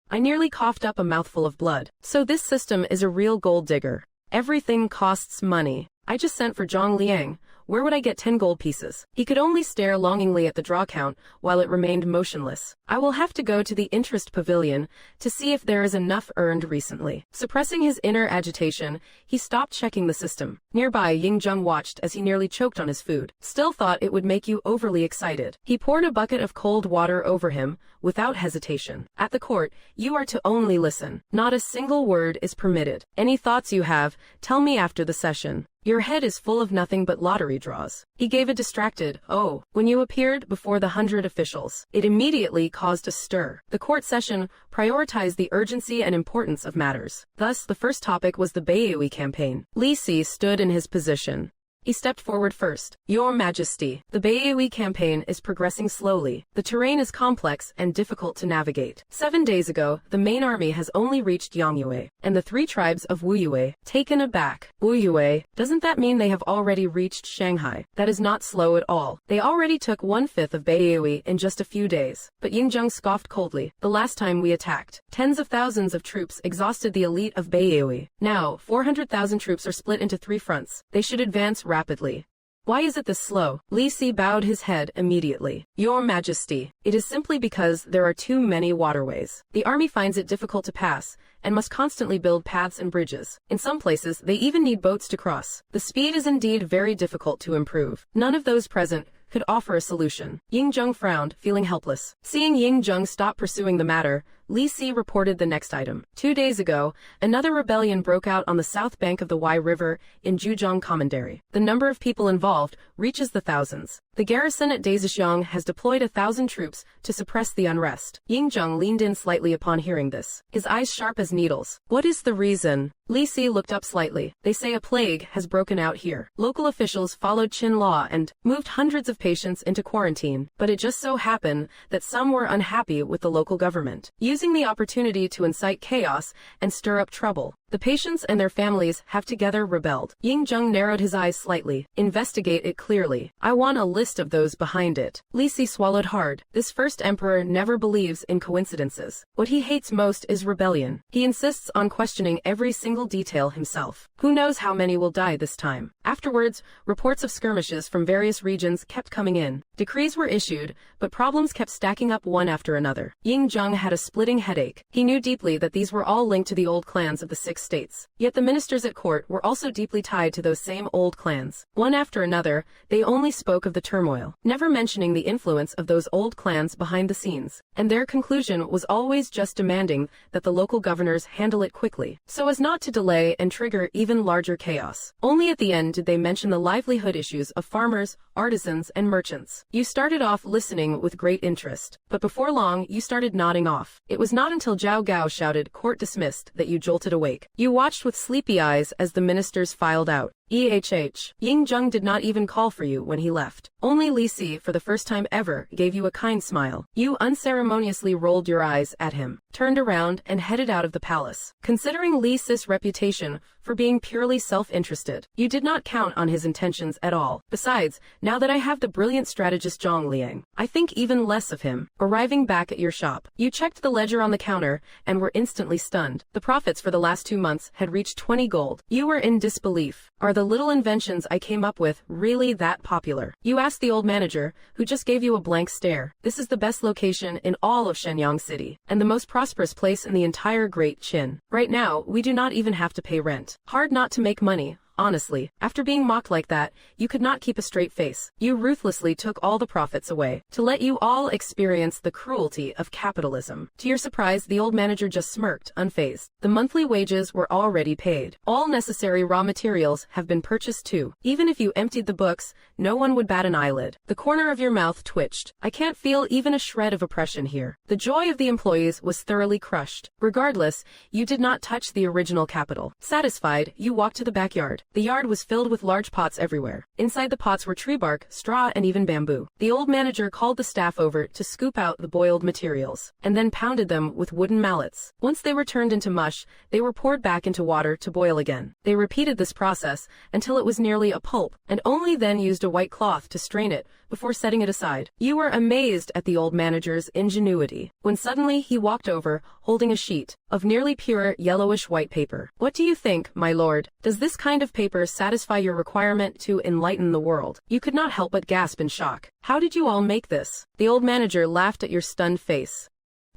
I nearly coughed up a mouthful of blood. So this system is a real gold digger. Everything costs money. I just sent for Zhang Liang. Where would I get 10 gold pieces? He could only stare longingly at the draw count while it remained motionless. I will have to go to the interest pavilion to see if there is enough earned recently. Suppressing his inner agitation, he stopped checking the system. Nearby, Ying Zheng watched as he nearly choked on his food. Still thought it would make you overly excited. He poured a bucket of cold water over him, without hesitation. At the court, you are to only listen. Not a single word is permitted. Any thoughts you have, tell me after the session. Your head is full of nothing but lottery draws. He gave a distracted, oh, when you appeared before the 100 officials. It immediately caused a stir. The court session prioritized the urgency and importance of matters. Thus, the first topic was the Baiyue campaign. Li Si stood in his position. He stepped forward first. Your Majesty, the Beihui campaign is progressing slowly. The terrain is complex and difficult to navigate. 7 days ago, the main army has only reached Yangyue, and the 3 tribes of Wuyue. Taken aback. Wuyue, doesn't that mean they have already reached Shanghai? That is not slow at all. They already took 1/5 of Beihui in just a few days. But Yingzheng scoffed coldly. The last time we attacked, tens of thousands of troops exhausted the elite of Beihui. Now, 400,000 troops are split into 3 fronts. They should advance rapidly. Why is it this slow? Li Si bowed his head immediately. Your Majesty, it is simply because there are too many waterways. The army finds it difficult to pass, and must constantly build paths and bridges. In some places, they even need boats to cross. The speed is indeed very difficult to improve. None of those present could offer a solution. Yingzheng frowned, feeling helpless. Seeing Yingzheng stop pursuing the matter, Li Si reported the next item. 2 days ago, another rebellion broke out on the south bank of the Wai River in Zhujiang Commandery. The number of people involved reaches the thousands. The garrison at Daishixiang has deployed 1,000 troops to suppress the unrest. Yingzheng leaned in slightly upon hearing this, his eyes sharp as needles. What is the reason? Li Si looked up slightly. They say a plague has broken out here. Local officials followed Qin law and moved hundreds of patients into quarantine, but it just so happened that some were unhappy with the local government, using the opportunity to incite chaos and stir up trouble. The patients and their families have together rebelled. Yingzheng narrowed his eyes slightly. Investigate it clearly. I want a list of those behind it. Li Si swallowed hard. This first emperor never believes in coincidences. What he hates most is rebellion. He insists on questioning every single detail himself. Who knows how many will die this time? Afterwards, reports of skirmishes from various regions kept coming in. Decrees were issued, but problems kept stacking up one after another. Yingzheng had a splitting headache. He knew deeply that these were all linked to the old clans of the 6 states. Yet the ministers at court were also deeply tied to those same old clans. One after another, they only spoke of the turmoil, never mentioning the influence of those old clans behind the scenes. And their conclusion was always just demanding that the local governors handle it quickly, so as not to delay and trigger even larger chaos. Only at the end did they mention the livelihood issues of farmers, artisans, and merchants. You started off listening with great interest, but before long you started nodding off. It was not until Zhao Gao shouted, "Court dismissed," that you jolted awake. You watched with sleepy eyes as the ministers filed out. Yingzheng did not even call for you when he left. Only Li Si, for the first time ever, gave you a kind smile. You unceremoniously rolled your eyes at him, turned around, and headed out of the palace. Considering Li Si's reputation for being purely self-interested, you did not count on his intentions at all. Besides, now that I have the brilliant strategist Zhang Liang, I think even less of him. Arriving back at your shop, you checked the ledger on the counter and were instantly stunned. The profits for the last 2 months had reached 20 gold. You were in disbelief. Are the little inventions I came up with really that popular? You asked the old manager, who just gave you a blank stare. This is the best location in all of Shenyang City, and the most prosperous place in the entire Great Qin. Right now, we do not even have to pay rent. Hard not to make money. Honestly, after being mocked like that, you could not keep a straight face. You ruthlessly took all the profits away, to let you all experience the cruelty of capitalism. To your surprise, the old manager just smirked, unfazed. The monthly wages were already paid. All necessary raw materials have been purchased too. Even if you emptied the books, no one would bat an eyelid. The corner of your mouth twitched. I can't feel even a shred of oppression here. The joy of the employees was thoroughly crushed. Regardless, you did not touch the original capital. Satisfied, you walked to the backyard. The yard was filled with large pots everywhere. Inside the pots were tree bark, straw, and even bamboo. The old manager called the staff over to scoop out the boiled materials, and then pounded them with wooden mallets. Once they were turned into mush, they were poured back into water to boil again. They repeated this process until it was nearly a pulp, and only then used a white cloth to strain it before setting it aside. You were amazed at the old manager's ingenuity, when suddenly he walked over, holding a sheet of nearly pure yellowish white paper. What do you think, my lord? Does this kind of paper satisfy your requirement to enlighten the world? You could not help but gasp in shock. How did you all make this? The old manager laughed at your stunned face.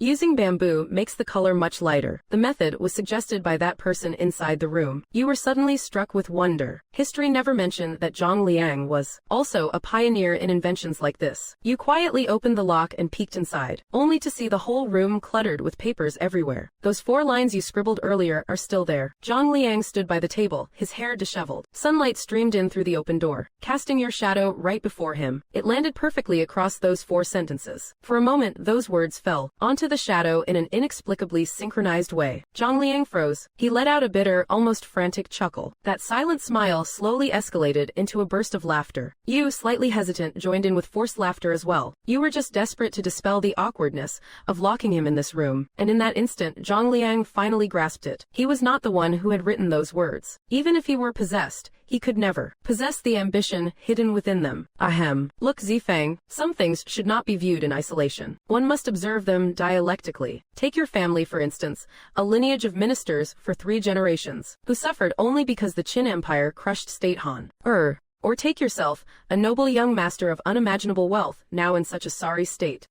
Using bamboo makes the color much lighter. The method was suggested by that person inside the room. You were suddenly struck with wonder. History never mentioned that Zhang Liang was also a pioneer in inventions like this. You quietly opened the lock and peeked inside, only to see the whole room cluttered with papers everywhere. Those 4 lines you scribbled earlier are still there. Zhang Liang stood by the table, his hair disheveled. Sunlight streamed in through the open door, casting your shadow right before him. It landed perfectly across those 4 sentences. For a moment, those words fell onto the shadow in an inexplicably synchronized way. Zhang Liang froze. He let out a bitter, almost frantic chuckle. That silent smile slowly escalated into a burst of laughter. Yu, slightly hesitant, joined in with forced laughter as well. You were just desperate to dispel the awkwardness of locking him in this room, and in that instant Zhang Liang finally grasped it. He was not the one who had written those words. Even if he were possessed, he could never possess the ambition hidden within them. Ahem. Look, Zifang, some things should not be viewed in isolation. One must observe them dialectically. Take your family, for instance, a lineage of ministers for 3 generations, who suffered only because the Qin Empire crushed State Han. Or take yourself, a noble young master of unimaginable wealth, now in such a sorry state.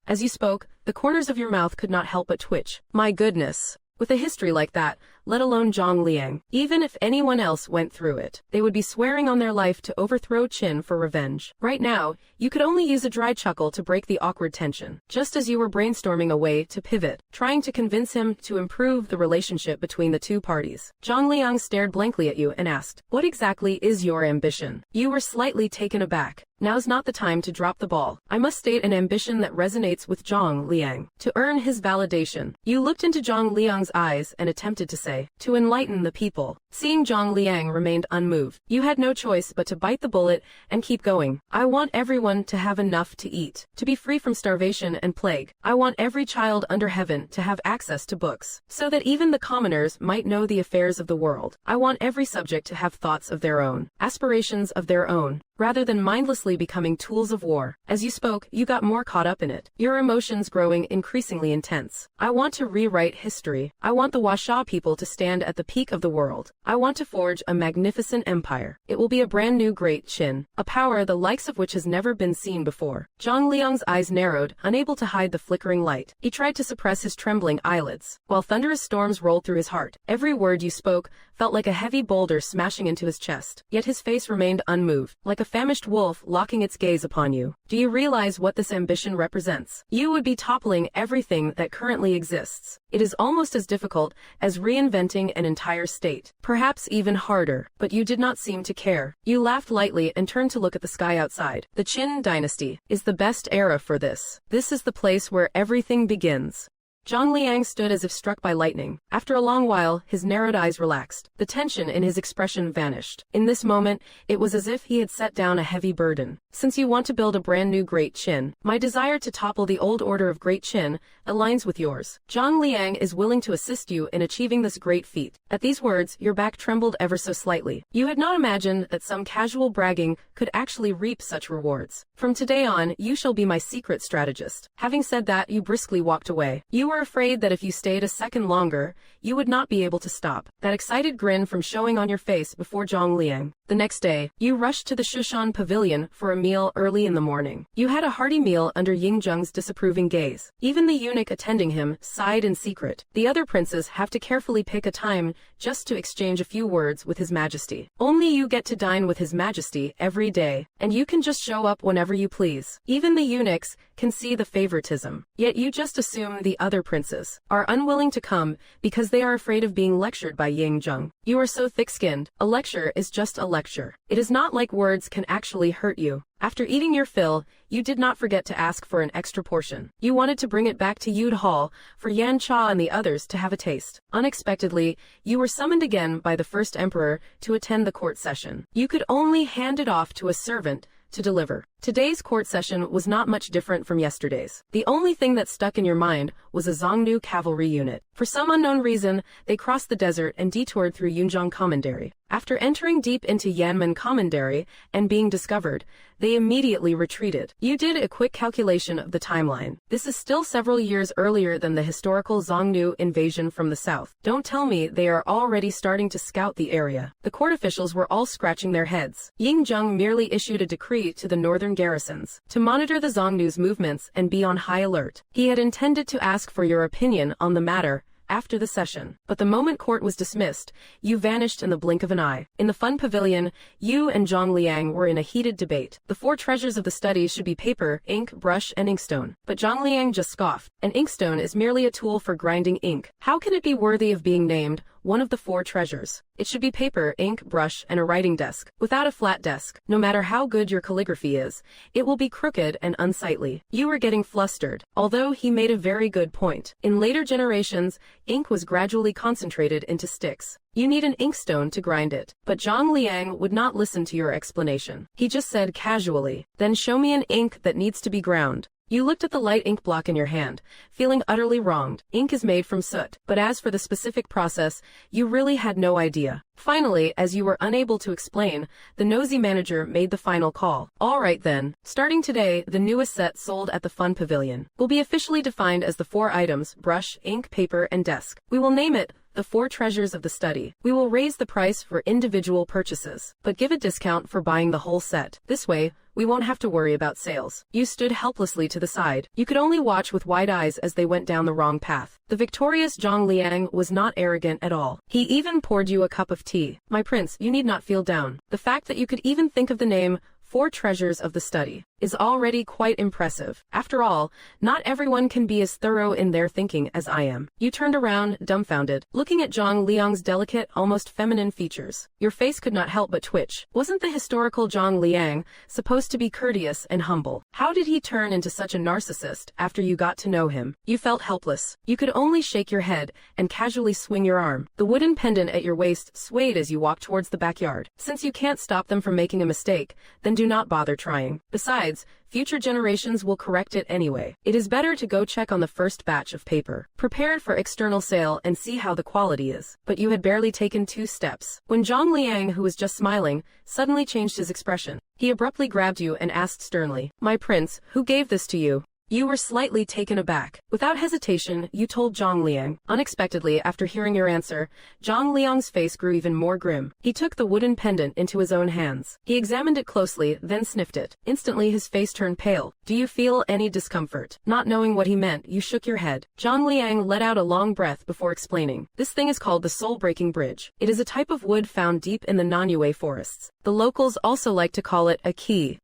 As you spoke, the corners of your mouth could not help but twitch. My goodness. With a history like that, let alone Zhang Liang, even if anyone else went through it, they would be swearing on their life to overthrow Qin for revenge. Right now, you could only use a dry chuckle to break the awkward tension, just as you were brainstorming a way to pivot, trying to convince him to improve the relationship between the two parties. Zhang Liang stared blankly at you and asked, "What exactly is your ambition?" You were slightly taken aback. Now's not the time to drop the ball. I must state an ambition that resonates with Zhang Liang. To earn his validation. You looked into Zhang Liang's eyes and attempted to say, "To enlighten the people." Seeing Zhang Liang remained unmoved, you had no choice but to bite the bullet and keep going. I want everyone to have enough to eat, to be free from starvation and plague. I want every child under heaven to have access to books, so that even the commoners might know the affairs of the world. I want every subject to have thoughts of their own, aspirations of their own, rather than mindlessly becoming tools of war. As you spoke, you got more caught up in it, your emotions growing increasingly intense. I want to rewrite history. I want the Washa people to stand at the peak of the world. I want to forge a magnificent empire. It will be a brand new Great Qin, a power the likes of which has never been seen before. Zhang Liang's eyes narrowed, unable to hide the flickering light. He tried to suppress his trembling eyelids, while thunderous storms rolled through his heart. Every word you spoke felt like a heavy boulder smashing into his chest, yet his face remained unmoved, like a famished wolf locking its gaze upon you. Do you realize what this ambition represents? You would be toppling everything that currently exists. It is almost as difficult as reinventing an entire state, perhaps even harder, but you did not seem to care. You laughed lightly and turned to look at the sky outside. The Qin Dynasty is the best era for this. This is the place where everything begins. Zhang Liang stood as if struck by lightning. After a long while, his narrowed eyes relaxed. The tension in his expression vanished. In this moment, it was as if he had set down a heavy burden. Since you want to build a brand new Great Qin, my desire to topple the old order of Great Qin aligns with yours. Zhang Liang is willing to assist you in achieving this great feat. At these words, your back trembled ever so slightly. You had not imagined that some casual bragging could actually reap such rewards. From today on, you shall be my secret strategist. Having said that, you briskly walked away. You were afraid that if you stayed a second longer, you would not be able to stop that excited grin from showing on your face before Zhang Liang. The next day, you rushed to the Shushan pavilion for a meal early in the morning. You had a hearty meal under Ying Zheng's disapproving gaze. Even the eunuch attending him sighed in secret. The other princes have to carefully pick a time just to exchange a few words with His Majesty. Only you get to dine with His Majesty every day, and you can just show up whenever you please. Even the eunuchs can see the favoritism. Yet you just assume the other princes are unwilling to come because they are afraid of being lectured by Ying Zheng. You are so thick-skinned. A lecture is just a lecture. It is not like words can actually hurt you. After eating your fill, you did not forget to ask for an extra portion. You wanted to bring it back to Yud Hall for Yan Cha and the others to have a taste. Unexpectedly, you were summoned again by the first emperor to attend the court session. You could only hand it off to a servant to deliver. Today's court session was not much different from yesterday's. The only thing that stuck in your mind was a Xiongnu cavalry unit. For some unknown reason, they crossed the desert and detoured through Yunjiang Commandery. After entering deep into Yanmen Commandery and being discovered, they immediately retreated. You did a quick calculation of the timeline. This is still several years earlier than the historical Xiongnu invasion from the south. Don't tell me they are already starting to scout the area. The court officials were all scratching their heads. Ying Zheng merely issued a decree to the northern garrisons to monitor the Xiongnu's movements and be on high alert. He had intended to ask for your opinion on the matter after the session, but the moment court was dismissed, you vanished in the blink of an eye. In the fun pavilion, you and Zhang Liang were in a heated debate. The 4 treasures of the study should be paper, ink, brush, and inkstone. But Zhang Liang just scoffed. An inkstone is merely a tool for grinding ink. How can it be worthy of being named one of the four treasures. It should be paper, ink, brush, and a writing desk. Without a flat desk, no matter how good your calligraphy is, it will be crooked and unsightly. You were getting flustered, although he made a very good point. In later generations, ink was gradually concentrated into sticks. You need an inkstone to grind it. But Zhang Liang would not listen to your explanation. He just said casually, "Then show me an ink that needs to be ground." You looked at the light ink block in your hand, feeling utterly wronged. Ink is made from soot, but as for the specific process, you really had no idea. Finally, as you were unable to explain, the nosy manager made the final call. "All right then. Starting today, the newest set sold at the Fun Pavilion will be officially defined as the four items: brush, ink, paper, and desk. We will name it the four treasures of the study. We will raise the price for individual purchases, but give a discount for buying the whole set. This way, we won't have to worry about sales." You stood helplessly to the side. You could only watch with wide eyes as they went down the wrong path. The victorious Zhang Liang was not arrogant at all. He even poured you a cup of tea. "My prince, you need not feel down. The fact that you could even think of the name Four Treasures of the Study is already quite impressive. After all, not everyone can be as thorough in their thinking as I am." You turned around, dumbfounded, looking at Zhang Liang's delicate, almost feminine features. Your face could not help but twitch. Wasn't the historical Zhang Liang supposed to be courteous and humble? How did he turn into such a narcissist after you got to know him? You felt helpless. You could only shake your head and casually swing your arm. The wooden pendant at your waist swayed as you walked towards the backyard. Since you can't stop them from making a mistake, then do not bother trying. Besides, future generations will correct it anyway. It is better to go check on the first batch of paper, prepare it for external sale, and see how the quality is. But you had barely taken 2 steps when Zhang Liang, who was just smiling, suddenly changed his expression. He abruptly grabbed you and asked sternly, "My prince, who gave this to you?" You were slightly taken aback. Without hesitation, you told Zhang Liang. Unexpectedly, after hearing your answer, Zhang Liang's face grew even more grim. He took the wooden pendant into his own hands. He examined it closely, then sniffed it. Instantly, his face turned pale. "Do you feel any discomfort?" Not knowing what he meant, you shook your head. Zhang Liang let out a long breath before explaining. "This thing is called the soul-breaking bridge. It is a type of wood found deep in the manhwa forests. The locals also like to call it a key,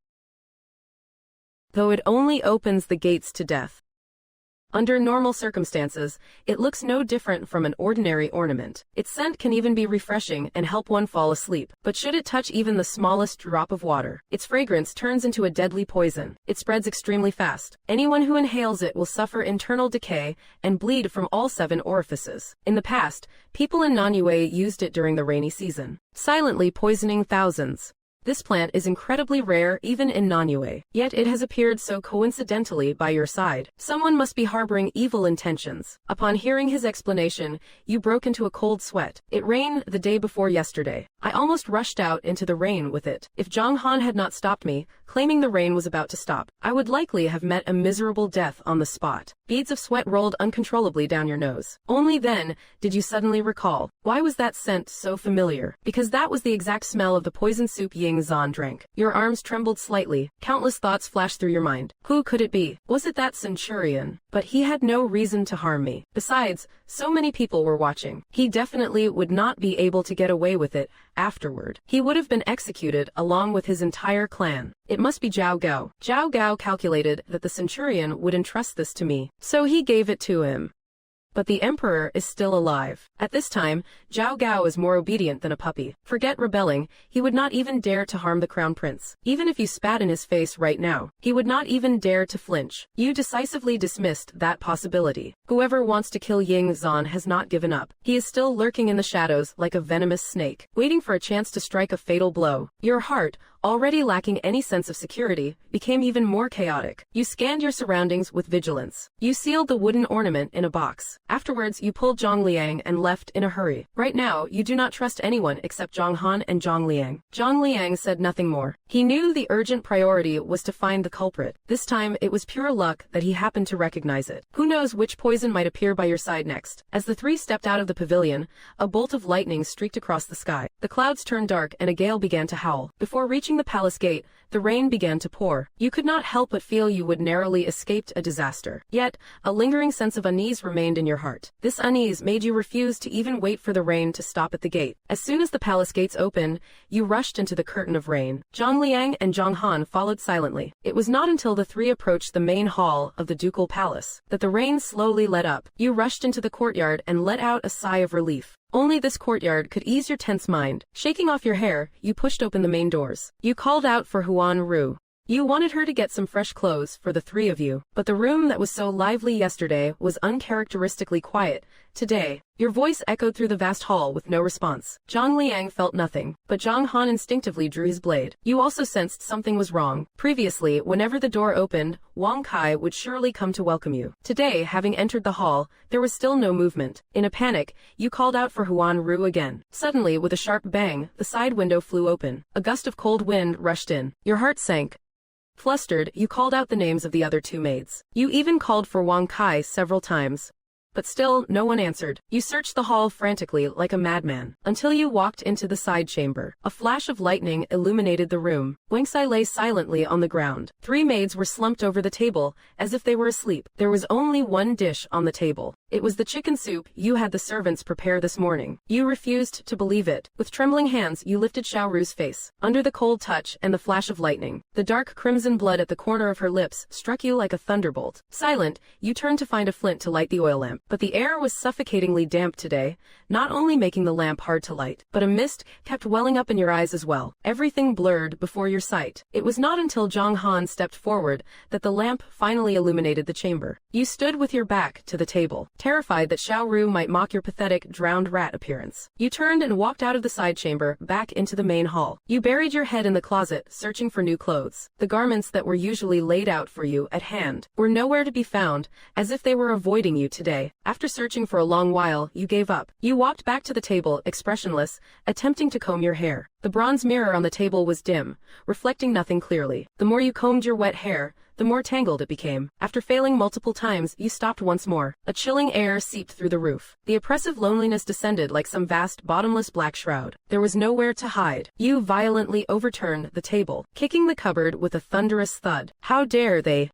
though it only opens the gates to death. Under normal circumstances, it looks no different from an ordinary ornament. Its scent can even be refreshing and help one fall asleep. But should it touch even the smallest drop of water, its fragrance turns into a deadly poison. It spreads extremely fast. Anyone who inhales it will suffer internal decay and bleed from all 7 orifices. In the past, people in Nanyue used it during the rainy season, silently poisoning thousands. This plant is incredibly rare even in Nanyue, yet it has appeared so coincidentally by your side. Someone must be harboring evil intentions. Upon hearing his explanation, you broke into a cold sweat. It rained the day before yesterday. I almost rushed out into the rain with it. If Zhang Han had not stopped me, claiming the rain was about to stop, I would likely have met a miserable death on the spot. Beads of sweat rolled uncontrollably down your nose. Only then did you suddenly recall, why was that scent so familiar? Because that was the exact smell of the poison soup Ying Zan drank. Your arms trembled slightly. Countless thoughts flashed through your mind. Who could it be? Was it that centurion? But he had no reason to harm me. Besides, so many people were watching. He definitely would not be able to get away with it afterward. He would have been executed along with his entire clan. It must be Zhao Gao. Zhao Gao calculated that the centurion would entrust this to me, so he gave it to him. But the emperor is still alive. At this time, Zhao Gao is more obedient than a puppy. Forget rebelling, he would not even dare to harm the crown prince. Even if you spat in his face right now, he would not even dare to flinch. You decisively dismissed that possibility. Whoever wants to kill Ying Zan has not given up. He is still lurking in the shadows like a venomous snake, waiting for a chance to strike a fatal blow. Your heart, already lacking any sense of security, became even more chaotic. You scanned your surroundings with vigilance. You sealed the wooden ornament in a box. Afterwards, you pulled Zhang Liang and left in a hurry. Right now, you do not trust anyone except Zhang Han and Zhang Liang. Zhang Liang said nothing more. He knew the urgent priority was to find the culprit. This time, it was pure luck that he happened to recognize it. Who knows which poison might appear by your side next? As the 3 stepped out of the pavilion, a bolt of lightning streaked across the sky. The clouds turned dark and a gale began to howl. Before reaching the palace gate, the rain began to pour. You could not help but feel you would narrowly escaped a disaster. Yet, a lingering sense of unease remained in your heart. This unease made you refuse to even wait for the rain to stop at the gate. As soon as the palace gates opened, you rushed into the curtain of rain. Zhang Liang and Zhang Han followed silently. It was not until the three approached the main hall of the ducal palace that the rain slowly let up. You rushed into the courtyard and let out a sigh of relief. Only this courtyard could ease your tense mind. Shaking off your hair, you pushed open the main doors. You called out for Huan Ru. You wanted her to get some fresh clothes for the three of you, but the room that was so lively yesterday was uncharacteristically quiet. Today, your voice echoed through the vast hall with no response. Zhang Liang felt nothing, but Zhang Han instinctively drew his blade. You also sensed something was wrong. Previously, whenever the door opened, Wang Kai would surely come to welcome you. Today, having entered the hall, there was still no movement. In a panic, you called out for Huan Ru again. Suddenly, with a sharp bang, the side window flew open. A gust of cold wind rushed in. Your heart sank. Flustered, you called out the names of the other two maids. You even called for Wang Kai several times. But still, no one answered. You searched the hall frantically like a madman, until you walked into the side chamber. A flash of lightning illuminated the room. Wengsai lay silently on the ground. Three maids were slumped over the table, as if they were asleep. There was only one dish on the table. It was the chicken soup you had the servants prepare this morning. You refused to believe it. With trembling hands, you lifted Xiao Ru's face. Under the cold touch and the flash of lightning, the dark crimson blood at the corner of her lips struck you like a thunderbolt. Silent, you turned to find a flint to light the oil lamp. But the air was suffocatingly damp today, not only making the lamp hard to light, but a mist kept welling up in your eyes as well. Everything blurred before your sight. It was not until Zhang Han stepped forward that the lamp finally illuminated the chamber. You stood with your back to the table, terrified that Xiao Ru might mock your pathetic, drowned rat appearance. You turned and walked out of the side chamber, back into the main hall. You buried your head in the closet, searching for new clothes. The garments that were usually laid out for you at hand were nowhere to be found, as if they were avoiding you today. After searching for a long while, you gave up. You walked back to the table, expressionless, attempting to comb your hair. The bronze mirror on the table was dim, reflecting nothing clearly. The more you combed your wet hair, the more tangled it became. After failing multiple times, you stopped once more. A chilling air seeped through the roof. The oppressive loneliness descended like some vast, bottomless black shroud. There was nowhere to hide. You violently overturned the table, kicking the cupboard with a thunderous thud. How dare they!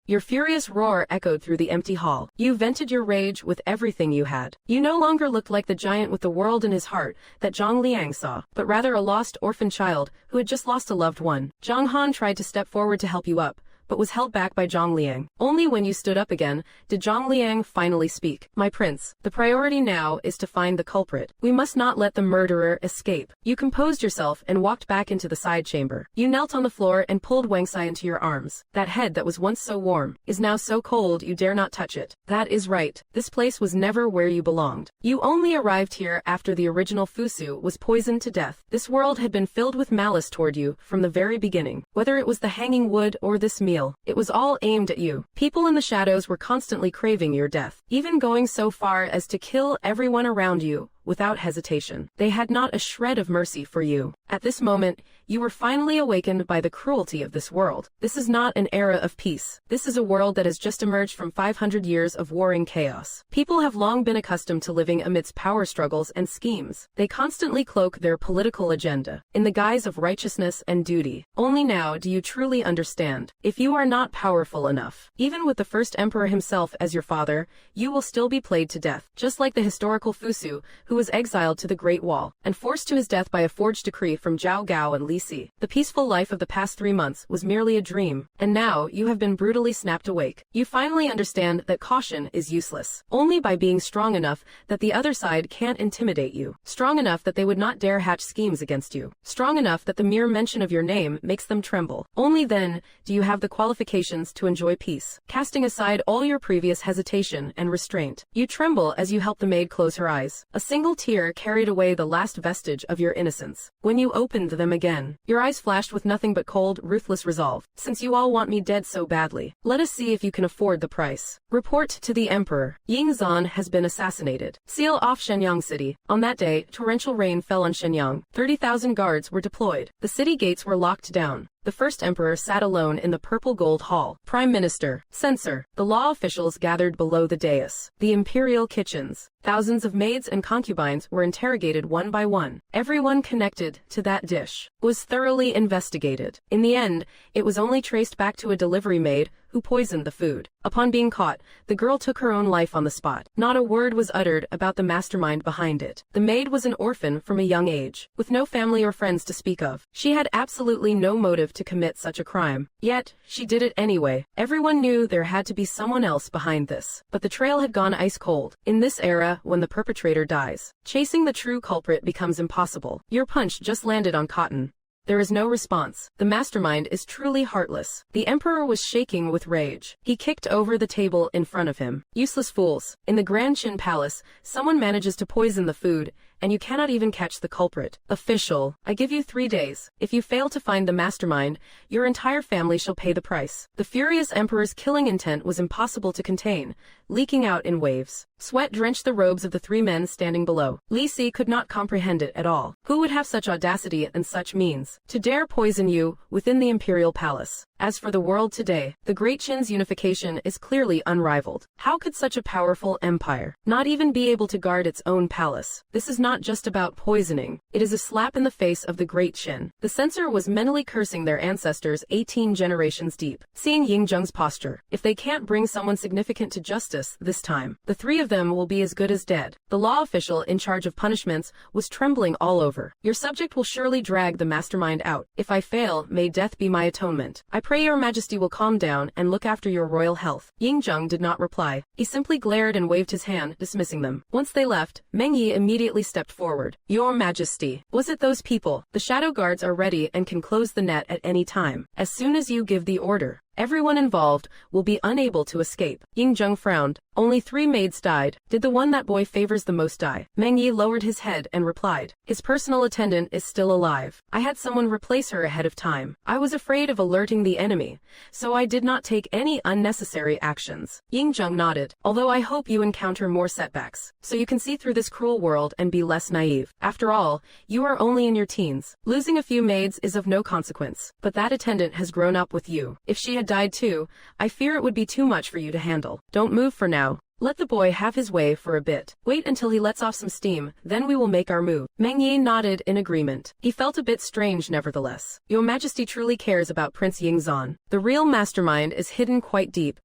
Your furious roar echoed through the empty hall. You vented your rage with everything you had. You no longer looked like the giant with the world in his heart that Zhang Liang saw, but rather a lost orphan child who had just lost a loved one. Zhang Han tried to step forward to help you up, but was held back by Zhang Liang. Only when you stood up again did Zhang Liang finally speak. My prince, the priority now is to find the culprit. We must not let the murderer escape. You composed yourself and walked back into the side chamber. You knelt on the floor and pulled Wengsai into your arms. That head that was once so warm is now so cold you dare not touch it. That is right. This place was never where you belonged. You only arrived here after the original Fusu was poisoned to death. This world had been filled with malice toward you from the very beginning. Whether it was the hanging wood or this meal, it was all aimed at you. People in the shadows were constantly craving your death, even going so far as to kill everyone around you without hesitation. They had not a shred of mercy for you. At this moment, you were finally awakened by the cruelty of this world. This is not an era of peace. This is a world that has just emerged from 500 years of warring chaos. People have long been accustomed to living amidst power struggles and schemes. They constantly cloak their political agenda in the guise of righteousness and duty. Only now do you truly understand. If you are not powerful enough, even with the first emperor himself as your father, you will still be played to death, just like the historical Fusu, who was exiled to the Great Wall and forced to his death by a forged decree from Zhao Gao and Li Si. The peaceful life of the past 3 months was merely a dream, and now you have been brutally snapped awake. You finally understand that caution is useless. Only by being strong enough that the other side can't intimidate you. Strong enough that they would not dare hatch schemes against you. Strong enough that the mere mention of your name makes them tremble. Only then do you have the qualifications to enjoy peace. Casting aside all your previous hesitation and restraint, you tremble as you help the maid close her eyes. A single tear carried away the last vestige of your innocence. When you opened them again, your eyes flashed with nothing but cold, ruthless resolve. Since you all want me dead so badly, let us see if you can afford the price. Report to the emperor. Ying Zan has been assassinated. Seal off Shenyang city. On that day, torrential rain fell on Shenyang. 30,000 guards were deployed. The city gates were locked down. The first emperor sat alone in the purple gold hall. Prime Minister, censor. The law officials gathered below the dais. The imperial kitchens. Thousands of maids and concubines were interrogated one by one. Everyone connected to that dish was thoroughly investigated. In the end, it was only traced back to a delivery maid who poisoned the food. Upon being caught, the girl took her own life on the spot. Not a word was uttered about the mastermind behind it. The maid was an orphan from a young age, with no family or friends to speak of. She had absolutely no motive to commit such a crime. Yet, she did it anyway. Everyone knew there had to be someone else behind this. But the trail had gone ice cold. In this era, when the perpetrator dies, chasing the true culprit becomes impossible. Your punch just landed on cotton. There is no response. The mastermind is truly heartless. The emperor was shaking with rage. He kicked over the table in front of him. Useless fools. In the Grand Qin Palace, someone manages to poison the food, and you cannot even catch the culprit. Official, I give you 3 days. If you fail to find the mastermind, your entire family shall pay the price. The furious emperor's killing intent was impossible to contain, leaking out in waves. Sweat drenched the robes of the 3 men standing below. Li Si could not comprehend it at all. Who would have such audacity and such means to dare poison you within the imperial palace? As for the world today, the Great Qin's unification is clearly unrivaled. How could such a powerful empire not even be able to guard its own palace? This is not just about poisoning. It is a slap in the face of the Great Qin. The censor was mentally cursing their ancestors 18 generations deep. Seeing Yingzheng's posture, if they can't bring someone significant to justice this time, the 3 of them will be as good as dead. The law official in charge of punishments was trembling all over. Your subject will surely drag the mastermind out. If I fail, may death be my atonement. I pray your majesty will calm down and look after your royal health. Yingzheng did not reply. He simply glared and waved his hand, dismissing them. Once they left, Meng Yi immediately stepped forward. Your majesty, was it those people? The shadow guards are ready and can close the net at any time. As soon as you give the order, everyone involved will be unable to escape. Yingzheng frowned. Only 3 maids died. Did the one that boy favors the most die? Meng Yi lowered his head and replied. His personal attendant is still alive. I had someone replace her ahead of time. I was afraid of alerting the enemy, so I did not take any unnecessary actions. Yingzheng nodded. Although I hope you encounter more setbacks, so you can see through this cruel world and be less naive. After all, you are only in your teens. Losing a few maids is of no consequence, but that attendant has grown up with you. If she had died too, I fear it would be too much for you to handle. Don't move for now. Let the boy have his way for a bit. Wait until he lets off some steam, then we will make our move. Meng Yi nodded in agreement. He felt a bit strange nevertheless. Your Majesty truly cares about Prince Yingzan. The real mastermind is hidden quite deep.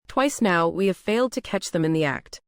Twice now we have failed to catch them in the act.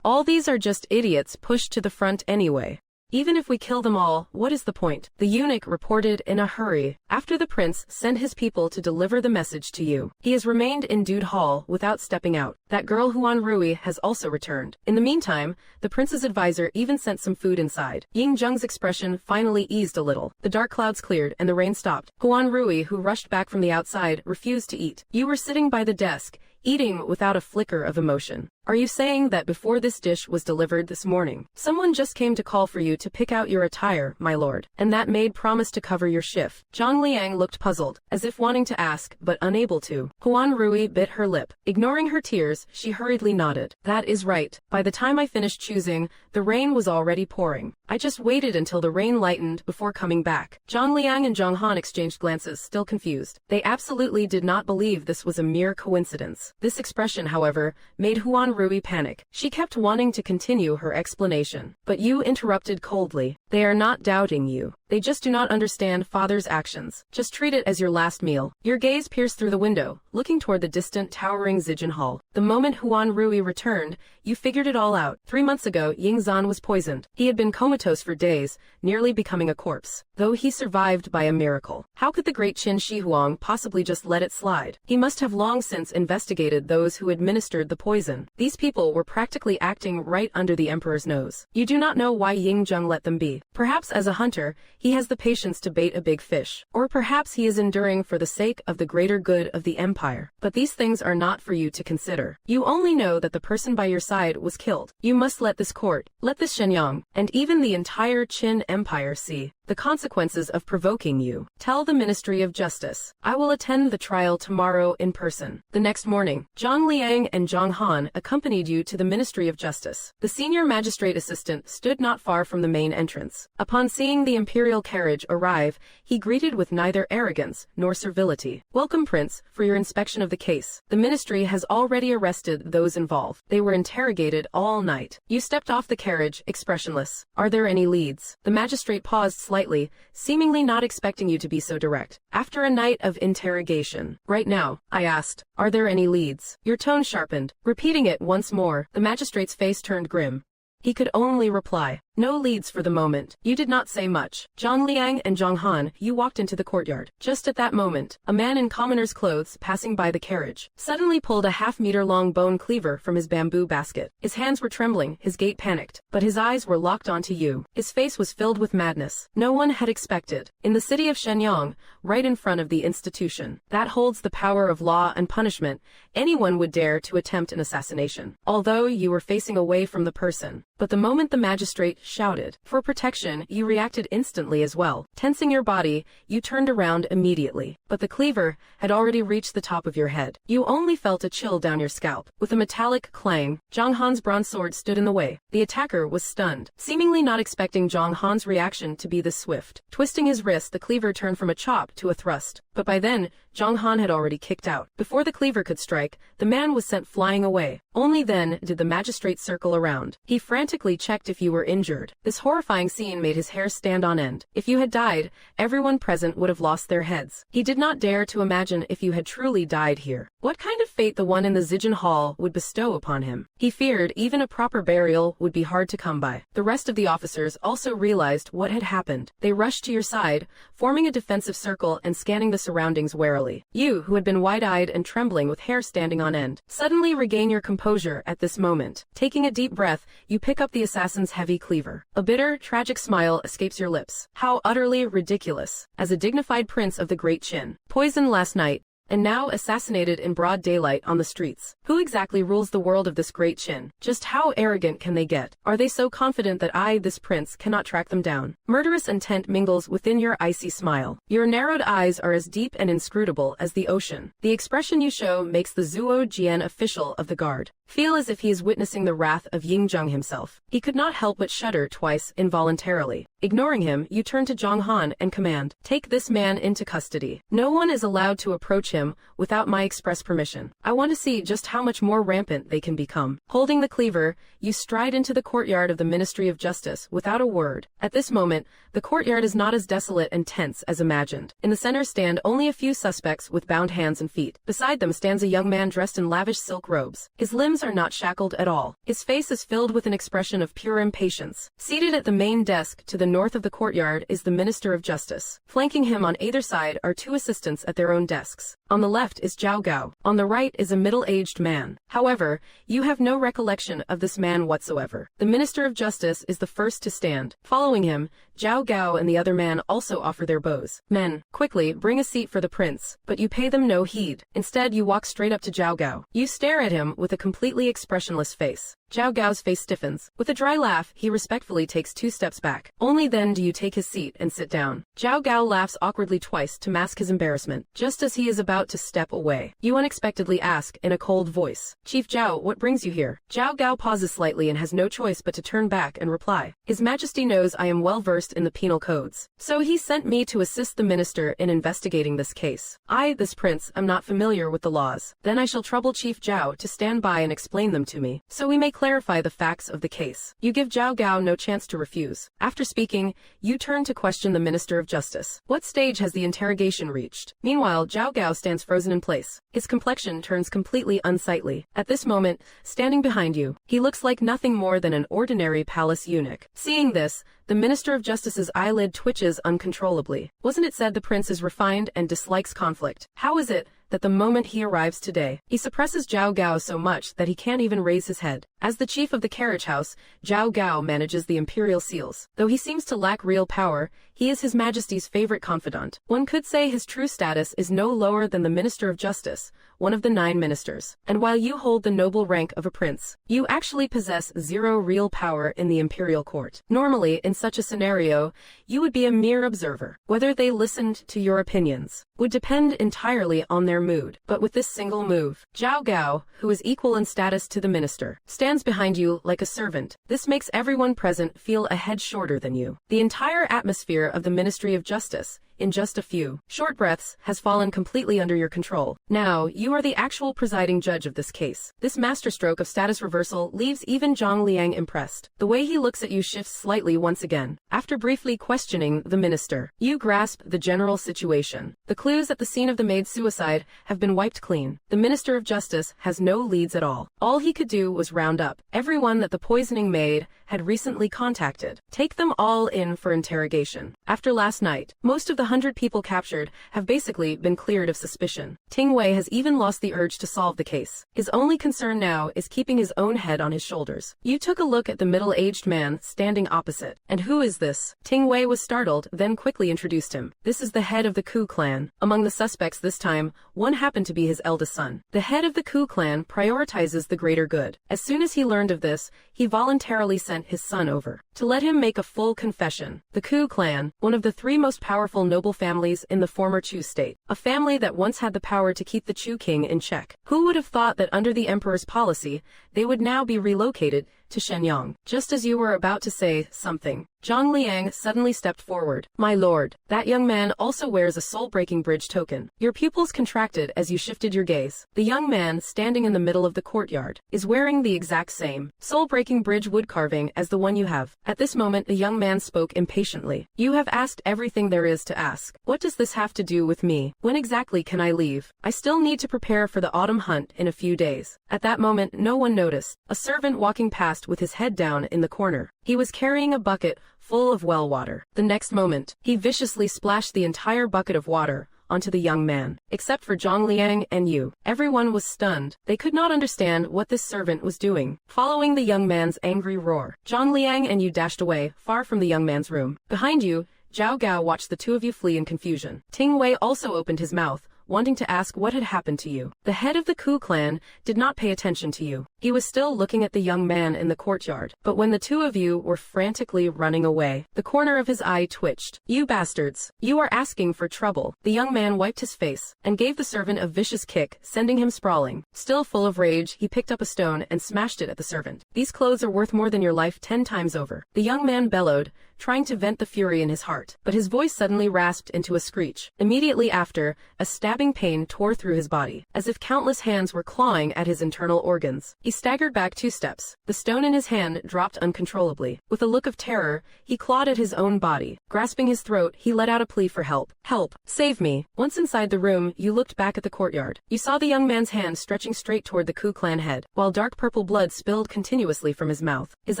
All these are just idiots pushed to the front anyway. Even if we kill them all, what is the point? The eunuch reported in a hurry. After the prince sent his people to deliver the message to you, he has remained in Dude Hall without stepping out. That girl Huan Rui has also returned. In the meantime, the prince's advisor even sent some food inside. Yingzheng's expression finally eased a little. The dark clouds cleared and the rain stopped. Huan Rui, who rushed back from the outside, refused to eat. You were sitting by the desk, eating without a flicker of emotion. Are you saying that before this dish was delivered this morning, someone just came to call for you to pick out your attire, my lord, and that maid promised to cover your shift? Zhang Liang looked puzzled, as if wanting to ask, but unable to. Huan Rui bit her lip. Ignoring her tears, she hurriedly nodded. That is right. By the time I finished choosing, the rain was already pouring. I just waited until the rain lightened before coming back. Zhang Liang and Zhang Han exchanged glances, still confused. They absolutely did not believe this was a mere coincidence. This expression, however, made Huan Rui panic. She kept wanting to continue her explanation, but you interrupted coldly. They are not doubting you. They just do not understand father's actions. Just treat it as your last meal. Your gaze pierced through the window, looking toward the distant towering Zijin Hall. The moment Huan Rui returned, you figured it all out. 3 months ago, Yingzan was poisoned. He had been comatose for days, nearly becoming a corpse, though he survived by a miracle. How could the great Qin Shi Huang possibly just let it slide? He must have long since investigated those who administered the poison. These people were practically acting right under the emperor's nose. You do not know why Yingzheng let them be. Perhaps as a hunter, he has the patience to bait a big fish. Or perhaps he is enduring for the sake of the greater good of the empire. But these things are not for you to consider. You only know that the person by your side was killed. You must let this court, let this Shenyang, and even the entire Qin Empire see the consequences of provoking you. Tell the Ministry of Justice. I will attend the trial tomorrow in person. The next morning, Zhang Liang and Zhang Han accompanied you to the Ministry of Justice. The senior magistrate assistant stood not far from the main entrance. Upon seeing the imperial carriage arrive, he greeted with neither arrogance nor servility. Welcome, Prince, for your inspection of the case. The ministry has already arrested those involved. They were interrogated all night. You stepped off the carriage, expressionless. Are there any leads? The magistrate paused slightly, seemingly not expecting you to be so direct. After a night of interrogation. Right now, I asked, are there any leads? Your tone sharpened. Repeating it once more, the magistrate's face turned grim. He could only reply, no leads for the moment. You did not say much. Zhang Liang and Zhang Han, you walked into the courtyard. Just at that moment, a man in commoner's clothes passing by the carriage suddenly pulled a half-meter-long bone cleaver from his bamboo basket. His hands were trembling, his gait panicked, but his eyes were locked onto you. His face was filled with madness. No one had expected. In the city of Shenyang, right in front of the institution that holds the power of law and punishment, anyone would dare to attempt an assassination, although you were facing away from the person. But the moment the magistrate shouted for protection, you reacted instantly as well. Tensing your body, you turned around immediately. But the cleaver had already reached the top of your head. You only felt a chill down your scalp. With a metallic clang, Zhang Han's bronze sword stood in the way. The attacker was stunned, seemingly not expecting Zhang Han's reaction to be this swift. Twisting his wrist, the cleaver turned from a chop to a thrust. But by then, Zhang Han had already kicked out. Before the cleaver could strike, the man was sent flying away. Only then did the magistrate circle around. He frantically checked if you were injured. This horrifying scene made his hair stand on end. If you had died, everyone present would have lost their heads. He did not dare to imagine if you had truly died here, what kind of fate the one in the Zijin Hall would bestow upon him. He feared even a proper burial would be hard to come by. The rest of the officers also realized what had happened. They rushed to your side, forming a defensive circle and scanning the surroundings warily. You, who had been wide-eyed and trembling with hair standing on end, suddenly regain your composure at this moment. Taking a deep breath, you pick up the assassin's heavy cleaver. A bitter, tragic smile escapes your lips. How utterly ridiculous. As a dignified prince of the Great Qin, poisoned last night, and now assassinated in broad daylight on the streets. Who exactly rules the world of this Great Qin? Just how arrogant can they get? Are they so confident that I, this prince, cannot track them down? Murderous intent mingles within your icy smile. Your narrowed eyes are as deep and inscrutable as the ocean. The expression you show makes the Zuo Jian official of the guard feel as if he is witnessing the wrath of Yingzheng himself. He could not help but shudder twice involuntarily. Ignoring him, you turn to Zhang Han and command, take this man into custody. No one is allowed to approach him without my express permission. I want to see just how much more rampant they can become. Holding the cleaver, you stride into the courtyard of the Ministry of Justice without a word. At this moment, the courtyard is not as desolate and tense as imagined. In the center stand only a few suspects with bound hands and feet. Beside them stands a young man dressed in lavish silk robes. His limbs are not shackled at all. His face is filled with an expression of pure impatience. Seated at the main desk to the north of the courtyard is the Minister of Justice. Flanking him on either side are two assistants at their own desks. On the left is Zhao Gao. On the right is a middle-aged man. However, you have no recollection of this man whatsoever. The Minister of Justice is the first to stand. Following him, Zhao Gao and the other man also offer their bows. Men, quickly, bring a seat for the prince, but you pay them no heed. Instead, you walk straight up to Zhao Gao. You stare at him with a completely expressionless face. Zhao Gao's face stiffens. With a dry laugh, he respectfully takes 2 steps back. Only then do you take his seat and sit down. Zhao Gao laughs awkwardly twice to mask his embarrassment. Just as he is about to step away, you unexpectedly ask in a cold voice, Chief Zhao, what brings you here? Zhao Gao pauses slightly and has no choice but to turn back and reply. His Majesty knows I am well versed in the penal codes, so he sent me to assist the minister in investigating this case. I, this prince, am not familiar with the laws. Then I shall trouble Chief Zhao to stand by and explain them to me, so we may clarify the facts of the case. You give Zhao Gao no chance to refuse. After speaking, you turn to question the Minister of Justice. What stage has the interrogation reached? Meanwhile, Zhao Gao stands frozen in place. His complexion turns completely unsightly. At this moment, standing behind you, he looks like nothing more than an ordinary palace eunuch. Seeing this, the Minister of Justice's eyelid twitches uncontrollably. Wasn't it said the prince is refined and dislikes conflict? How is it that the moment he arrives today, he suppresses Zhao Gao so much that he can't even raise his head? As the chief of the carriage house, Zhao Gao manages the imperial seals. Though he seems to lack real power, he is His Majesty's favorite confidant. One could say his true status is no lower than the Minister of Justice, one of the 9 ministers. And while you hold the noble rank of a prince, you actually possess zero real power in the imperial court. Normally, in such a scenario, you would be a mere observer. Whether they listened to your opinions would depend entirely on their mood. But with this single move, Zhao Gao, who is equal in status to the minister, stands behind you like a servant. This makes everyone present feel a head shorter than you. The entire atmosphere of the Ministry of Justice, in just a few short breaths, has fallen completely under your control. Now, you are the actual presiding judge of this case. This masterstroke of status reversal leaves even Zhang Liang impressed. The way he looks at you shifts slightly once again. After briefly questioning the minister, you grasp the general situation. The clues at the scene of the maid's suicide have been wiped clean. The Minister of Justice has no leads at all. All he could do was round up everyone that the poisoning maid had recently contacted. Take them all in for interrogation. After last night, most of the 100 people captured have basically been cleared of suspicion. Ting Wei has even lost the urge to solve the case. His only concern now is keeping his own head on his shoulders. You took a look at the middle-aged man standing opposite. And who is this? Ting Wei was startled, then quickly introduced him. This is the head of the Ku clan. Among the suspects this time, one happened to be his eldest son. The head of the Ku clan prioritizes the greater good. As soon as he learned of this, he voluntarily sent his son over to let him make a full confession. The Ku clan, one of the 3 most powerful noble families in the former Chu state, a family that once had the power to keep the Chu king in check. Who would have thought that under the emperor's policy, they would now be relocated to Shenyang? Just as you were about to say something, Zhang Liang suddenly stepped forward. My lord, that young man also wears a soul-breaking bridge token. Your pupils contracted as you shifted your gaze. The young man standing in the middle of the courtyard is wearing the exact same soul-breaking bridge wood carving as the one you have. At this moment, the young man spoke impatiently. You have asked everything there is to ask. What does this have to do with me? When exactly can I leave? I still need to prepare for the autumn hunt in a few days. At that moment, no one noticed a servant walking past with his head down in the corner. He was carrying a bucket full of well water. The next moment, he viciously splashed the entire bucket of water onto the young man. Except for Zhang Liang and you, everyone was stunned. They could not understand what this servant was doing. Following the young man's angry roar, Zhang Liang and you dashed away, far from the young man's room. Behind you, Zhao Gao watched the 2 of you flee in confusion. Ting Wei also opened his mouth, wanting to ask what had happened to you. The head of the Ku clan did not pay attention to you. He was still looking at the young man in the courtyard. But when the 2 of you were frantically running away, the corner of his eye twitched. You bastards! You are asking for trouble. The young man wiped his face and gave the servant a vicious kick, sending him sprawling. Still full of rage, he picked up a stone and smashed it at the servant. These clothes are worth more than your life 10 times over. The young man bellowed, trying to vent the fury in his heart. But his voice suddenly rasped into a screech. Immediately after, a stabbing pain tore through his body, as if countless hands were clawing at his internal organs. He staggered back 2 steps. The stone in his hand dropped uncontrollably. With a look of terror, he clawed at his own body. Grasping his throat, he let out a plea for help. Help! Save me! Once inside the room, you looked back at the courtyard. You saw the young man's hand stretching straight toward the Ku clan head, while dark purple blood spilled continuously from his mouth. His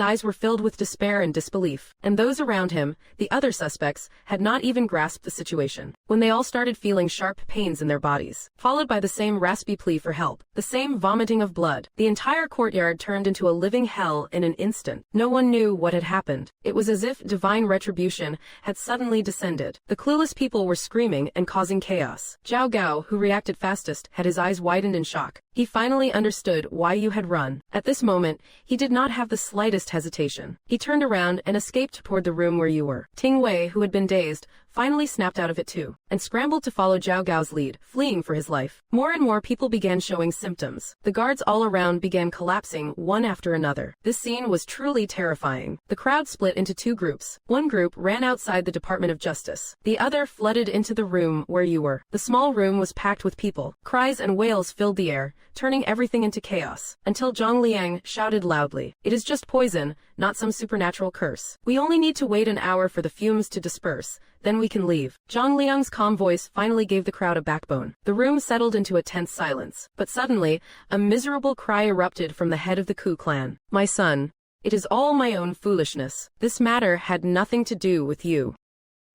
eyes were filled with despair and disbelief. And those around him, the other suspects, had not even grasped the situation, when they all started feeling sharp pains in their bodies, followed by the same raspy plea for help, the same vomiting of blood. The entire courtyard turned into a living hell in an instant. No one knew what had happened. It was as if divine retribution had suddenly descended. The clueless people were screaming and causing chaos. Zhao Gao, who reacted fastest, had his eyes widened in shock. He finally understood why you had run. At this moment, he did not have the slightest hesitation. He turned around and escaped toward the room where you were. Ting Wei, who had been dazed, finally snapped out of it too, and scrambled to follow Zhao Gao's lead, fleeing for his life. More and more people began showing symptoms. The guards all around began collapsing one after another. This scene was truly terrifying. The crowd split into 2 groups. One group ran outside the Department of Justice. The other flooded into the room where you were. The small room was packed with people. Cries and wails filled the air, turning everything into chaos, until Zhang Liang shouted loudly, "It is just poison, not some supernatural curse. We only need to wait an hour for the fumes to disperse, then we can leave." Zhang Liang's calm voice finally gave the crowd a backbone. The room settled into a tense silence. But suddenly, a miserable cry erupted from the head of the Ku clan. "My son, it is all my own foolishness. This matter had nothing to do with you.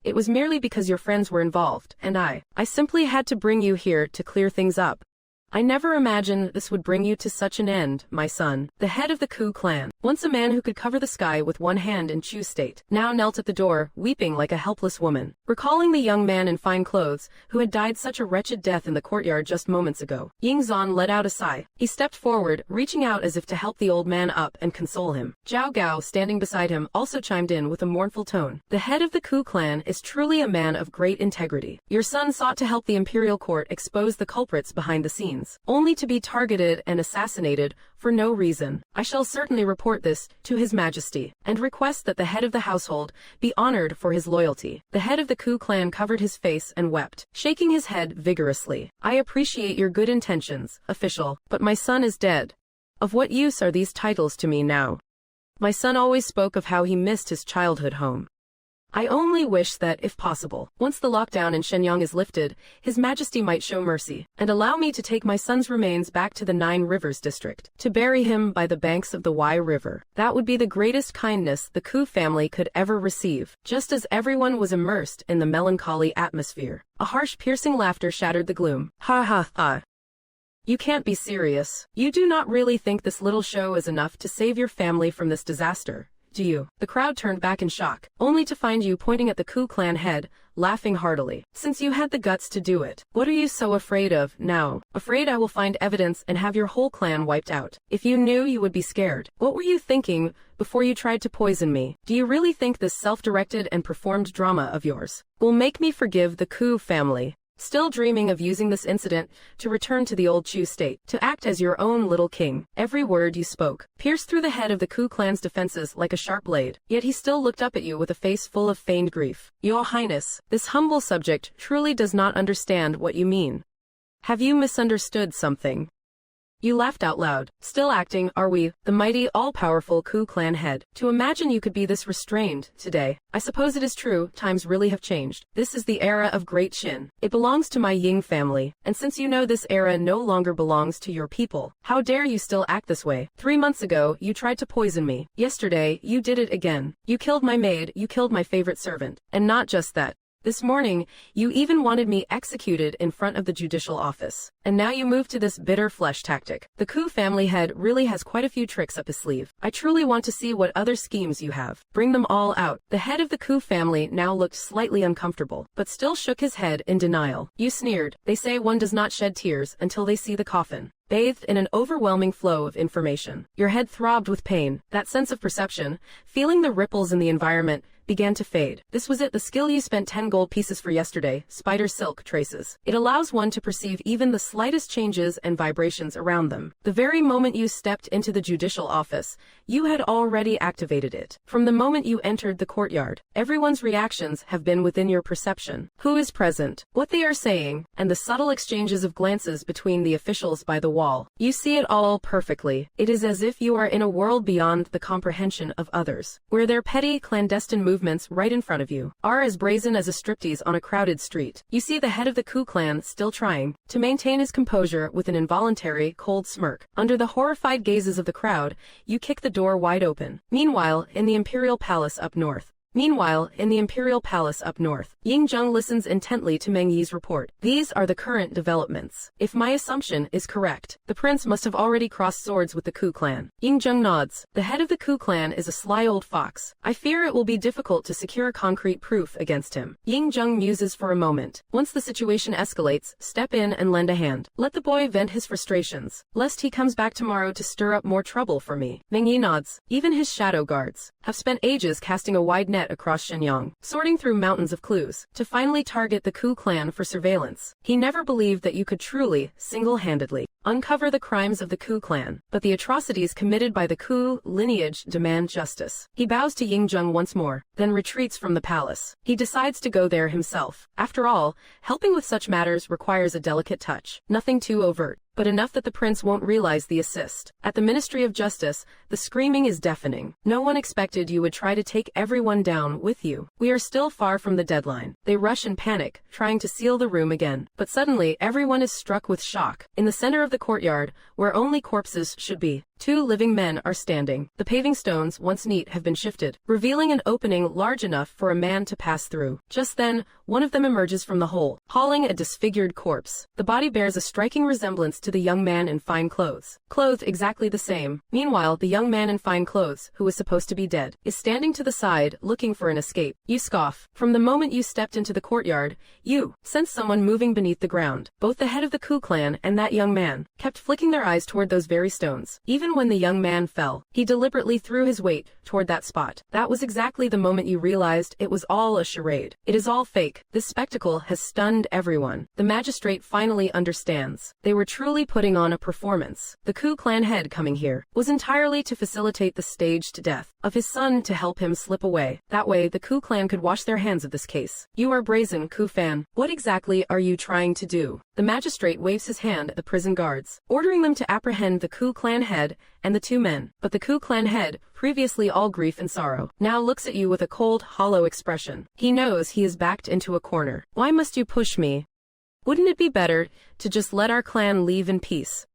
It was merely because your friends were involved, and I simply had to bring you here to clear things up. I never imagined this would bring you to such an end, my son. The head of the Ku clan, once a man who could cover the sky with one hand in Chu state, now knelt at the door, weeping like a helpless woman, recalling the young man in fine clothes, who had died such a wretched death in the courtyard just moments ago. Ying Zan let out a sigh. He stepped forward, reaching out as if to help the old man up and console him. Zhao Gao, standing beside him, also chimed in with a mournful tone. The head of the Ku clan is truly a man of great integrity. Your son sought to help the imperial court expose the culprits behind the scenes, only to be targeted and assassinated for no reason. I shall certainly report this to His Majesty, and request that the head of the household be honored for his loyalty. The head of the Ku clan covered his face and wept, shaking his head vigorously. I appreciate your good intentions, official, but my son is dead. Of what use are these titles to me now? My son always spoke of how he missed his childhood home. I only wish that, if possible, once the lockdown in Shenyang is lifted, His Majesty might show mercy, and allow me to take my son's remains back to the Nine Rivers district, to bury him by the banks of the Wai River. That would be the greatest kindness the Ku family could ever receive. Just as everyone was immersed in the melancholy atmosphere, a harsh piercing laughter shattered the gloom. Ha ha ha. You can't be serious. You do not really think this little show is enough to save your family from this disaster, do you? The crowd turned back in shock, only to find you pointing at the Ku clan head, laughing heartily. Since you had the guts to do it, what are you so afraid of now? Afraid I will find evidence and have your whole clan wiped out. If you knew, you would be scared. What were you thinking before you tried to poison me? Do you really think this self-directed and performed drama of yours will make me forgive the Ku family? Still dreaming of using this incident to return to the old Chu state, to act as your own little king. Every word you spoke pierced through the head of the Ku clan's defenses like a sharp blade, yet he still looked up at you with a face full of feigned grief. Your Highness, this humble subject truly does not understand what you mean. Have you misunderstood something? You laughed out loud. Still acting, are we, the mighty, all-powerful Ku clan head? To imagine you could be this restrained today. I suppose it is true, times really have changed. This is the era of Great Qin. It belongs to my Ying family, and since you know this era no longer belongs to your people, how dare you still act this way? 3 months ago, you tried to poison me. Yesterday, you did it again. You killed my maid, you killed my favorite servant. And not just that. This morning, you even wanted me executed in front of the judicial office. And now you move to this bitter flesh tactic. The Ku family head really has quite a few tricks up his sleeve. I truly want to see what other schemes you have. Bring them all out. The head of the Ku family now looked slightly uncomfortable, but still shook his head in denial. You sneered. They say one does not shed tears until they see the coffin. Bathed in an overwhelming flow of information, your head throbbed with pain. That sense of perception, feeling the ripples in the environment, began to fade. This was it, the skill you spent 10 gold pieces for yesterday, spider silk traces. It allows one to perceive even the slightest changes and vibrations around them. The very moment you stepped into the judicial office, you had already activated it. From the moment you entered the courtyard, everyone's reactions have been within your perception. Who is present, what they are saying, and the subtle exchanges of glances between the officials by the wall. You see it all perfectly. It is as if you are in a world beyond the comprehension of others, where their petty, clandestine movements right in front of you are as brazen as a striptease on a crowded street. You see the head of the Ku clan still trying to maintain his composure with an involuntary, cold smirk. Under the horrified gazes of the crowd, you kick the door wide open. Meanwhile, in the imperial palace up north, Ying Zheng listens intently to Meng Yi's report. These are the current developments. If my assumption is correct, the prince must have already crossed swords with the Ku clan. Ying Zheng nods. The head of the Ku clan is a sly old fox. I fear it will be difficult to secure concrete proof against him. Ying Zheng muses for a moment. Once the situation escalates, step in and lend a hand. Let the boy vent his frustrations, lest he comes back tomorrow to stir up more trouble for me. Meng Yi nods. Even his shadow guards have spent ages casting a wide net across Shenyang, sorting through mountains of clues, to finally target the Ku clan for surveillance. He never believed that you could truly, single-handedly, uncover the crimes of the Ku clan, but the atrocities committed by the Ku lineage demand justice. He bows to Ying Zheng once more, then retreats from the palace. He decides to go there himself. After all, helping with such matters requires a delicate touch. Nothing too overt, but enough that the prince won't realize the assist. At the Ministry of Justice, the screaming is deafening. No one expected you would try to take everyone down with you. We are still far from the deadline. They rush and panic, trying to seal the room again. But suddenly, everyone is struck with shock. In the center of the courtyard, where only corpses should be, 2 living men are standing. The paving stones, once neat, have been shifted, revealing an opening large enough for a man to pass through. Just then, one of them emerges from the hole, hauling a disfigured corpse. The body bears a striking resemblance to the young man in fine clothes, clothed exactly the same. Meanwhile, the young man in fine clothes, who was supposed to be dead, is standing to the side, looking for an escape. You scoff. From the moment you stepped into the courtyard, you sensed someone moving beneath the ground. Both the head of the Ku clan and that young man kept flicking their eyes toward those very stones. Even when the young man fell, he deliberately threw his weight toward that spot. That was exactly the moment you realized it was all a charade. It is all fake. This spectacle has stunned everyone. The magistrate finally understands. They were truly putting on a performance. The Ku clan head coming here was entirely to facilitate the staged death of his son, to help him slip away. That way, the Ku clan could wash their hands of this case. You are brazen, Ku fan. What exactly are you trying to do? The magistrate waves his hand at the prison guards, ordering them to apprehend the Ku clan head and the two men. But the Ku clan head, previously all grief and sorrow, now looks at you with a cold, hollow expression. He knows he is backed into a corner. Why must you push me? Wouldn't it be better to just let our clan leave in peace?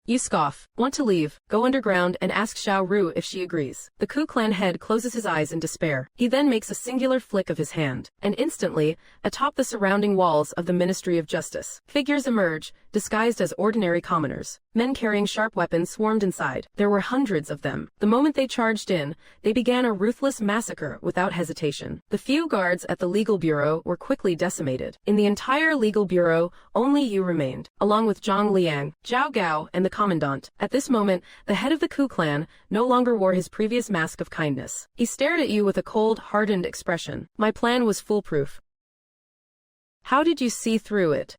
You scoff. Want to leave? Go underground and ask Xiao Ru if she agrees. The Ku clan head closes his eyes in despair. He then makes a singular flick of his hand, and instantly, atop the surrounding walls of the Ministry of Justice, figures emerge, disguised as ordinary commoners. Men carrying sharp weapons swarmed inside. There were hundreds of them. The moment they charged in, they began a ruthless massacre without hesitation. The few guards at the legal bureau were quickly decimated. In the entire legal bureau, only you remained, along with Zhang Liang, Zhao Gao, and the commandant. At this moment, the head of the Ku clan no longer wore his previous mask of kindness. He stared at you with a cold, hardened expression. My plan was foolproof. How did you see through it?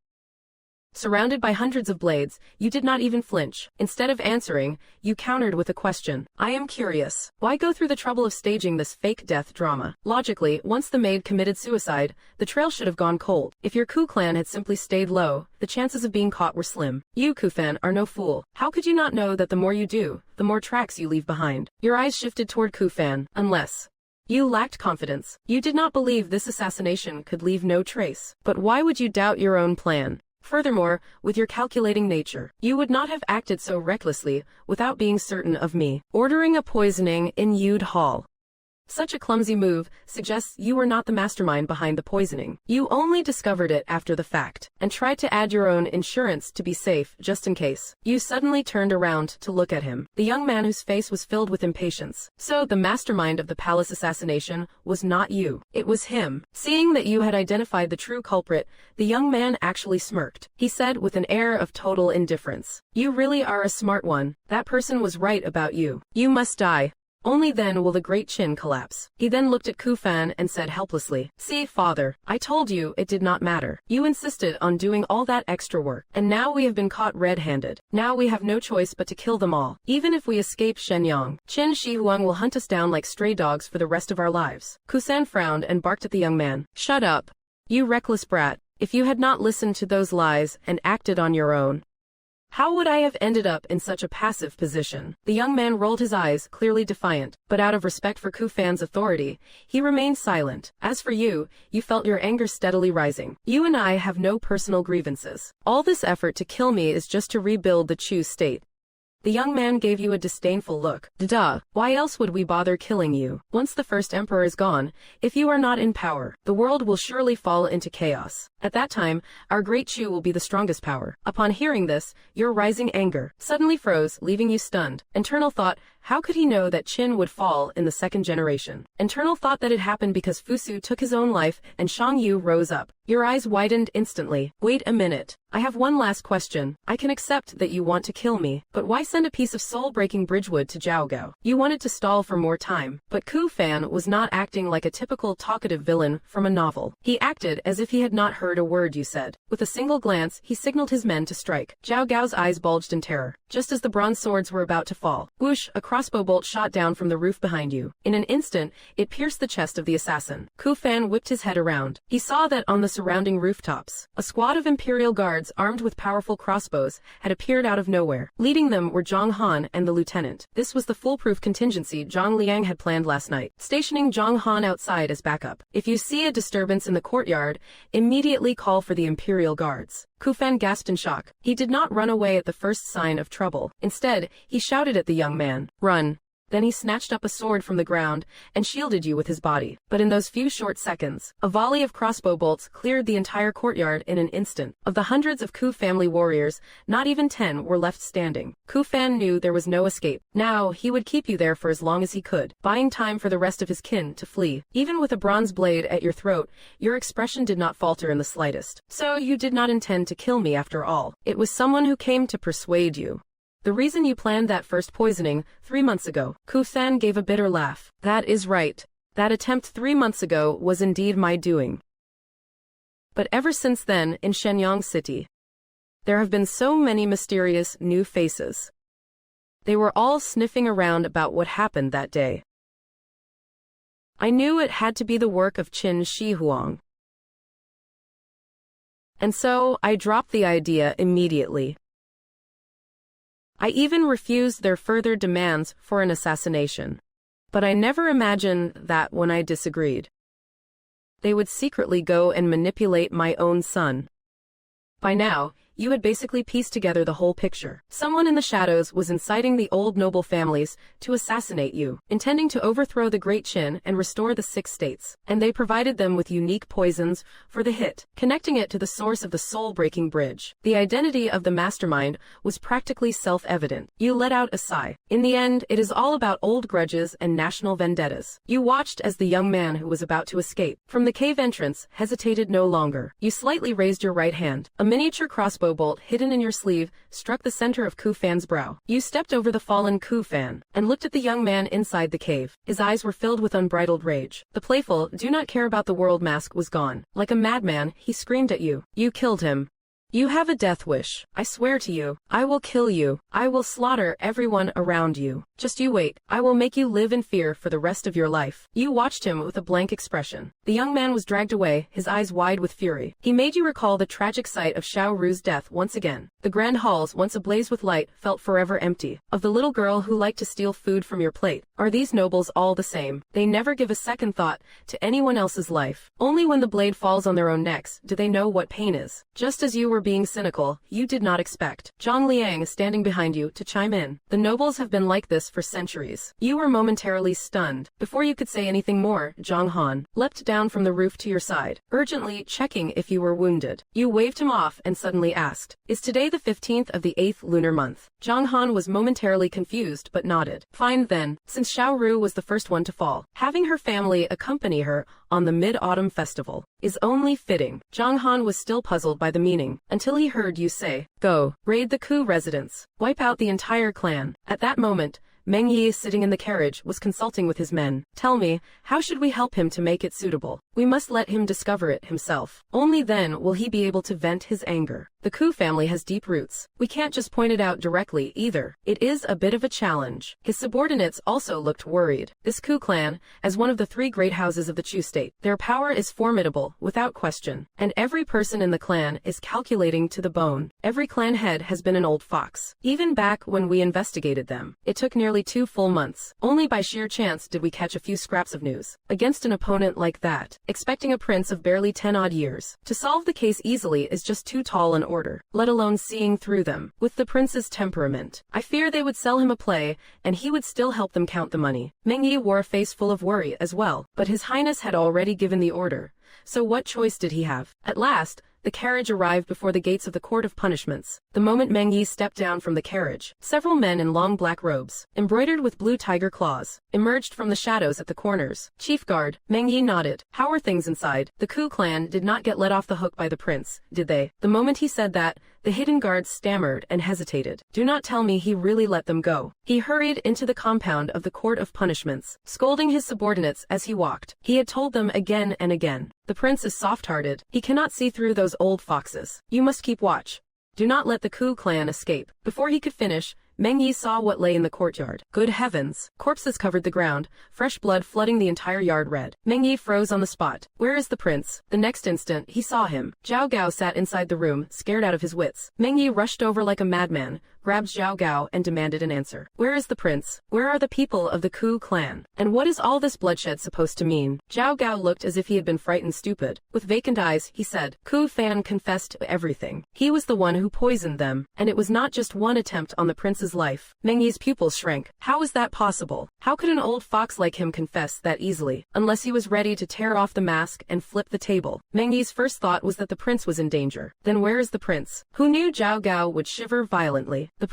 Surrounded by hundreds of blades, you did not even flinch. Instead of answering, you countered with a question. I am curious. Why go through the trouble of staging this fake death drama? Logically, once the maid committed suicide, the trail should have gone cold. If your Ku clan had simply stayed low, the chances of being caught were slim. You, Ku fan, are no fool. How could you not know that the more you do, the more tracks you leave behind? Your eyes shifted toward Ku fan. Unless you lacked confidence. You did not believe this assassination could leave no trace. But why would you doubt your own plan? Furthermore, with your calculating nature, you would not have acted so recklessly without being certain of me. Ordering a poisoning in Yude Hall. Such a clumsy move suggests you were not the mastermind behind the poisoning. You only discovered it after the fact, and tried to add your own insurance to be safe, just in case. You suddenly turned around to look at him, the young man whose face was filled with impatience. So the mastermind of the palace assassination was not you. It was him. Seeing that you had identified the true culprit, the young man actually smirked. He said with an air of total indifference, "You really are a smart one. That person was right about you. You must die. Only then will the Great Qin collapse." He then looked at Ku fan and said helplessly, "See, father, I told you it did not matter. You insisted on doing all that extra work, and now we have been caught red-handed. Now we have no choice but to kill them all. Even if we escape Shenyang, Qin Shi Huang will hunt us down like stray dogs for the rest of our lives." Ku san frowned and barked at the young man. "Shut up, you reckless brat. If you had not listened to those lies and acted on your own, how would I have ended up in such a passive position?" The young man rolled his eyes, clearly defiant, but out of respect for Ku fan's authority, he remained silent. "As for you, you felt your anger steadily rising. You and I have no personal grievances. All this effort to kill me is just to rebuild the Chu state." The young man gave you a disdainful look. "Duh, why else would we bother killing you? Once the first emperor is gone, if you are not in power, the world will surely fall into chaos. At that time, our great Chu will be the strongest power." Upon hearing this, your rising anger suddenly froze, leaving you stunned. Internal thought, how could he know that Qin would fall in the second generation? Internal thought that it happened because Fusu took his own life and Shang Yu rose up. Your eyes widened instantly. "Wait a minute. I have one last question. I can accept that you want to kill me, but why send a piece of soul-breaking bridgewood to Zhao Gao? You wanted to stall for more time." But Ku fan was not acting like a typical talkative villain from a novel. He acted as if he had not heard a word you said. With a single glance, he signaled his men to strike. Zhao Gao's eyes bulged in terror. Just as the bronze swords were about to fall, whoosh, a crossbow bolt shot down from the roof behind you. In an instant, it pierced the chest of the assassin. Ku fan whipped his head around. He saw that on the surrounding rooftops, a squad of imperial guards armed with powerful crossbows had appeared out of nowhere. Leading them were Zhang Han and the lieutenant. This was the foolproof contingency Zhang Liang had planned last night, stationing Zhang Han outside as backup. "If you see a disturbance in the courtyard, immediately call for the imperial guards." Ku fan gasped in shock. He did not run away at the first sign of trouble. Instead, he shouted at the young man, "Run." Then he snatched up a sword from the ground and shielded you with his body. But in those few short seconds, a volley of crossbow bolts cleared the entire courtyard in an instant. Of the hundreds of Ku family warriors, not even 10 were left standing. Ku Fan knew there was no escape. Now, he would keep you there for as long as he could, buying time for the rest of his kin to flee. Even with a bronze blade at your throat, your expression did not falter in the slightest. So you did not intend to kill me after all. It was someone who came to persuade you. The reason you planned that first poisoning 3 months ago. Ku Fan gave a bitter laugh. That is right. That attempt 3 months ago was indeed my doing. But ever since then, in Shenyang City, there have been so many mysterious new faces. They were all sniffing around about what happened that day. I knew it had to be the work of Qin Shi Huang. And so, I dropped the idea immediately. I even refused their further demands for an assassination. But I never imagined that when I disagreed, they would secretly go and manipulate my own son. By now, you had basically pieced together the whole picture. Someone in the shadows was inciting the old noble families to assassinate you, intending to overthrow the Great Qin and restore the 6 states. And they provided them with unique poisons for the hit, connecting it to the source of the soul-breaking bridge. The identity of the mastermind was practically self-evident. You let out a sigh. In the end, it is all about old grudges and national vendettas. You watched as the young man who was about to escape from the cave entrance hesitated no longer. You slightly raised your right hand. A miniature crossbow bolt hidden in your sleeve struck the center of Ku Fan's brow. You stepped over the fallen Ku Fan and looked at the young man inside the cave. His eyes were filled with unbridled rage. The playful, do not care about the world mask was gone. Like a madman, he screamed at you. You killed him. You have a death wish. I swear to you, I will kill you. I will slaughter everyone around you. Just you wait. I will make you live in fear for the rest of your life. You watched him with a blank expression. The young man was dragged away, his eyes wide with fury. He made you recall the tragic sight of Xiao Ru's death once again. The grand halls, once ablaze with light, felt forever empty. Of the little girl who liked to steal food from your plate. Are these nobles all the same? They never give a second thought to anyone else's life. Only when the blade falls on their own necks do they know what pain is. Just as you were being cynical, you did not expect Zhang Liang standing behind you to chime in. The nobles have been like this for centuries. You were momentarily stunned. Before you could say anything more, Zhang Han leapt down from the roof to your side, urgently checking if you were wounded. You waved him off and suddenly asked, "Is today the 15th of the 8th lunar month?" Zhang Han was momentarily confused but nodded. Fine then, since Xiao Ru was the first one to fall, having her family accompany her on the Mid-Autumn Festival is only fitting. Zhang Han was still puzzled by the meaning, until he heard you say, "Go, raid the Ku residence. Wipe out the entire clan." At that moment, Meng Yi, sitting in the carriage, was consulting with his men. "Tell me, how should we help him to make it suitable? We must let him discover it himself. Only then will he be able to vent his anger. The Ku family has deep roots. We can't just point it out directly either. It is a bit of a challenge." His subordinates also looked worried. This Ku clan, as one of the 3 great houses of the Chu state, their power is formidable, without question. And every person in the clan is calculating to the bone. Every clan head has been an old fox. Even back when we investigated them, it took nearly 2 full months. Only by sheer chance did we catch a few scraps of news. Against an opponent like that, expecting a prince of barely 10-odd years to solve the case easily is just too tall an order, let alone seeing through them. With the prince's temperament, I fear they would sell him a play, and he would still help them count the money. Meng Yi wore a face full of worry as well, but His Highness had already given the order. So what choice did he have? At last, the carriage arrived before the gates of the Court of Punishments. The moment Meng Yi stepped down from the carriage, several men in long black robes, embroidered with blue tiger claws, emerged from the shadows at the corners. "Chief Guard," Meng Yi nodded. "How are things inside? The Ku clan did not get let off the hook by the prince, did they?" The moment he said that, the hidden guards stammered and hesitated. Do not tell me he really let them go. He hurried into the compound of the Court of Punishments, scolding his subordinates as he walked. He had told them again and again, the prince is soft-hearted. He cannot see through those old foxes. You must keep watch. Do not let the Ku clan escape. Before he could finish, Meng Yi saw what lay in the courtyard. Good heavens! Corpses covered the ground, fresh blood flooding the entire yard red. Meng Yi froze on the spot. Where is the prince? The next instant, he saw him. Zhao Gao sat inside the room, scared out of his wits. Meng Yi rushed over like a madman, grabbed Zhao Gao and demanded an answer. Where is the prince? Where are the people of the Ku clan? And what is all this bloodshed supposed to mean? Zhao Gao looked as if he had been frightened stupid. With vacant eyes, he said, Ku fan confessed to everything. He was the one who poisoned them, and it was not just one attempt on the prince's life. Meng Yi's pupils shrank. How is that possible? How could an old fox like him confess that easily? Unless he was ready to tear off the mask and flip the table. Meng Yi's first thought was that the prince was in danger. Then where is the prince? Who knew Zhao Gao would shiver violently? The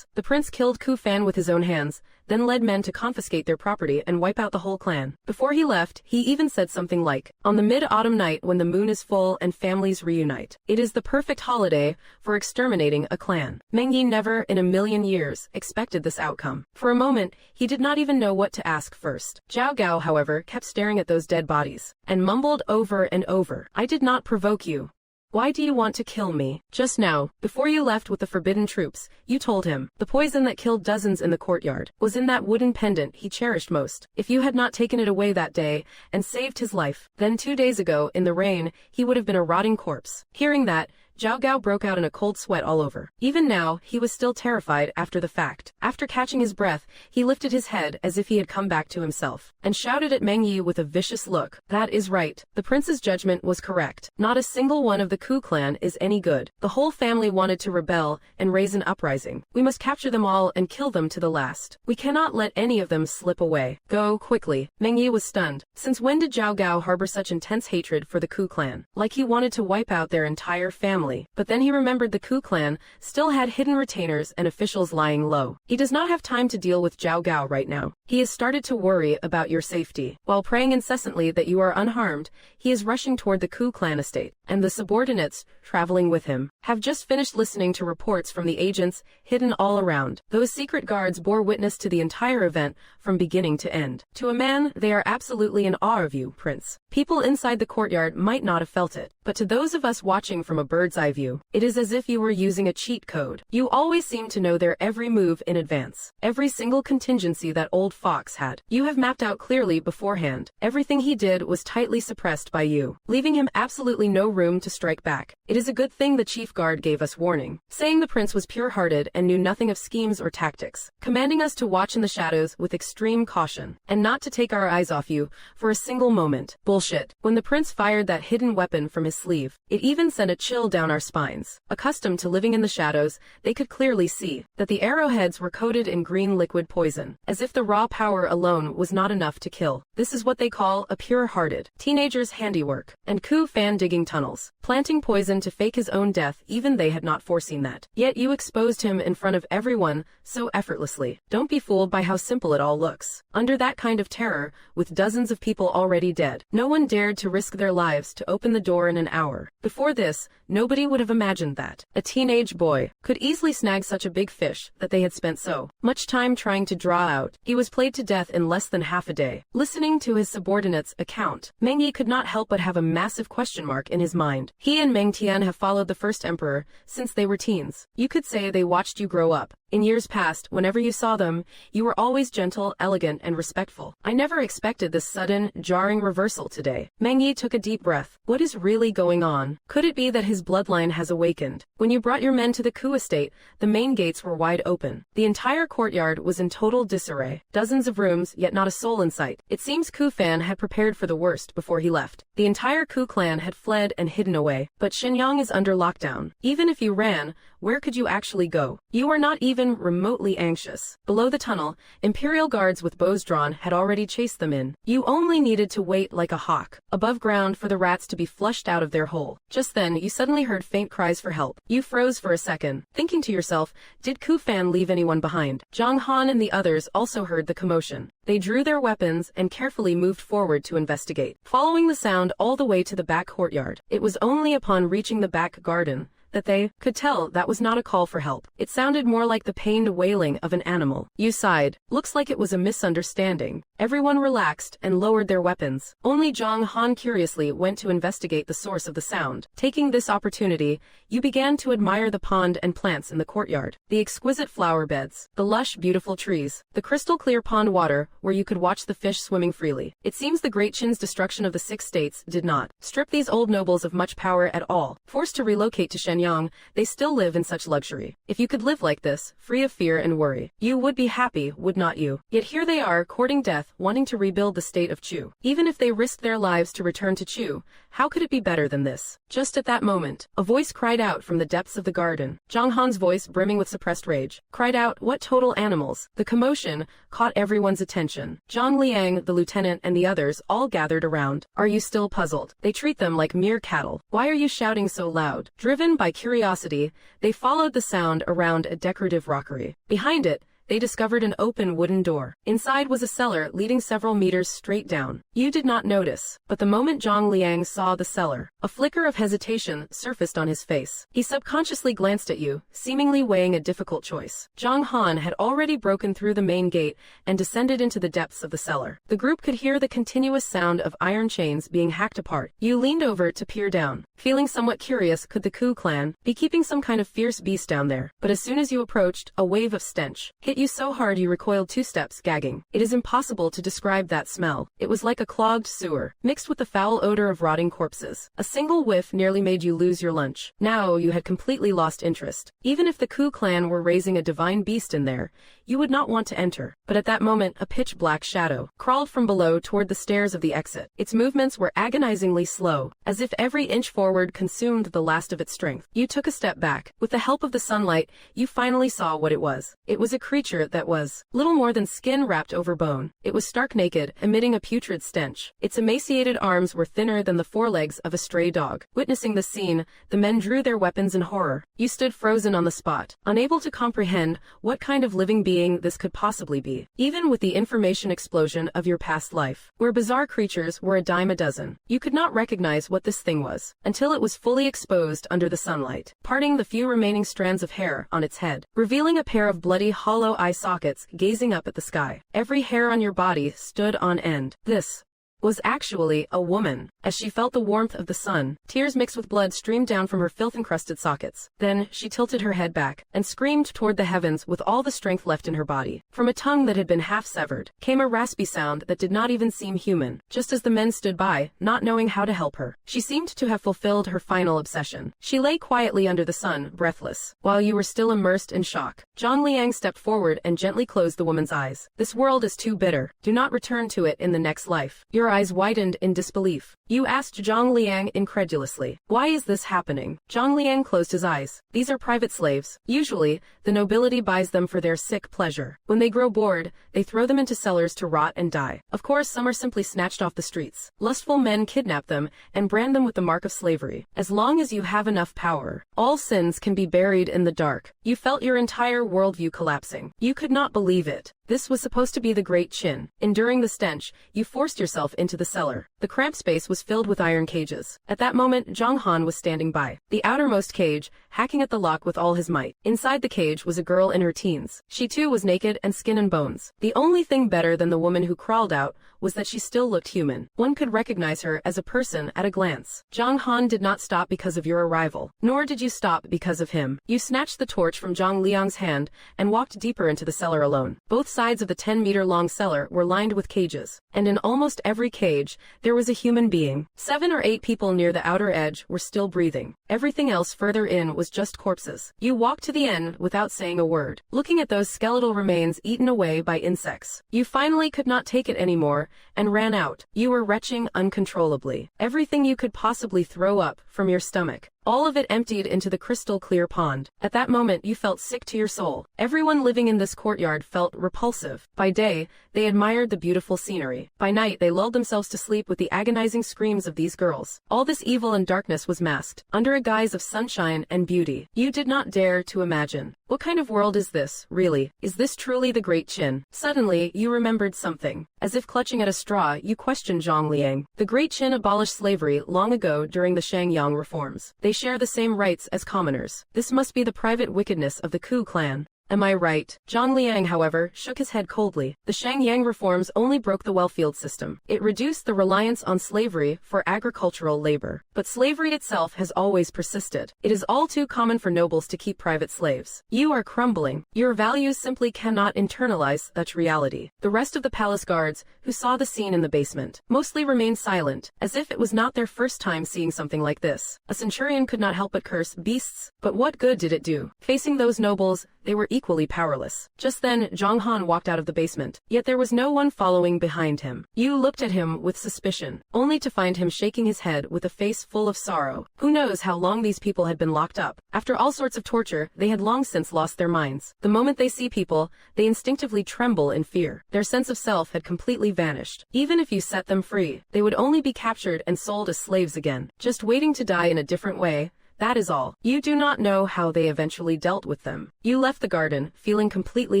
prince killed Ku fan with his own hands, then led men to confiscate their property and wipe out the whole clan. Before he left, he even said something like, on the mid-autumn night when the moon is full and families reunite, it is the perfect holiday for exterminating a clan. Meng Yi never in a million years expected this outcome. For a moment, he did not even know what to ask first. Zhao Gao, however, kept staring at those dead bodies, and mumbled over and over, I did not provoke you. Why do you want to kill me? Just now, before you left with the forbidden troops, you told him, the poison that killed dozens in the courtyard was in that wooden pendant he cherished most. If you had not taken it away that day and saved his life, then 2 days ago, in the rain, he would have been a rotting corpse. Hearing that, Zhao Gao broke out in a cold sweat all over. Even now, he was still terrified after the fact. After catching his breath, he lifted his head as if he had come back to himself, and shouted at Meng Yi with a vicious look. That is right. The prince's judgment was correct. Not a single one of the Ku clan is any good. The whole family wanted to rebel and raise an uprising. We must capture them all and kill them to the last. We cannot let any of them slip away. Go, quickly. Meng Yi was stunned. Since when did Zhao Gao harbor such intense hatred for the Ku clan? Like he wanted to wipe out their entire family. But then he remembered the Ku clan still had hidden retainers and officials lying low. He does not have time to deal with Zhao Gao right now. He has started to worry about your safety. While praying incessantly that you are unharmed, he is rushing toward the Ku clan estate, and the subordinates, traveling with him, have just finished listening to reports from the agents hidden all around. Those secret guards bore witness to the entire event from beginning to end. To a man, they are absolutely in awe of you, Prince. People inside the courtyard might not have felt it, but to those of us watching from a bird's eye view, it is as if you were using a cheat code. You always seem to know their every move in advance. Every single contingency that old fox had, you have mapped out clearly beforehand. Everything he did was tightly suppressed by you, leaving him absolutely no room to strike back. It is a good thing the chief guard gave us warning, saying the prince was pure-hearted and knew nothing of schemes or tactics, commanding us to watch in the shadows with extreme caution, and not to take our eyes off you for a single moment. Bullshit. When the prince fired that hidden weapon from his sleeve, it even sent a chill down our spines. Accustomed to living in the shadows, they could clearly see that the arrowheads were coated in green liquid poison, as if the raw power alone was not enough to kill. This is what they call a pure-hearted teenager's handiwork. And Ku fan digging tunnels, planting poison to fake his own death, even they had not foreseen that. Yet you exposed him in front of everyone so effortlessly. Don't be fooled by how simple it all looks. Under that kind of terror, with dozens of people already dead, no one dared to risk their lives to open the door in an hour. Before this, nobody would have imagined that a teenage boy could easily snag such a big fish that they had spent so much time trying to draw out. He was played to death in less than half a day. Listening to his subordinate's account, Meng Yi could not help but have a massive question mark in his mind. He and Meng Tian have followed the first emperor since they were teens. You could say they watched you grow up. In years past, whenever you saw them, you were always gentle, elegant, and respectful. I never expected this sudden, jarring reversal today. Meng Yi took a deep breath. What is really going on? Could it be that his bloodline has awakened? When you brought your men to the Ku estate, the main gates were wide open. The entire courtyard was in total disarray. Dozens of rooms, yet not a soul in sight. It seems Ku fan had prepared for the worst before he left. The entire Ku clan had fled and hidden away. But Shenyang is under lockdown. Even if you ran, where could you actually go? You are not even remotely anxious. Below the tunnel, imperial guards with bows drawn had already chased them in. You only needed to wait like a hawk above ground for the rats to be flushed out of their hole. Just then, you suddenly heard faint cries for help. You froze for a second, thinking to yourself, did Ku fan leave anyone behind? Zhang Han and the others also heard the commotion. They drew their weapons and carefully moved forward to investigate, following the sound all the way to the back courtyard. It was only upon reaching the back garden that they could tell that was not a call for help. It sounded more like the pained wailing of an animal. You sighed. Looks like it was a misunderstanding. Everyone relaxed and lowered their weapons. Only Zhang Han curiously went to investigate the source of the sound. Taking this opportunity, you began to admire the pond and plants in the courtyard, the exquisite flower beds, the lush, beautiful trees, the crystal-clear pond water where you could watch the fish swimming freely. It seems the Great Qin's destruction of the 6 states did not strip these old nobles of much power at all. Forced to relocate to Shenyang Shenyang, they still live in such luxury. If you could live like this, free of fear and worry, you would be happy, would not you? Yet here they are, courting death, wanting to rebuild the state of Chu. Even if they risked their lives to return to Chu, how could it be better than this? Just at that moment, a voice cried out from the depths of the garden. Zhang Han's voice, brimming with suppressed rage, cried out, "What total animals!" The commotion caught everyone's attention. Zhang Liang, the lieutenant, and the others all gathered around. "Are you still puzzled? They treat them like mere cattle. Why are you shouting so loud?" Driven by curiosity, they followed the sound around a decorative rockery. Behind it, they discovered an open wooden door. Inside was a cellar leading several meters straight down. You did not notice, but the moment Zhang Liang saw the cellar, a flicker of hesitation surfaced on his face. He subconsciously glanced at you, seemingly weighing a difficult choice. Zhang Han had already broken through the main gate and descended into the depths of the cellar. The group could hear the continuous sound of iron chains being hacked apart. You leaned over to peer down, feeling somewhat curious, could the Ku clan be keeping some kind of fierce beast down there? But as soon as you approached, a wave of stench hit you so hard you recoiled 2 steps, gagging. It is impossible to describe that smell. It was like a clogged sewer, mixed with the foul odor of rotting corpses. A single whiff nearly made you lose your lunch. Now you had completely lost interest. Even if the Ku clan were raising a divine beast in there, you would not want to enter. But at that moment, a pitch-black shadow crawled from below toward the stairs of the exit. Its movements were agonizingly slow, as if every inch forward consumed the last of its strength. You took a step back. With the help of the sunlight, you finally saw what it was. It was a creature that was little more than skin wrapped over bone. It was stark naked, emitting a putrid stench. Its emaciated arms were thinner than the forelegs of a stray dog. Witnessing the scene, the men drew their weapons in horror. You stood frozen on the spot, unable to comprehend what kind of living being this could possibly be. Even with the information explosion of your past life, where bizarre creatures were a dime a dozen, you could not recognize what this thing was, until it was fully exposed under the sunlight, parting the few remaining strands of hair on its head, revealing a pair of bloody hollow eye sockets gazing up at the sky. Every hair on your body stood on end. This was actually a woman. As she felt the warmth of the sun, tears mixed with blood streamed down from her filth-encrusted sockets. Then, she tilted her head back, and screamed toward the heavens with all the strength left in her body. From a tongue that had been half-severed, came a raspy sound that did not even seem human. Just as the men stood by, not knowing how to help her, she seemed to have fulfilled her final obsession. She lay quietly under the sun, breathless, while you were still immersed in shock. Zhang Liang stepped forward and gently closed the woman's eyes. "This world is too bitter. Do not return to it in the next life." Your eyes widened in disbelief. You asked Zhang Liang incredulously, "Why is this happening?" Zhang Liang closed his eyes. "These are private slaves. Usually, the nobility buys them for their sick pleasure. When they grow bored, they throw them into cellars to rot and die. Of course, some are simply snatched off the streets. Lustful men kidnap them and brand them with the mark of slavery. As long as you have enough power, all sins can be buried in the dark." You felt your entire worldview collapsing. You could not believe it. This was supposed to be the Great Qin. Enduring the stench, you forced yourself into the cellar. The cramped space was filled with iron cages. At that moment, Zhang Han was standing by the outermost cage, hacking at the lock with all his might. Inside the cage was a girl in her teens. She too was naked and skin and bones. The only thing better than the woman who crawled out was that she still looked human. One could recognize her as a person at a glance. Zhang Han did not stop because of your arrival, nor did you stop because of him. You snatched the torch from Zhang Liang's hand and walked deeper into the cellar alone. Both sides of the 10-meter-long cellar were lined with cages, and in almost every cage, there was a human being. 7 or 8 people near the outer edge were still breathing. Everything else further in was just corpses. You walked to the end without saying a word, looking at those skeletal remains eaten away by insects. You finally could not take it anymore and ran out. You were retching uncontrollably. Everything you could possibly throw up from your stomach, all of it emptied into the crystal-clear pond. At that moment, you felt sick to your soul. Everyone living in this courtyard felt repulsive. By day, they admired the beautiful scenery. By night, they lulled themselves to sleep with the agonizing screams of these girls. All this evil and darkness was masked under a guise of sunshine and beauty. You did not dare to imagine. What kind of world is this, really? Is this truly the Great Qin? Suddenly, you remembered something. As if clutching at a straw, you questioned Zhang Liang. The Great Qin abolished slavery long ago during the Shangyang reforms. They share the same rights as commoners. This must be the private wickedness of the Ku clan. Am I right? Zhang Liang, however, shook his head coldly. The Shangyang reforms only broke the well-field system. It reduced the reliance on slavery for agricultural labor. But slavery itself has always persisted. It is all too common for nobles to keep private slaves. You are crumbling. Your values simply cannot internalize such reality. The rest of the palace guards, who saw the scene in the basement, mostly remained silent, as if it was not their first time seeing something like this. A centurion could not help but curse beasts, but what good did it do? Facing those nobles, they were equally powerless. Just then, Zhang Han walked out of the basement, yet there was no one following behind him. Yu looked at him with suspicion, only to find him shaking his head with a face full of sorrow. Who knows how long these people had been locked up? After all sorts of torture, they had long since lost their minds. The moment they see people, they instinctively tremble in fear. Their sense of self had completely vanished. Even if you set them free, they would only be captured and sold as slaves again, just waiting to die in a different way. That is all. You do not know how they eventually dealt with them. You left the garden, feeling completely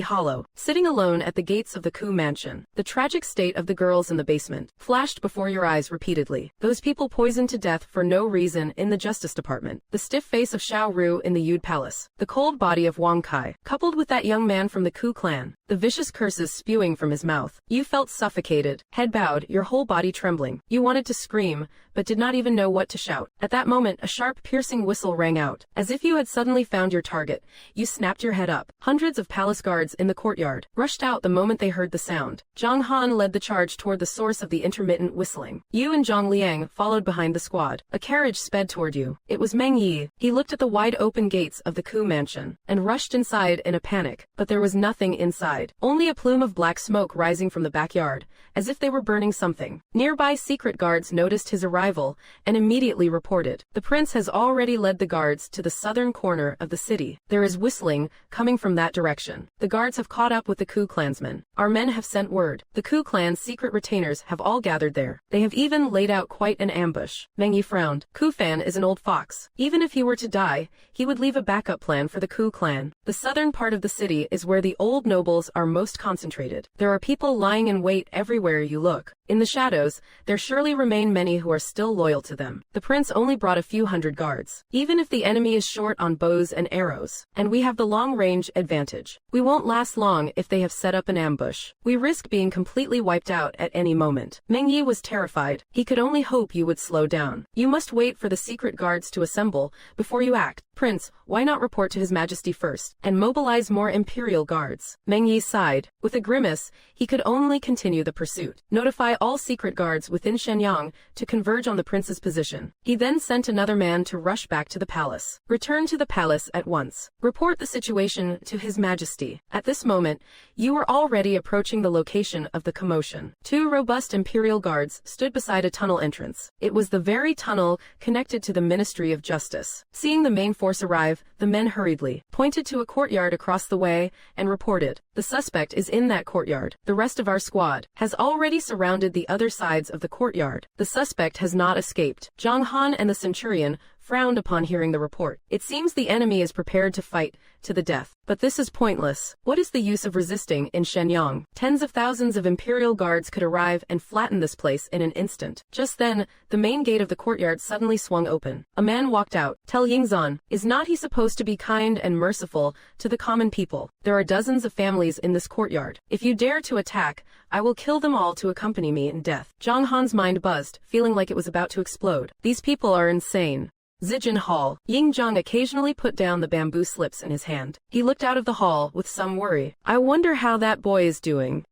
hollow, sitting alone at the gates of the Ku mansion. The tragic state of the girls in the basement flashed before your eyes repeatedly. Those people poisoned to death for no reason in the Justice Department. The stiff face of Xiao Ru in the Yude Palace. The cold body of Wang Kai, coupled with that young man from the Ku clan. The vicious curses spewing from his mouth. You felt suffocated, head bowed, your whole body trembling. You wanted to scream, but did not even know what to shout. At that moment, a sharp, piercing whistle rang out. As if you had suddenly found your target, you snapped your head up. Hundreds of palace guards in the courtyard rushed out the moment they heard the sound. Zhang Han led the charge toward the source of the intermittent whistling. You and Zhang Liang followed behind the squad. A carriage sped toward you. It was Meng Yi. He looked at the wide-open gates of the Ku mansion and rushed inside in a panic, but there was nothing inside. Only a plume of black smoke rising from the backyard, as if they were burning something. Nearby secret guards noticed his arrival and immediately reported. The prince has already led the guards to the southern corner of the city. There is whistling coming from that direction. The guards have caught up with the Ku clansmen. Our men have sent word. The Ku clan's secret retainers have all gathered there. They have even laid out quite an ambush. Meng Yi frowned. Ku Fan is an old fox. Even if he were to die, he would leave a backup plan for the Ku clan. The southern part of the city is where the old nobles are most concentrated. There are people lying in wait everywhere you look. In the shadows, there surely remain many who are still loyal to them. The prince only brought a few hundred guards. Even if the enemy is short on bows and arrows, and we have the long-range advantage, we won't last long if they have set up an ambush. We risk being completely wiped out at any moment. Meng Yi was terrified. He could only hope you would slow down. You must wait for the secret guards to assemble before you act. Prince, why not report to His Majesty first, and mobilize more imperial guards? Meng Yi sighed. With a grimace, he could only continue the pursuit. Notify all secret guards within Shenyang to converge on the prince's position. He then sent another man to rush back to the palace. Return to the palace at once. Report the situation to His Majesty. At this moment, you were already approaching the location of the commotion. Two robust imperial guards stood beside a tunnel entrance. It was the very tunnel connected to the Ministry of Justice. Seeing the main force arrive, the men hurriedly pointed to a courtyard across the way and reported, "The suspect is in that courtyard. The rest of our squad has already surrounded the other sides of the courtyard. The suspect has not escaped." Zhang Han and the centurion frowned upon hearing the report. It seems the enemy is prepared to fight to the death. But this is pointless. What is the use of resisting in Shenyang? Tens of thousands of imperial guards could arrive and flatten this place in an instant. Just then, the main gate of the courtyard suddenly swung open. A man walked out. Tell Yingzan, is not he supposed to be kind and merciful to the common people? There are dozens of families in this courtyard. If you dare to attack, I will kill them all to accompany me in death. Zhang Han's mind buzzed, feeling like it was about to explode. These people are insane. Zijin Hall. Ying Zhang occasionally put down the bamboo slips in his hand. He looked out of the hall with some worry. I wonder how that boy is doing.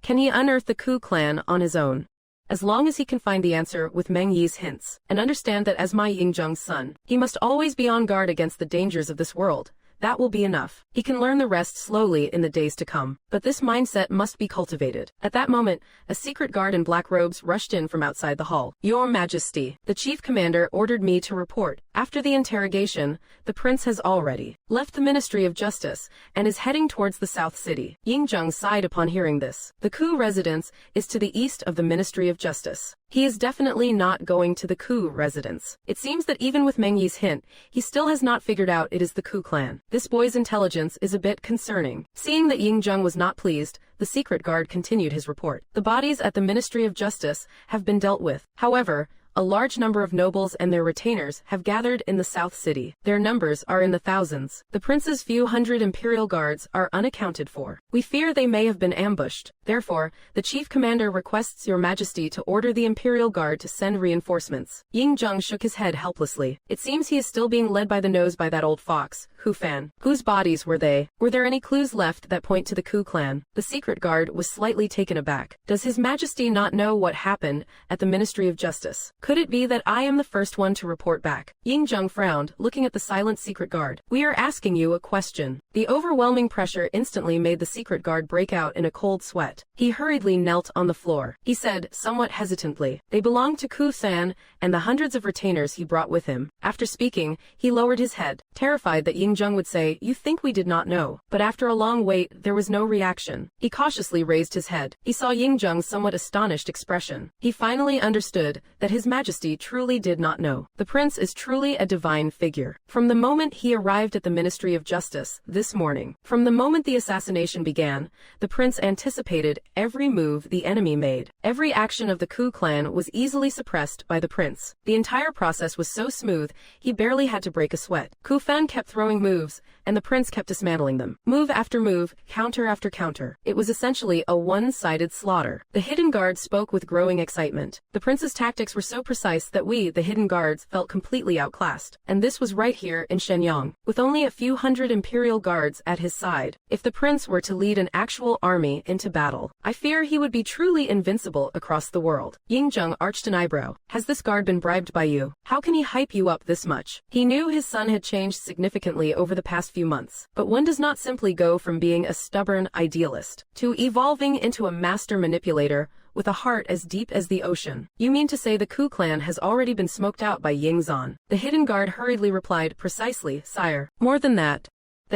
Can he unearth the Ku clan on his own? As long as he can find the answer with Meng Yi's hints, and understand that as my Ying Zhang's son, he must always be on guard against the dangers of this world, that will be enough. He can learn the rest slowly in the days to come. But this mindset must be cultivated. At that moment, a secret guard in black robes rushed in from outside the hall. Your Majesty, the chief commander ordered me to report. After the interrogation, the prince has already left the Ministry of Justice and is heading towards the South City. Ying Zhang sighed upon hearing this. The Ku residence is to the east of the Ministry of Justice. He is definitely not going to the Ku residence. It seems that even with Meng Yi's hint, he still has not figured out it is the Ku clan. This boy's intelligence is a bit concerning. Seeing that Ying Zhang was not pleased, the secret guard continued his report. The bodies at the Ministry of Justice have been dealt with. However, a large number of nobles and their retainers have gathered in the South City. Their numbers are in the thousands. The prince's few hundred imperial guards are unaccounted for. We fear they may have been ambushed. Therefore, the chief commander requests your majesty to order the imperial guard to send reinforcements. Ying Zheng shook his head helplessly. It seems he is still being led by the nose by that old fox, Hu Fan. Whose bodies were they? Were there any clues left that point to the Ku clan? The secret guard was slightly taken aback. Does his majesty not know what happened at the Ministry of Justice? Could it be that I am the first one to report back? Ying Zheng frowned, looking at the silent secret guard. We are asking you a question. The overwhelming pressure instantly made the secret guard break out in a cold sweat. He hurriedly knelt on the floor. He said, somewhat hesitantly, they belong to Ku San and the hundreds of retainers he brought with him. After speaking, he lowered his head, terrified that Ying Zheng would say, you think we did not know. But after a long wait, there was no reaction. He cautiously raised his head. He saw Ying Zheng's somewhat astonished expression. He finally understood that his majesty truly did not know. The prince is truly a divine figure. From the moment he arrived at the Ministry of Justice this morning, from the moment the assassination began, the prince anticipated every move the enemy made. Every action of the Ku clan was easily suppressed by the prince. The entire process was so smooth, he barely had to break a sweat. Ku Fan kept throwing moves, and the prince kept dismantling them. Move after move, counter after counter. It was essentially a one-sided slaughter. The hidden guard spoke with growing excitement. The prince's tactics were so precise that we, the hidden guards, felt completely outclassed. And this was right here in Shenyang, with only a few hundred imperial guards at his side. If the prince were to lead an actual army into battle, I fear he would be truly invincible across the world. Ying Zheng arched an eyebrow. Has this guard been bribed by you? How can he hype you up this much? He knew his son had changed significantly over the past few months. But one does not simply go from being a stubborn idealist to evolving into a master manipulator with a heart as deep as the ocean. You mean to say the Ku clan has already been smoked out by Ying Zan? The hidden guard hurriedly replied, precisely, sire. More than that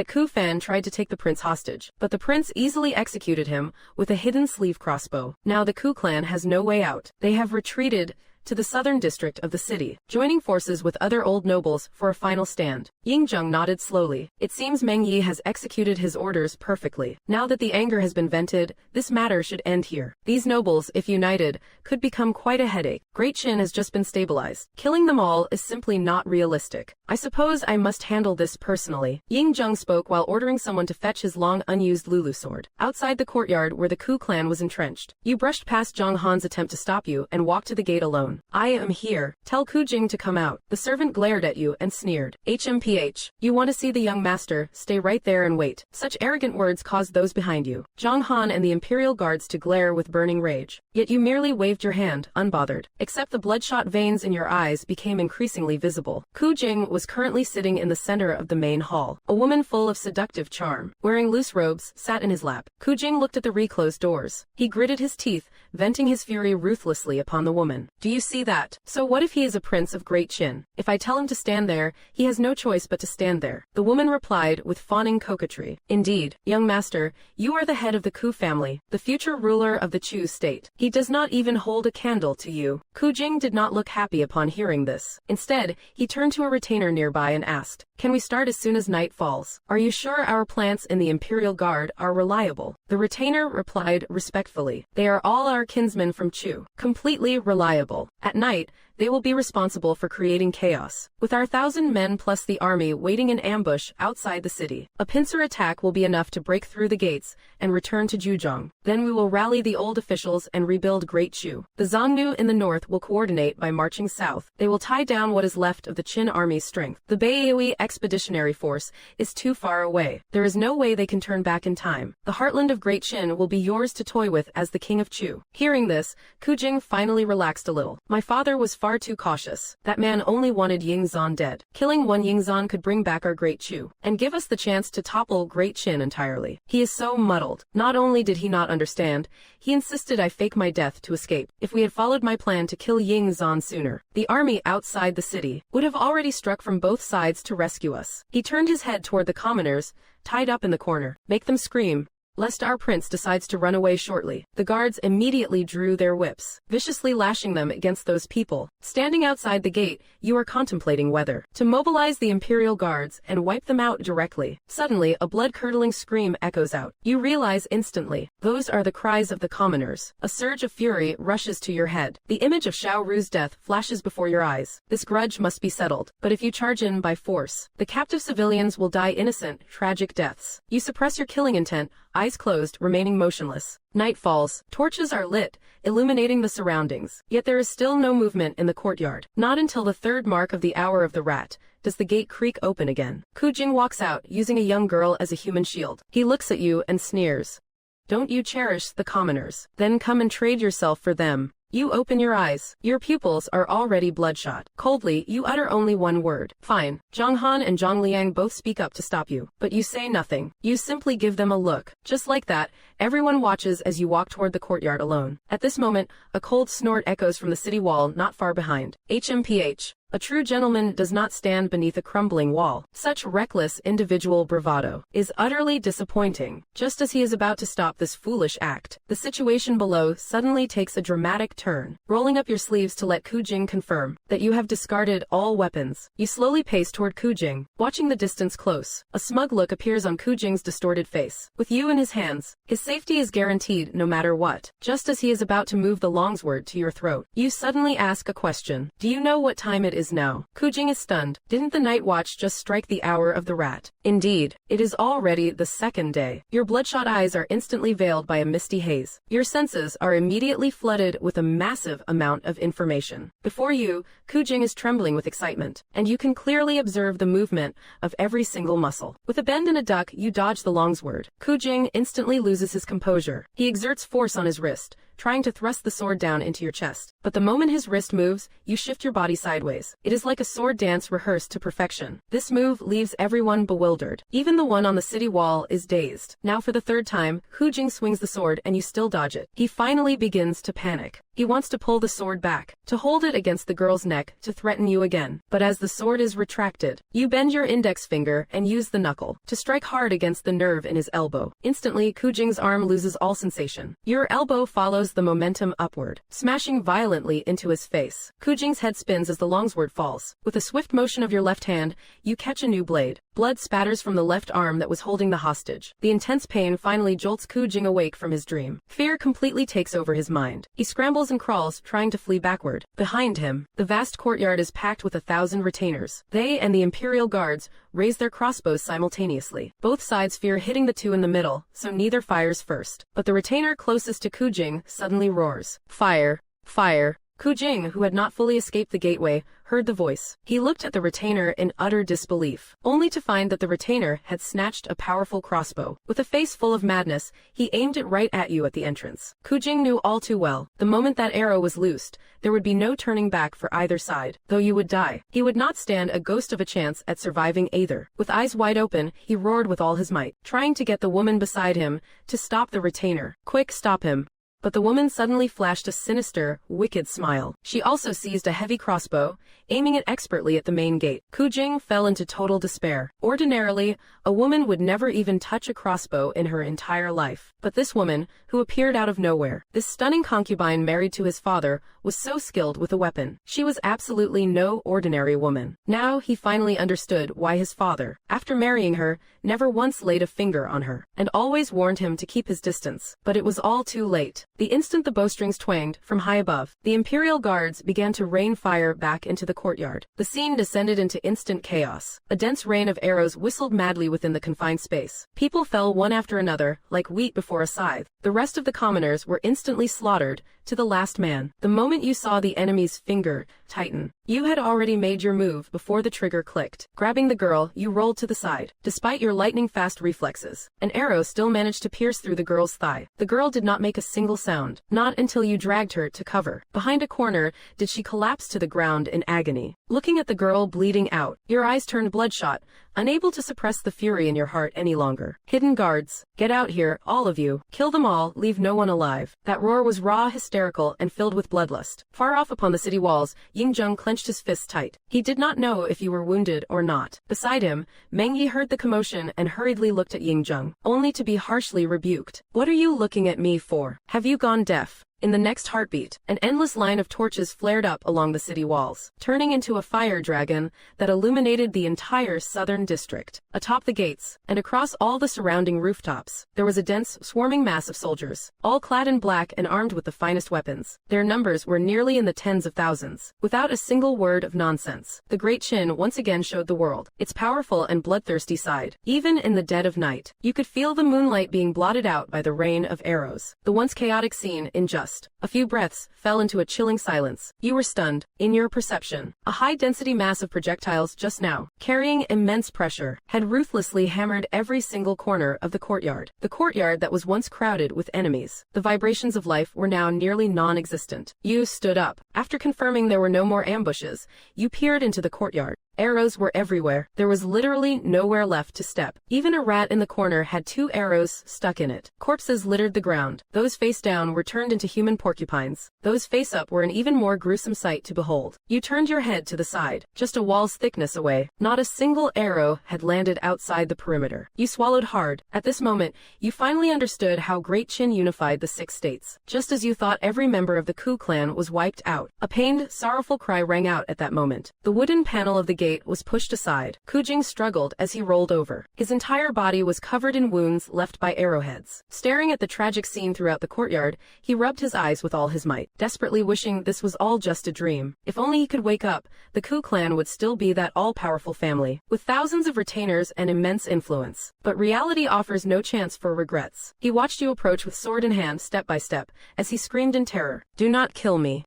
Ku Fan tried to take the prince hostage, but the prince easily executed him with a hidden sleeve crossbow. Now the Ku clan has no way out. They have retreated to the southern district of the city, joining forces with other old nobles for a final stand. Ying Zheng nodded slowly. It seems Meng Yi has executed his orders perfectly. Now that the anger has been vented, this matter should end here. These nobles, if united, could become quite a headache. Great Qin has just been stabilized. Killing them all is simply not realistic. I suppose I must handle this personally. Ying Zheng spoke while ordering someone to fetch his long unused Lulu sword. Outside the courtyard where the Ku clan was entrenched, you brushed past Zhang Han's attempt to stop you and walked to the gate alone. I am here. Tell Ku Jing to come out. The servant glared at you and sneered. HMPH. You want to see the young master? Stay right there and wait. Such arrogant words caused those behind you, Zhang Han and the imperial guards, to glare with burning rage. Yet you merely waved your hand, unbothered. Except the bloodshot veins in your eyes became increasingly visible. Ku Jing was currently sitting in the center of the main hall. A woman full of seductive charm, wearing loose robes, sat in his lap. Ku Jing looked at the reclosed doors. He gritted his teeth, venting his fury ruthlessly upon the woman. Do you see that? So what if he is a prince of Great Qin? If I tell him to stand there, he has no choice but to stand there. The woman replied with fawning coquetry. Indeed, young master, you are the head of the Ku family, the future ruler of the Chu state. He does not even hold a candle to you. Ku Jing did not look happy upon hearing this. Instead, he turned to a retainer nearby and asked, can we start as soon as night falls? Are you sure our plants in the Imperial Guard are reliable? The retainer replied respectfully. They are all our kinsmen from Chu. Completely reliable. At night, they will be responsible for creating chaos, with our 1,000 men plus the army waiting in ambush outside the city. A pincer attack will be enough to break through the gates and return to Zhujiang. Then we will rally the old officials and rebuild Great Chu. The Xiongnu in the north will coordinate by marching south. They will tie down what is left of the Qin army's strength. The Baiyue expeditionary force is too far away. There is no way they can turn back in time. The heartland of Great Qin will be yours to toy with as the king of Chu. Hearing this, Ku Jing finally relaxed a little. My father was far too cautious. That man only wanted Ying Zan dead. Killing one Ying Zan could bring back our Great Chu and give us the chance to topple Great Qin entirely. He is so muddled. Not only did he not understand, he insisted I fake my death to escape. If we had followed my plan to kill Ying Zan sooner, the army outside the city would have already struck from both sides to rescue us. He turned his head toward the commoners, tied up in the corner. Make them scream. lest our prince decides to run away shortly. The guards immediately drew their whips, viciously lashing them against those people. Standing outside the gate, you are contemplating whether to mobilize the imperial guards and wipe them out directly. Suddenly, a blood-curdling scream echoes out. You realize instantly, those are the cries of the commoners. A surge of fury rushes to your head. The image of Xiao Ru's death flashes before your eyes. This grudge must be settled, but if you charge in by force, the captive civilians will die innocent, tragic deaths. You suppress your killing intent, eyes closed, remaining motionless. Night falls, torches are lit, illuminating the surroundings, yet there is still no movement in the courtyard. Not until the third mark of the hour of the rat does the gate creak open again. Ku Jing walks out, using a young girl as a human shield. He looks at you and sneers. Don't you cherish the commoners? Then come and trade yourself for them. You open your eyes. Your pupils are already bloodshot. Coldly, you utter only one word. Fine. Zhang Han and Zhang Liang both speak up to stop you. But you say nothing. You simply give them a look. Just like that, everyone watches as you walk toward the courtyard alone. At this moment, a cold snort echoes from the city wall not far behind. HMPH. A true gentleman does not stand beneath a crumbling wall. Such reckless individual bravado is utterly disappointing. Just as he is about to stop this foolish act, the situation below suddenly takes a dramatic turn. Rolling up your sleeves to let Ku Jing confirm that you have discarded all weapons, you slowly pace toward Ku Jing, watching the distance close. A smug look appears on Ku Jing's distorted face. With you in his hands, his safety is guaranteed no matter what. Just as he is about to move the longsword to your throat, you suddenly ask a question. Do you know what time it is now? Ku Jing is stunned. Didn't the night watch just strike the hour of the rat? Indeed, it is already the second day. Your bloodshot eyes are instantly veiled by a misty haze. Your senses are immediately flooded with a massive amount of information. Before you, Ku Jing is trembling with excitement, and you can clearly observe the movement of every single muscle. With a bend and a duck, you dodge the longsword. Ku Jing instantly loses his composure. He exerts force on his wrist, trying to thrust the sword down into your chest. But the moment his wrist moves, you shift your body sideways. It is like a sword dance rehearsed to perfection. This move leaves everyone bewildered. Even the one on the city wall is dazed. Now for the third time, Ku Jing swings the sword and you still dodge it. He finally begins to panic. He wants to pull the sword back, to hold it against the girl's neck, to threaten you again. But as the sword is retracted, you bend your index finger and use the knuckle to strike hard against the nerve in his elbow. Instantly, Ku Jing's arm loses all sensation. Your elbow follows the momentum upward, smashing violently into his face. Ku Jing's head spins as the longsword falls. With a swift motion of your left hand, you catch a new blade. Blood spatters from the left arm that was holding the hostage. The intense pain finally jolts Ku Jing awake from his dream. Fear completely takes over his mind. He scrambles and crawls, trying to flee backward. Behind him, the vast courtyard is packed with 1,000 retainers. They and the imperial guards raise their crossbows simultaneously. Both sides fear hitting the two in the middle, so neither fires first. But the retainer closest to Ku Jing suddenly roars. Fire! Fire! Ku Jing, who had not fully escaped the gateway, heard the voice. He looked at the retainer in utter disbelief, only to find that the retainer had snatched a powerful crossbow. With a face full of madness, he aimed it right at you at the entrance. Ku Jing knew all too well, the moment that arrow was loosed, there would be no turning back for either side. Though you would die, he would not stand a ghost of a chance at surviving either. With eyes wide open, he roared with all his might, trying to get the woman beside him to stop the retainer. Quick, stop him! But the woman suddenly flashed a sinister, wicked smile. She also seized a heavy crossbow, aiming it expertly at the main gate. Ku Jing fell into total despair. Ordinarily, a woman would never even touch a crossbow in her entire life. But this woman, who appeared out of nowhere, this stunning concubine married to his father, was so skilled with a weapon. She was absolutely no ordinary woman. Now he finally understood why his father, after marrying her, never once laid a finger on her, and always warned him to keep his distance. But it was all too late. The instant the bowstrings twanged from high above, the imperial guards began to rain fire back into the courtyard. The scene descended into instant chaos. A dense rain of arrows whistled madly within the confined space. People fell one after another, like wheat before a scythe. The rest of the commoners were instantly slaughtered, to the last man. The moment you saw the enemy's finger tighten, you had already made your move before the trigger clicked. Grabbing the girl, you rolled to the side. Despite your lightning-fast reflexes, an arrow still managed to pierce through the girl's thigh. The girl did not make a single sound, not until you dragged her to cover. Behind a corner, did she collapse to the ground in agony. Looking at the girl bleeding out, your eyes turned bloodshot, unable to suppress the fury in your heart any longer. Hidden guards, get out here, all of you. Kill them all, leave no one alive. That roar was raw, hysterical, and filled with bloodlust. Far off upon the city walls, Ying-jung clenched his fists tight. He did not know if you were wounded or not. Beside him, Meng Yi heard the commotion and hurriedly looked at Ying-jung, only to be harshly rebuked. What are you looking at me for? Have you gone deaf? In the next heartbeat, an endless line of torches flared up along the city walls, turning into a fire dragon that illuminated the entire southern district. Atop the gates, and across all the surrounding rooftops, there was a dense, swarming mass of soldiers, all clad in black and armed with the finest weapons. Their numbers were nearly in the tens of thousands. Without a single word of nonsense, the Great Qin once again showed the world its powerful and bloodthirsty side. Even in the dead of night, you could feel the moonlight being blotted out by the rain of arrows. The once chaotic scene in just a few breaths fell into a chilling silence. You were stunned, in your perception. A high-density mass of projectiles just now, carrying immense pressure, had ruthlessly hammered every single corner of the courtyard. The courtyard that was once crowded with enemies. The vibrations of life were now nearly non-existent. You stood up. After confirming there were no more ambushes, you peered into the courtyard. Arrows were everywhere. There was literally nowhere left to step. Even a rat in the corner had 2 arrows stuck in it. Corpses littered the ground. Those face down were turned into human porcupines. Those face up were an even more gruesome sight to behold. You turned your head to the side, just a wall's thickness away. Not a single arrow had landed outside the perimeter. You swallowed hard. At this moment, you finally understood how Great Qin unified the 6 states. Just as you thought every member of the Ku clan was wiped out, a pained, sorrowful cry rang out at that moment. The wooden panel of the gate was pushed aside. Ku Jing struggled as he rolled over. His entire body was covered in wounds left by arrowheads. Staring at the tragic scene throughout the courtyard, he rubbed his eyes with all his might, desperately wishing this was all just a dream. If only he could wake up, the Ku clan would still be that all-powerful family, with thousands of retainers and immense influence. But reality offers no chance for regrets. He watched you approach with sword in hand step by step, as he screamed in terror, "Do not kill me.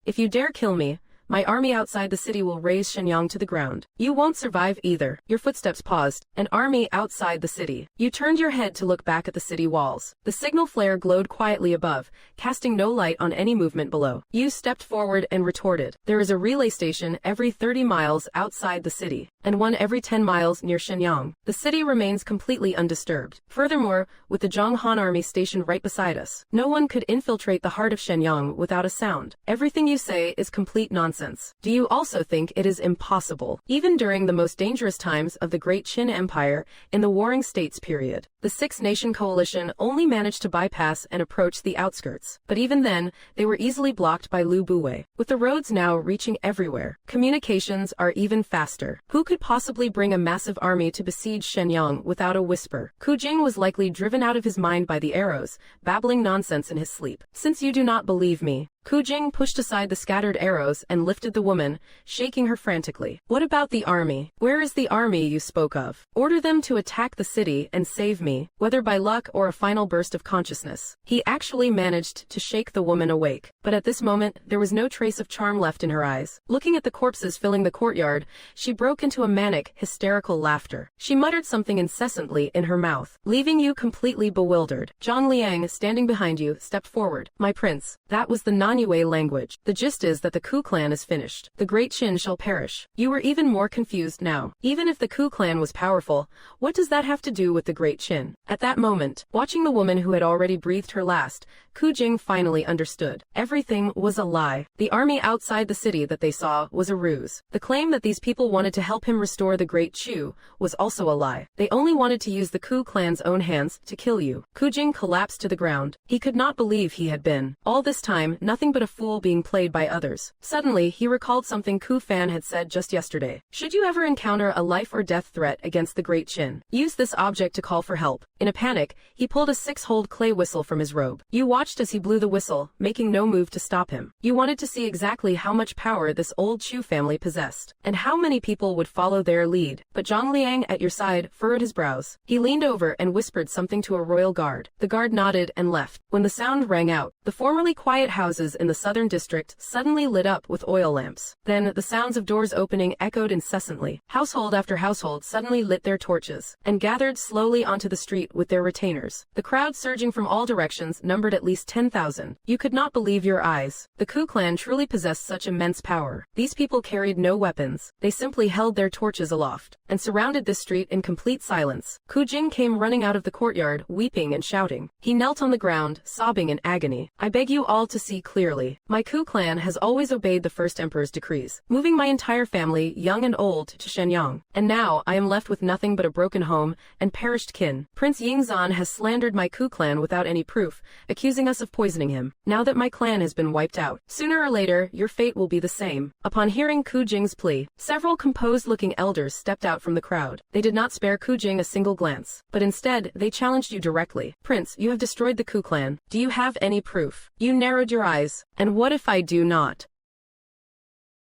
If you dare kill me, my army outside the city will raze Shenyang to the ground. You won't survive either." Your footsteps paused. An army outside the city. You turned your head to look back at the city walls. The signal flare glowed quietly above, casting no light on any movement below. You stepped forward and retorted. There is a relay station every 30 miles outside the city, and one every 10 miles near Shenyang. The city remains completely undisturbed. Furthermore, with the Zhonghan army stationed right beside us, no one could infiltrate the heart of Shenyang without a sound. Everything you say is complete nonsense. Do you also think it is impossible? Even during the most dangerous times of the Great Qin Empire, in the Warring States period, the 6-nation coalition only managed to bypass and approach the outskirts. But even then, they were easily blocked by Lu Buwei. With the roads now reaching everywhere, communications are even faster. Who could possibly bring a massive army to besiege Shenyang without a whisper? Ku Jing was likely driven out of his mind by the arrows, babbling nonsense in his sleep. Since you do not believe me, Ku Jing pushed aside the scattered arrows and lifted the woman, shaking her frantically. What about the army? Where is the army you spoke of? Order them to attack the city and save me, whether by luck or a final burst of consciousness. He actually managed to shake the woman awake. But at this moment, there was no trace of charm left in her eyes. Looking at the corpses filling the courtyard, she broke into a manic, hysterical laughter. She muttered something incessantly in her mouth, leaving you completely bewildered. Zhang Liang, standing behind you, stepped forward. "My prince, that was the manhwa language. The gist is that the Ku clan is finished. The Great Qin shall perish." You were even more confused now. Even if the Ku clan was powerful, what does that have to do with the Great Qin? At that moment, watching the woman who had already breathed her last, Ku Jing finally understood. Everything was a lie. The army outside the city that they saw was a ruse. The claim that these people wanted to help him restore the Great Chu was also a lie. They only wanted to use the Ku clan's own hands to kill you. Ku Jing collapsed to the ground. He could not believe he had been, all this time, nothing but a fool being played by others. Suddenly, he recalled something Ku Fan had said just yesterday. Should you ever encounter a life or death threat against the Great Qin, use this object to call for help. In a panic, he pulled a 6-holed clay whistle from his robe. You watched as he blew the whistle, making no move to stop him. You wanted to see exactly how much power this old Chu family possessed, and how many people would follow their lead. But Zhang Liang at your side furrowed his brows. He leaned over and whispered something to a royal guard. The guard nodded and left. When the sound rang out, the formerly quiet houses houses in the southern district suddenly lit up with oil lamps. Then, the sounds of doors opening echoed incessantly. Household after household suddenly lit their torches and gathered slowly onto the street with their retainers. The crowd surging from all directions numbered at least 10,000. You could not believe your eyes. The Ku clan truly possessed such immense power. These people carried no weapons. They simply held their torches aloft and surrounded this street in complete silence. Ku Jing came running out of the courtyard, weeping and shouting. He knelt on the ground, sobbing in agony. I beg you all to see clearly. My Ku clan has always obeyed the first emperor's decrees, moving my entire family, young and old, to Shenyang. And now, I am left with nothing but a broken home and perished kin. Prince Yingzan has slandered my Ku clan without any proof, accusing us of poisoning him. Now that my clan has been wiped out, sooner or later, your fate will be the same. Upon hearing Ku Jing's plea, several composed-looking elders stepped out from the crowd. They did not spare Ku Jing a single glance, but instead, they challenged you directly. Prince, you have destroyed the Ku clan. Do you have any proof? You narrowed your eyes. And what if I do not?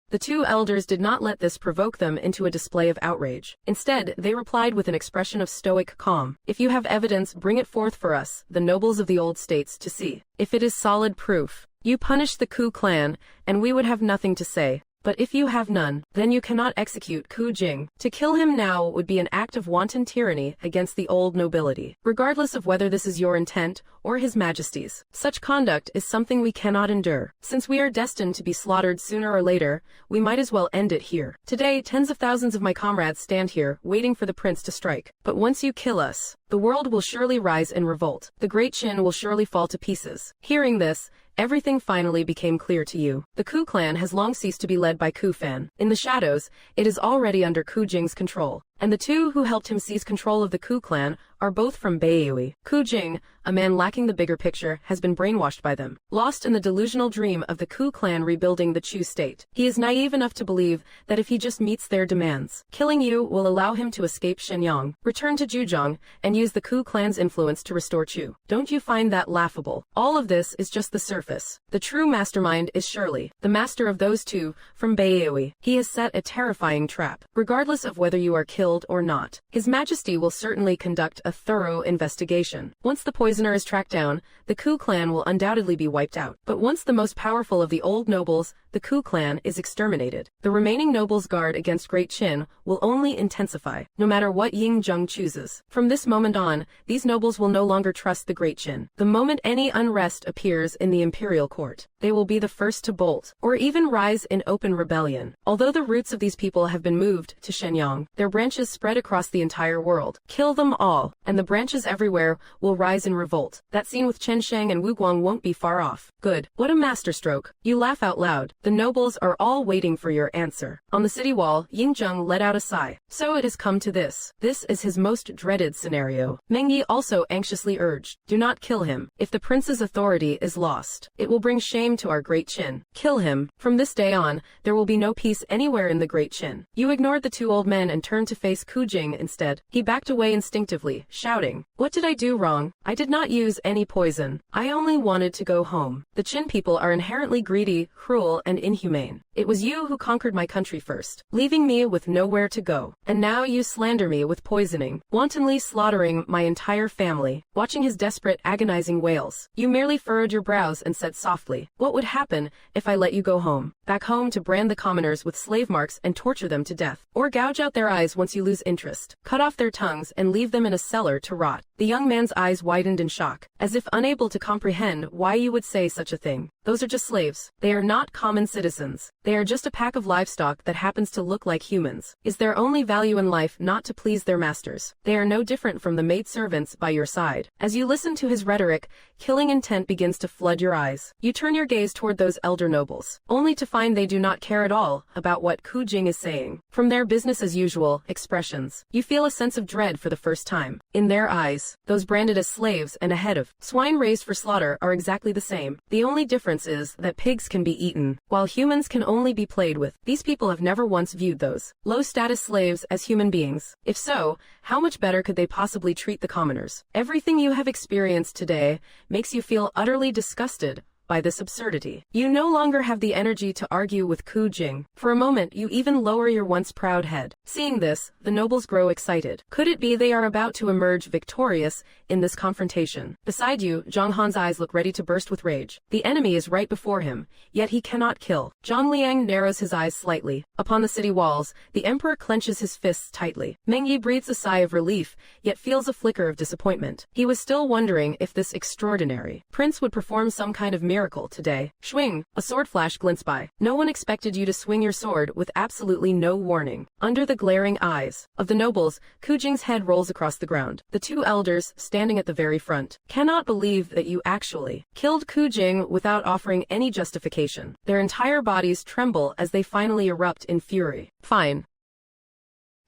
The two elders did not let this provoke them into a display of outrage. Instead, they replied with an expression of stoic calm. If you have evidence, bring it forth for us, the nobles of the old states, to see. If it is solid proof, you punish the Ku clan, and we would have nothing to say. But if you have none, then you cannot execute Ku Jing. To kill him now would be an act of wanton tyranny against the old nobility, regardless of whether this is your intent or His Majesty's. Such conduct is something we cannot endure. Since we are destined to be slaughtered sooner or later, we might as well end it here. Today, tens of thousands of my comrades stand here, waiting for the prince to strike. But once you kill us, the world will surely rise in revolt. The Great Qin will surely fall to pieces. Hearing this, everything finally became clear to you. The Ku clan has long ceased to be led by Ku Fan. In the shadows, it is already under Ku Jing's control. And the two who helped him seize control of the Ku clan are both from Beiyue. Ku Jing, a man lacking the bigger picture, has been brainwashed by them, lost in the delusional dream of the Ku clan rebuilding the Chu state. He is naive enough to believe that if he just meets their demands, killing you will allow him to escape Shenyang, return to Zhejiang, and use the Ku clan's influence to restore Chu. Don't you find that laughable? All of this is just the surface. The true mastermind is surely the master of those two from Beiyue. He has set a terrifying trap. Regardless of whether you are killed or not, His Majesty will certainly conduct a thorough investigation. Once the poisoner is tracked down, the Ku clan will undoubtedly be wiped out. But once the most powerful of the old nobles, the Ku clan, is exterminated, the remaining nobles' guard against Great Qin will only intensify, no matter what Ying Zheng chooses. From this moment on, these nobles will no longer trust the Great Qin. The moment any unrest appears in the imperial court, they will be the first to bolt, or even rise in open rebellion. Although the roots of these people have been moved to Shenyang, their branches spread across the entire world. Kill them all, and the branches everywhere will rise in revolt. That scene with Chen Sheng and Wu Guang won't be far off. Good. What a masterstroke. You laugh out loud. The nobles are all waiting for your answer. On the city wall, Ying Zheng let out a sigh. So it has come to this. This is his most dreaded scenario. Meng Yi also anxiously urged, do not kill him. If the prince's authority is lost, it will bring shame to our Great Qin. Kill him. From this day on, there will be no peace anywhere in the Great Qin. You ignored the two old men and turned to face Ku Jing instead. He backed away instinctively, shouting, what did I do wrong? I did not use any poison. I only wanted to go home. The Qin people are inherently greedy, cruel, and inhumane. It was you who conquered my country first, leaving me with nowhere to go. And now you slander me with poisoning, wantonly slaughtering my entire family. Watching his desperate, agonizing wails, you merely furrowed your brows and said softly, what would happen if I let you go home? Back home to brand the commoners with slave marks and torture them to death, or gouge out their eyes once you lose interest, cut off their tongues and leave them in a cellar to rot. The young man's eyes widened in shock, as if unable to comprehend why you would say such a thing. Those are just slaves. They are not common citizens. They are just a pack of livestock that happens to look like humans. Is their only value in life not to please their masters? They are no different from the maidservants by your side. As you listen to his rhetoric, killing intent begins to flood your eyes. You turn your gaze toward those elder nobles, only to find they do not care at all about what Ku Jing is saying. From their business-as-usual expressions, you feel a sense of dread for the first time. In their eyes, those branded as slaves and a head of swine raised for slaughter are exactly the same. The only difference is that pigs can be eaten, while humans can only be played with. These people have never once viewed those low-status slaves as human beings. If so, how much better could they possibly treat the commoners? Everything you have experienced today makes you feel utterly disgusted, by this absurdity. You no longer have the energy to argue with Ku Jing. For a moment, you even lower your once proud head. Seeing this, the nobles grow excited. Could it be they are about to emerge victorious in this confrontation? Beside you, Zhang Han's eyes look ready to burst with rage. The enemy is right before him, yet he cannot kill. Zhang Liang narrows his eyes slightly. Upon the city walls, the emperor clenches his fists tightly. Meng Yi breathes a sigh of relief, yet feels a flicker of disappointment. He was still wondering if this extraordinary prince would perform some kind of miracle today. Swing! A sword flash glints by. No one expected you to swing your sword with absolutely no warning. Under the glaring eyes of the nobles, Ku Jing's head rolls across the ground. The two elders, standing at the very front, cannot believe that you actually killed Ku Jing without offering any justification. Their entire bodies tremble as they finally erupt in fury. Fine.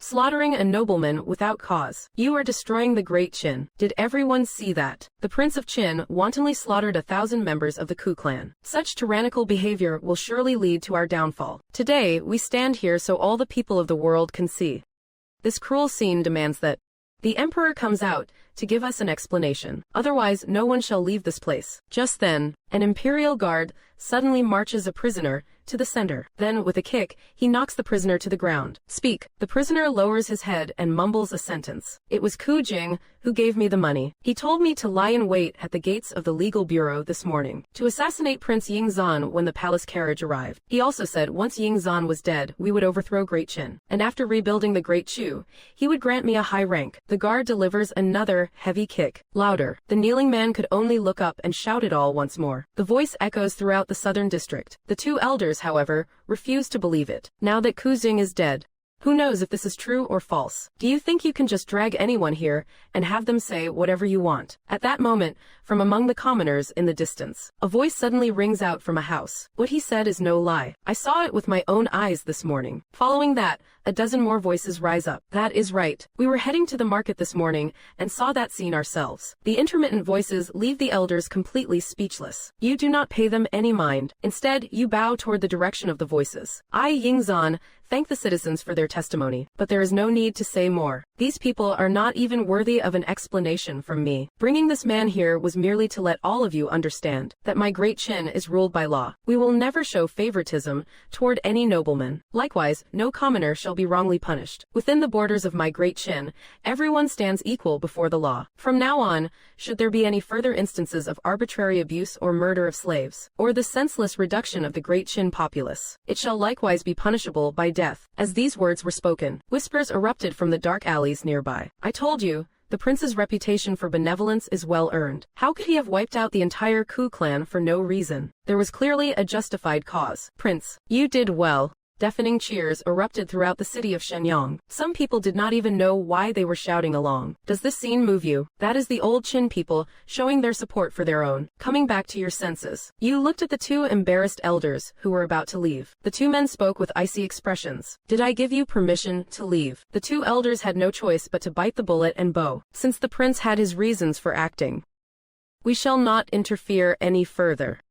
Slaughtering a nobleman without cause. You are destroying the Great Qin. Did everyone see that? The Prince of Qin wantonly slaughtered 1,000 members of the Ku clan. Such tyrannical behavior will surely lead to our downfall. Today, we stand here so all the people of the world can see. This cruel scene demands that the emperor comes out to give us an explanation. Otherwise, no one shall leave this place. Just then, an imperial guard suddenly marches a prisoner to the center. Then, with a kick, he knocks the prisoner to the ground. Speak. The prisoner lowers his head and mumbles a sentence. It was Ku Jing who gave me the money. He told me to lie in wait at the gates of the legal bureau this morning to assassinate Prince Yingzan when the palace carriage arrived. He also said once Yingzan was dead, we would overthrow Great Qin. And after rebuilding the Great Chu, he would grant me a high rank. The guard delivers another heavy kick. Louder. The kneeling man could only look up and shout it all once more. The voice echoes throughout the southern district. The two elders, however, refuse to believe it. Now that Ku Jing is dead, who knows if this is true or false? Do you think you can just drag anyone here and have them say whatever you want? At that moment, from among the commoners in the distance, a voice suddenly rings out from a house. What he said is no lie. I saw it with my own eyes this morning. Following that, a dozen more voices rise up. That is right. We were heading to the market this morning and saw that scene ourselves. The intermittent voices leave the elders completely speechless. You do not pay them any mind. Instead, you bow toward the direction of the voices. I, Yingzan, thank the citizens for their testimony, but there is no need to say more. These people are not even worthy of an explanation from me. Bringing this man here was merely to let all of you understand that my Great Qin is ruled by law. We will never show favoritism toward any nobleman. Likewise, no commoner shall be wrongly punished. Within the borders of my Great Qin, everyone stands equal before the law. From now on, should there be any further instances of arbitrary abuse or murder of slaves, or the senseless reduction of the Great Qin populace, it shall likewise be punishable by death. As these words were spoken, whispers erupted from the dark alleys nearby. I told you, the prince's reputation for benevolence is well earned. How could he have wiped out the entire Ku clan for no reason? There was clearly a justified cause. Prince, you did well. Deafening cheers erupted throughout the city of Shenyang. Some people did not even know why they were shouting along. Does this scene move you? That is the old Qin people showing their support for their own, coming back to your senses. You looked at the two embarrassed elders who were about to leave. The two men spoke with icy expressions. Did I give you permission to leave? The two elders had no choice but to bite the bullet and bow, since the prince had his reasons for acting. We shall not interfere any further.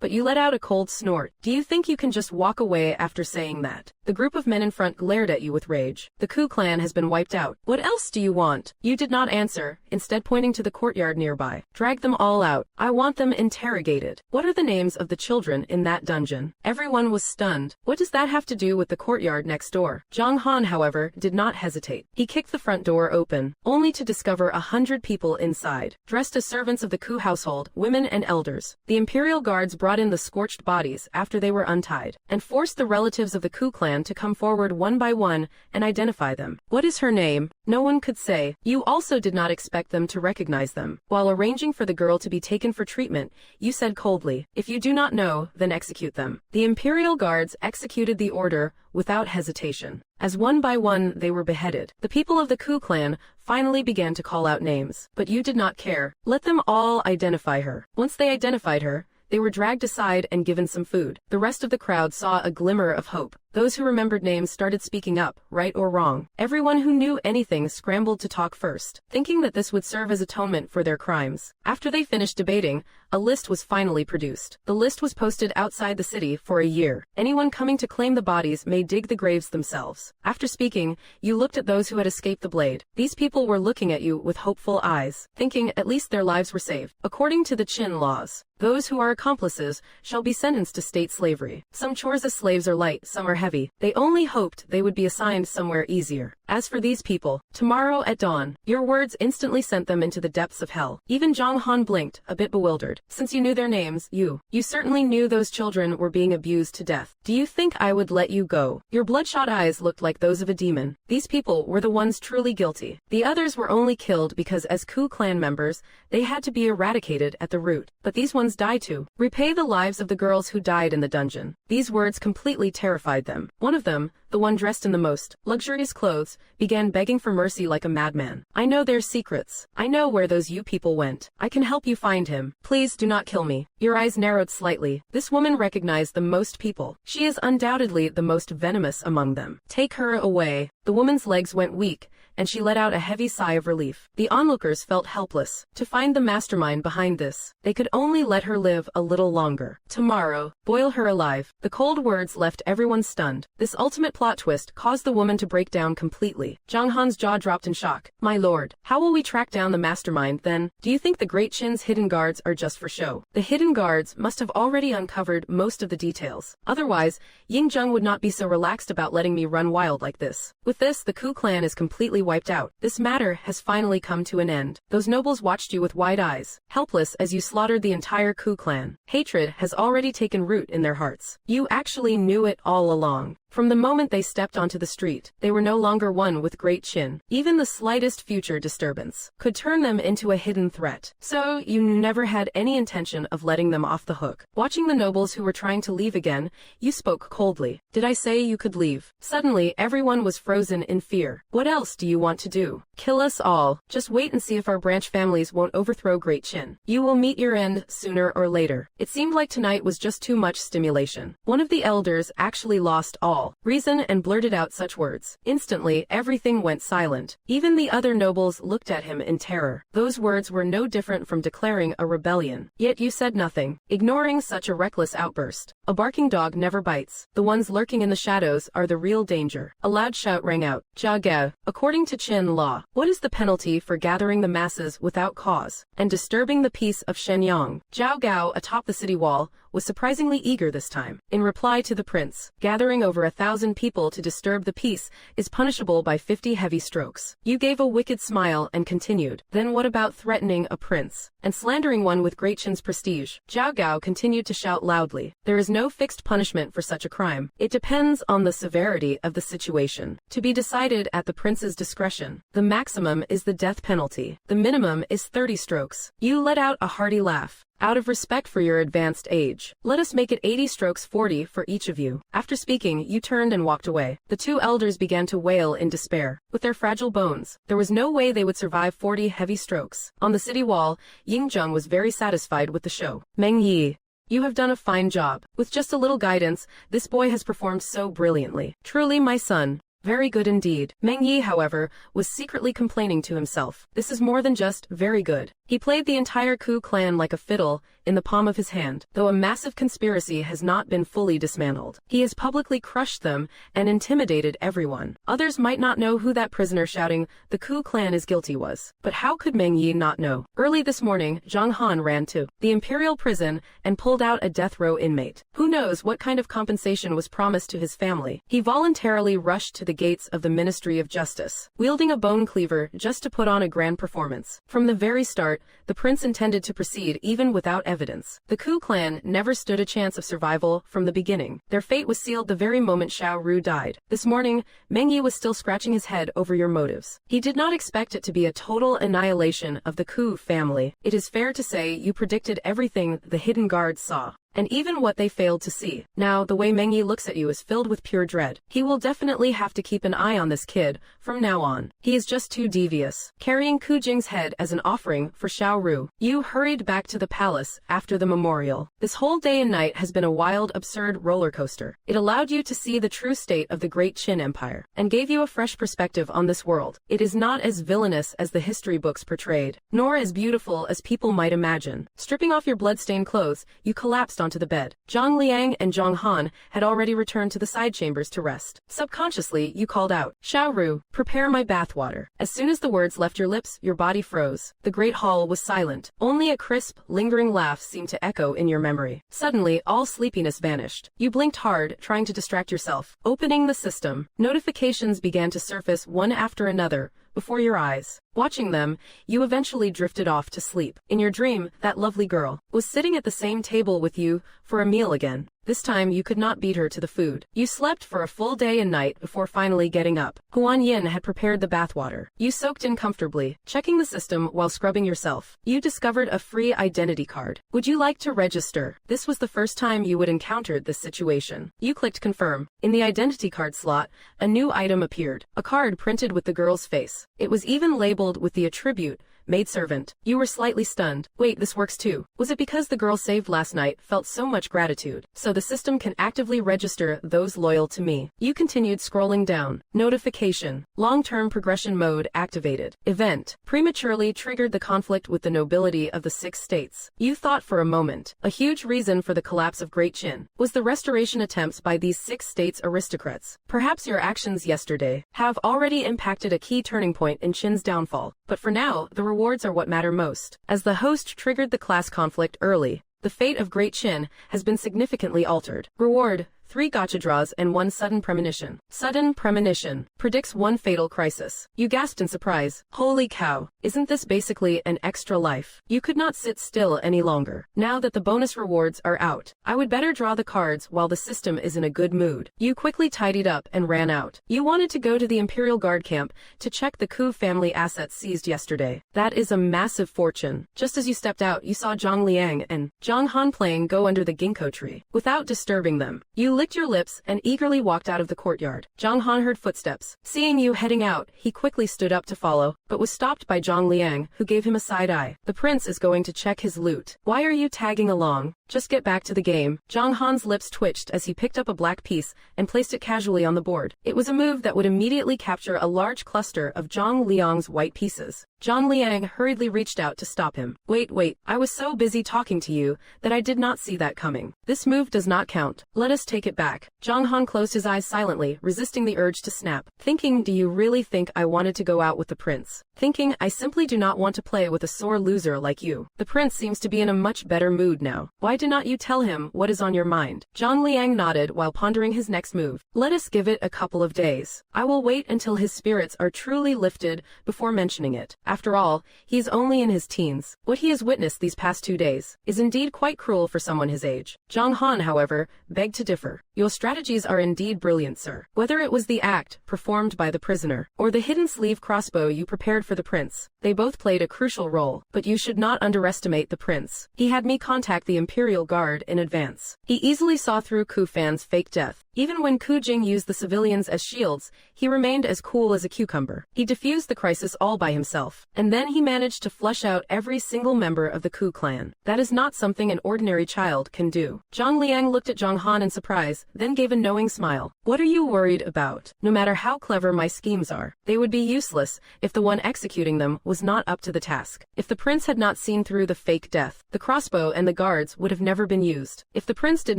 But you let out a cold snort. Do you think you can just walk away after saying that? The group of men in front glared at you with rage. The Ku clan has been wiped out. What else do you want? You did not answer, instead pointing to the courtyard nearby. Drag them all out. I want them interrogated. What are the names of the children in that dungeon? Everyone was stunned. What does that have to do with the courtyard next door? Zhang Han, however, did not hesitate. He kicked the front door open, only to discover 100 people inside, dressed as servants of the Ku household, women and elders. The imperial guards brought in the scorched bodies after they were untied, and forced the relatives of the Ku clan to come forward one by one and identify them. What is her name? No one could say. You also did not expect them to recognize them. While arranging for the girl to be taken for treatment, you said coldly, if you do not know, then execute them. The imperial guards executed the order without hesitation. As one by one they were beheaded, the people of the Ku clan finally began to call out names. But you did not care. Let them all identify her. Once they identified her, they were dragged aside and given some food. The rest of the crowd saw a glimmer of hope. Those who remembered names started speaking up, right or wrong. Everyone who knew anything scrambled to talk first, thinking that this would serve as atonement for their crimes. After they finished debating, a list was finally produced. The list was posted outside the city for a year. Anyone coming to claim the bodies may dig the graves themselves. After speaking, you looked at those who had escaped the blade. These people were looking at you with hopeful eyes, thinking at least their lives were saved. According to the Qin laws, those who are accomplices shall be sentenced to state slavery. Some chores as slaves are light, some are heavy. They only hoped they would be assigned somewhere easier. As for these people, tomorrow at dawn, your words instantly sent them into the depths of hell. Even Zhang Han blinked, a bit bewildered. Since you knew their names, you certainly knew those children were being abused to death. Do you think I would let you go? Your bloodshot eyes looked like those of a demon. These people were the ones truly guilty. The others were only killed because as Ku clan members, they had to be eradicated at the root. But these ones died to repay the lives of the girls who died in the dungeon. These words completely terrified them. One of them, the one dressed in the most luxurious clothes, began begging for mercy like a madman. I know their secrets. I know where those you people went. I can help you find him. Please do not kill me. Your eyes narrowed slightly. This woman recognized the most people. She is undoubtedly the most venomous among them. Take her away. The woman's legs went weak, and she let out a heavy sigh of relief. The onlookers felt helpless. To find the mastermind behind this, they could only let her live a little longer. Tomorrow, boil her alive. The cold words left everyone stunned. This ultimate plot twist caused the woman to break down completely. Zhang Han's jaw dropped in shock. My lord, how will we track down the mastermind then? Do you think the Great Qin's hidden guards are just for show? The hidden guards must have already uncovered most of the details. Otherwise, Ying Zheng would not be so relaxed about letting me run wild like this. With this, the Ku clan is completely wiped out. This matter has finally come to an end. Those nobles watched you with wide eyes, helpless as you slaughtered the entire Ku clan. Hatred has already taken root in their hearts. You actually knew it all along. From the moment they stepped onto the street, they were no longer one with Great Qin. Even the slightest future disturbance could turn them into a hidden threat. So, you never had any intention of letting them off the hook. Watching the nobles who were trying to leave again, you spoke coldly. Did I say you could leave? Suddenly, everyone was frozen in fear. What else do you want to do? Kill us all. Just wait and see if our branch families won't overthrow Great Qin. You will meet your end sooner or later. It seemed like tonight was just too much stimulation. One of the elders actually lost all reason and blurted out such words. Instantly, everything went silent. Even the other nobles looked at him in terror. Those words were no different from declaring a rebellion. Yet you said nothing, ignoring such a reckless outburst. A barking dog never bites. The ones lurking in the shadows are the real danger. A loud shout rang out. Jia Gao. According to Qin law, what is the penalty for gathering the masses without cause and disturbing the peace of Shenyang? Zhao Gao, atop the city wall, was surprisingly eager this time. In reply to the prince, gathering over 1,000 people to disturb the peace is punishable by 50 heavy strokes. You gave a wicked smile and continued. Then what about threatening a prince and slandering one with Great Qin's prestige? Zhao Gao continued to shout loudly. There is no fixed punishment for such a crime. It depends on the severity of the situation, to be decided at the prince's discretion. The maximum is the death penalty. The minimum is 30 strokes. You let out a hearty laugh. Out of respect for your advanced age, let us make it 80 strokes 40 for each of you. After speaking, you turned and walked away. The two elders began to wail in despair. With their fragile bones, there was no way they would survive 40 heavy strokes. On the city wall, Ying Zheng was very satisfied with the show. Meng Yi, you have done a fine job. With just a little guidance, this boy has performed so brilliantly. Truly, my son. Very good indeed. Meng Yi, however, was secretly complaining to himself. This is more than just very good. He played the entire Ku clan like a fiddle in the palm of his hand. Though a massive conspiracy has not been fully dismantled, he has publicly crushed them and intimidated everyone. Others might not know who that prisoner shouting, "The Ku clan is guilty" was. But how could Meng Yi not know? Early this morning, Zhang Han ran to the imperial prison and pulled out a death row inmate. Who knows what kind of compensation was promised to his family? He voluntarily rushed to the gates of the Ministry of Justice, wielding a bone cleaver just to put on a grand performance. From the very start, the prince intended to proceed even without evidence. The Ku clan never stood a chance of survival from the beginning. Their fate was sealed the very moment Xiao Ru died. This morning, Meng Yi was still scratching his head over your motives. He did not expect it to be a total annihilation of the Ku family. It is fair to say you predicted everything the hidden guards saw. and even what they failed to see. Now, the way Meng Yi looks at you is filled with pure dread. He will definitely have to keep an eye on this kid from now on. He is just too devious. Carrying Ku Jing's head as an offering for Xiao Ru, you hurried back to the palace after the memorial. This whole day and night has been a wild, absurd roller coaster. It allowed you to see the true state of the Great Qin Empire, and gave you a fresh perspective on this world. It is not as villainous as the history books portrayed, nor as beautiful as people might imagine. Stripping off your blood-stained clothes, you collapsed onto the bed. Zhang Liang and Zhang Han had already returned to the side chambers to rest. Subconsciously, you called out, "Xiao Ru, prepare my bathwater." As soon as the words left your lips, your body froze. The great hall was silent. Only a crisp, lingering laugh seemed to echo in your memory. Suddenly, all sleepiness vanished. You blinked hard, trying to distract yourself. Opening the system, notifications began to surface one after another before your eyes. Watching them, you eventually drifted off to sleep. In your dream, that lovely girl was sitting at the same table with you for a meal again. This time you could not beat her to the food. You slept for a full day and night before finally getting up. Huan Yin had prepared the bathwater. You soaked in comfortably, checking the system while scrubbing yourself. You discovered a free identity card. Would you like to register? This was the first time you would encounter this situation. You clicked confirm. In the identity card slot, a new item appeared. A card printed with the girl's face. It was even labeled with the attribute maidservant. You were slightly stunned. Wait, this works too. Was it because the girl saved last night felt so much gratitude? So the system can actively register those loyal to me. You continued scrolling down. Notification. Long-term progression mode activated. Event. Prematurely triggered the conflict with the nobility of the 6 states. You thought for a moment. A huge reason for the collapse of Great Qin was the restoration attempts by these 6 states' aristocrats. Perhaps your actions yesterday have already impacted a key turning point in Qin's downfall. But for now, the rewards are what matter most. As the host triggered the class conflict early, the fate of Great Qin has been significantly altered. Reward: 3 gotcha draws and 1 sudden premonition. Sudden premonition predicts 1 fatal crisis. You gasped in surprise. Holy cow, isn't this basically an extra life? You could not sit still any longer. Now that the bonus rewards are out, I would better draw the cards while the system is in a good mood. You quickly tidied up and ran out. You wanted to go to the Imperial Guard camp to check the Ku family assets seized yesterday. That is a massive fortune. Just as you stepped out, you saw Zhang Liang and Zhang Han playing go under the ginkgo tree. Without disturbing them, you licked your lips and eagerly walked out of the courtyard. Zhang Han heard footsteps. Seeing you heading out, he quickly stood up to follow, but was stopped by Zhang Liang, who gave him a side eye. The prince is going to check his loot. Why are you tagging along? Just get back to the game. Zhang Han's lips twitched as he picked up a black piece and placed it casually on the board. It was a move that would immediately capture a large cluster of Zhang Liang's white pieces. Zhang Liang hurriedly reached out to stop him. Wait, I was so busy talking to you that I did not see that coming. This move does not count. Let us take it back. Zhang Han closed his eyes silently, resisting the urge to snap. Thinking, do you really think I wanted to go out with the prince? Thinking, I simply do not want to play with a sore loser like you. The prince seems to be in a much better mood now. Why did not you tell him what is on your mind? Zhang Liang nodded while pondering his next move. Let us give it a couple of days. I will wait until his spirits are truly lifted before mentioning it. After all, he is only in his teens. What he has witnessed these past 2 days is indeed quite cruel for someone his age. Zhang Han, however, begged to differ. Your strategies are indeed brilliant, sir. Whether it was the act performed by the prisoner or the hidden sleeve crossbow you prepared for the prince, they both played a crucial role. But you should not underestimate the prince. He had me contact the Imperial Guard in advance. He easily saw through Ku Fan's fake death. Even when Ku Jing used the civilians as shields, he remained as cool as a cucumber. He defused the crisis all by himself. And then he managed to flush out every single member of the Ku clan. That is not something an ordinary child can do. Zhang Liang looked at Zhang Han in surprise, then gave a knowing smile. What are you worried about? No matter how clever my schemes are, they would be useless if the one executing them was not up to the task. If the prince had not seen through the fake death, the crossbow and the guards would have never been used. If the prince did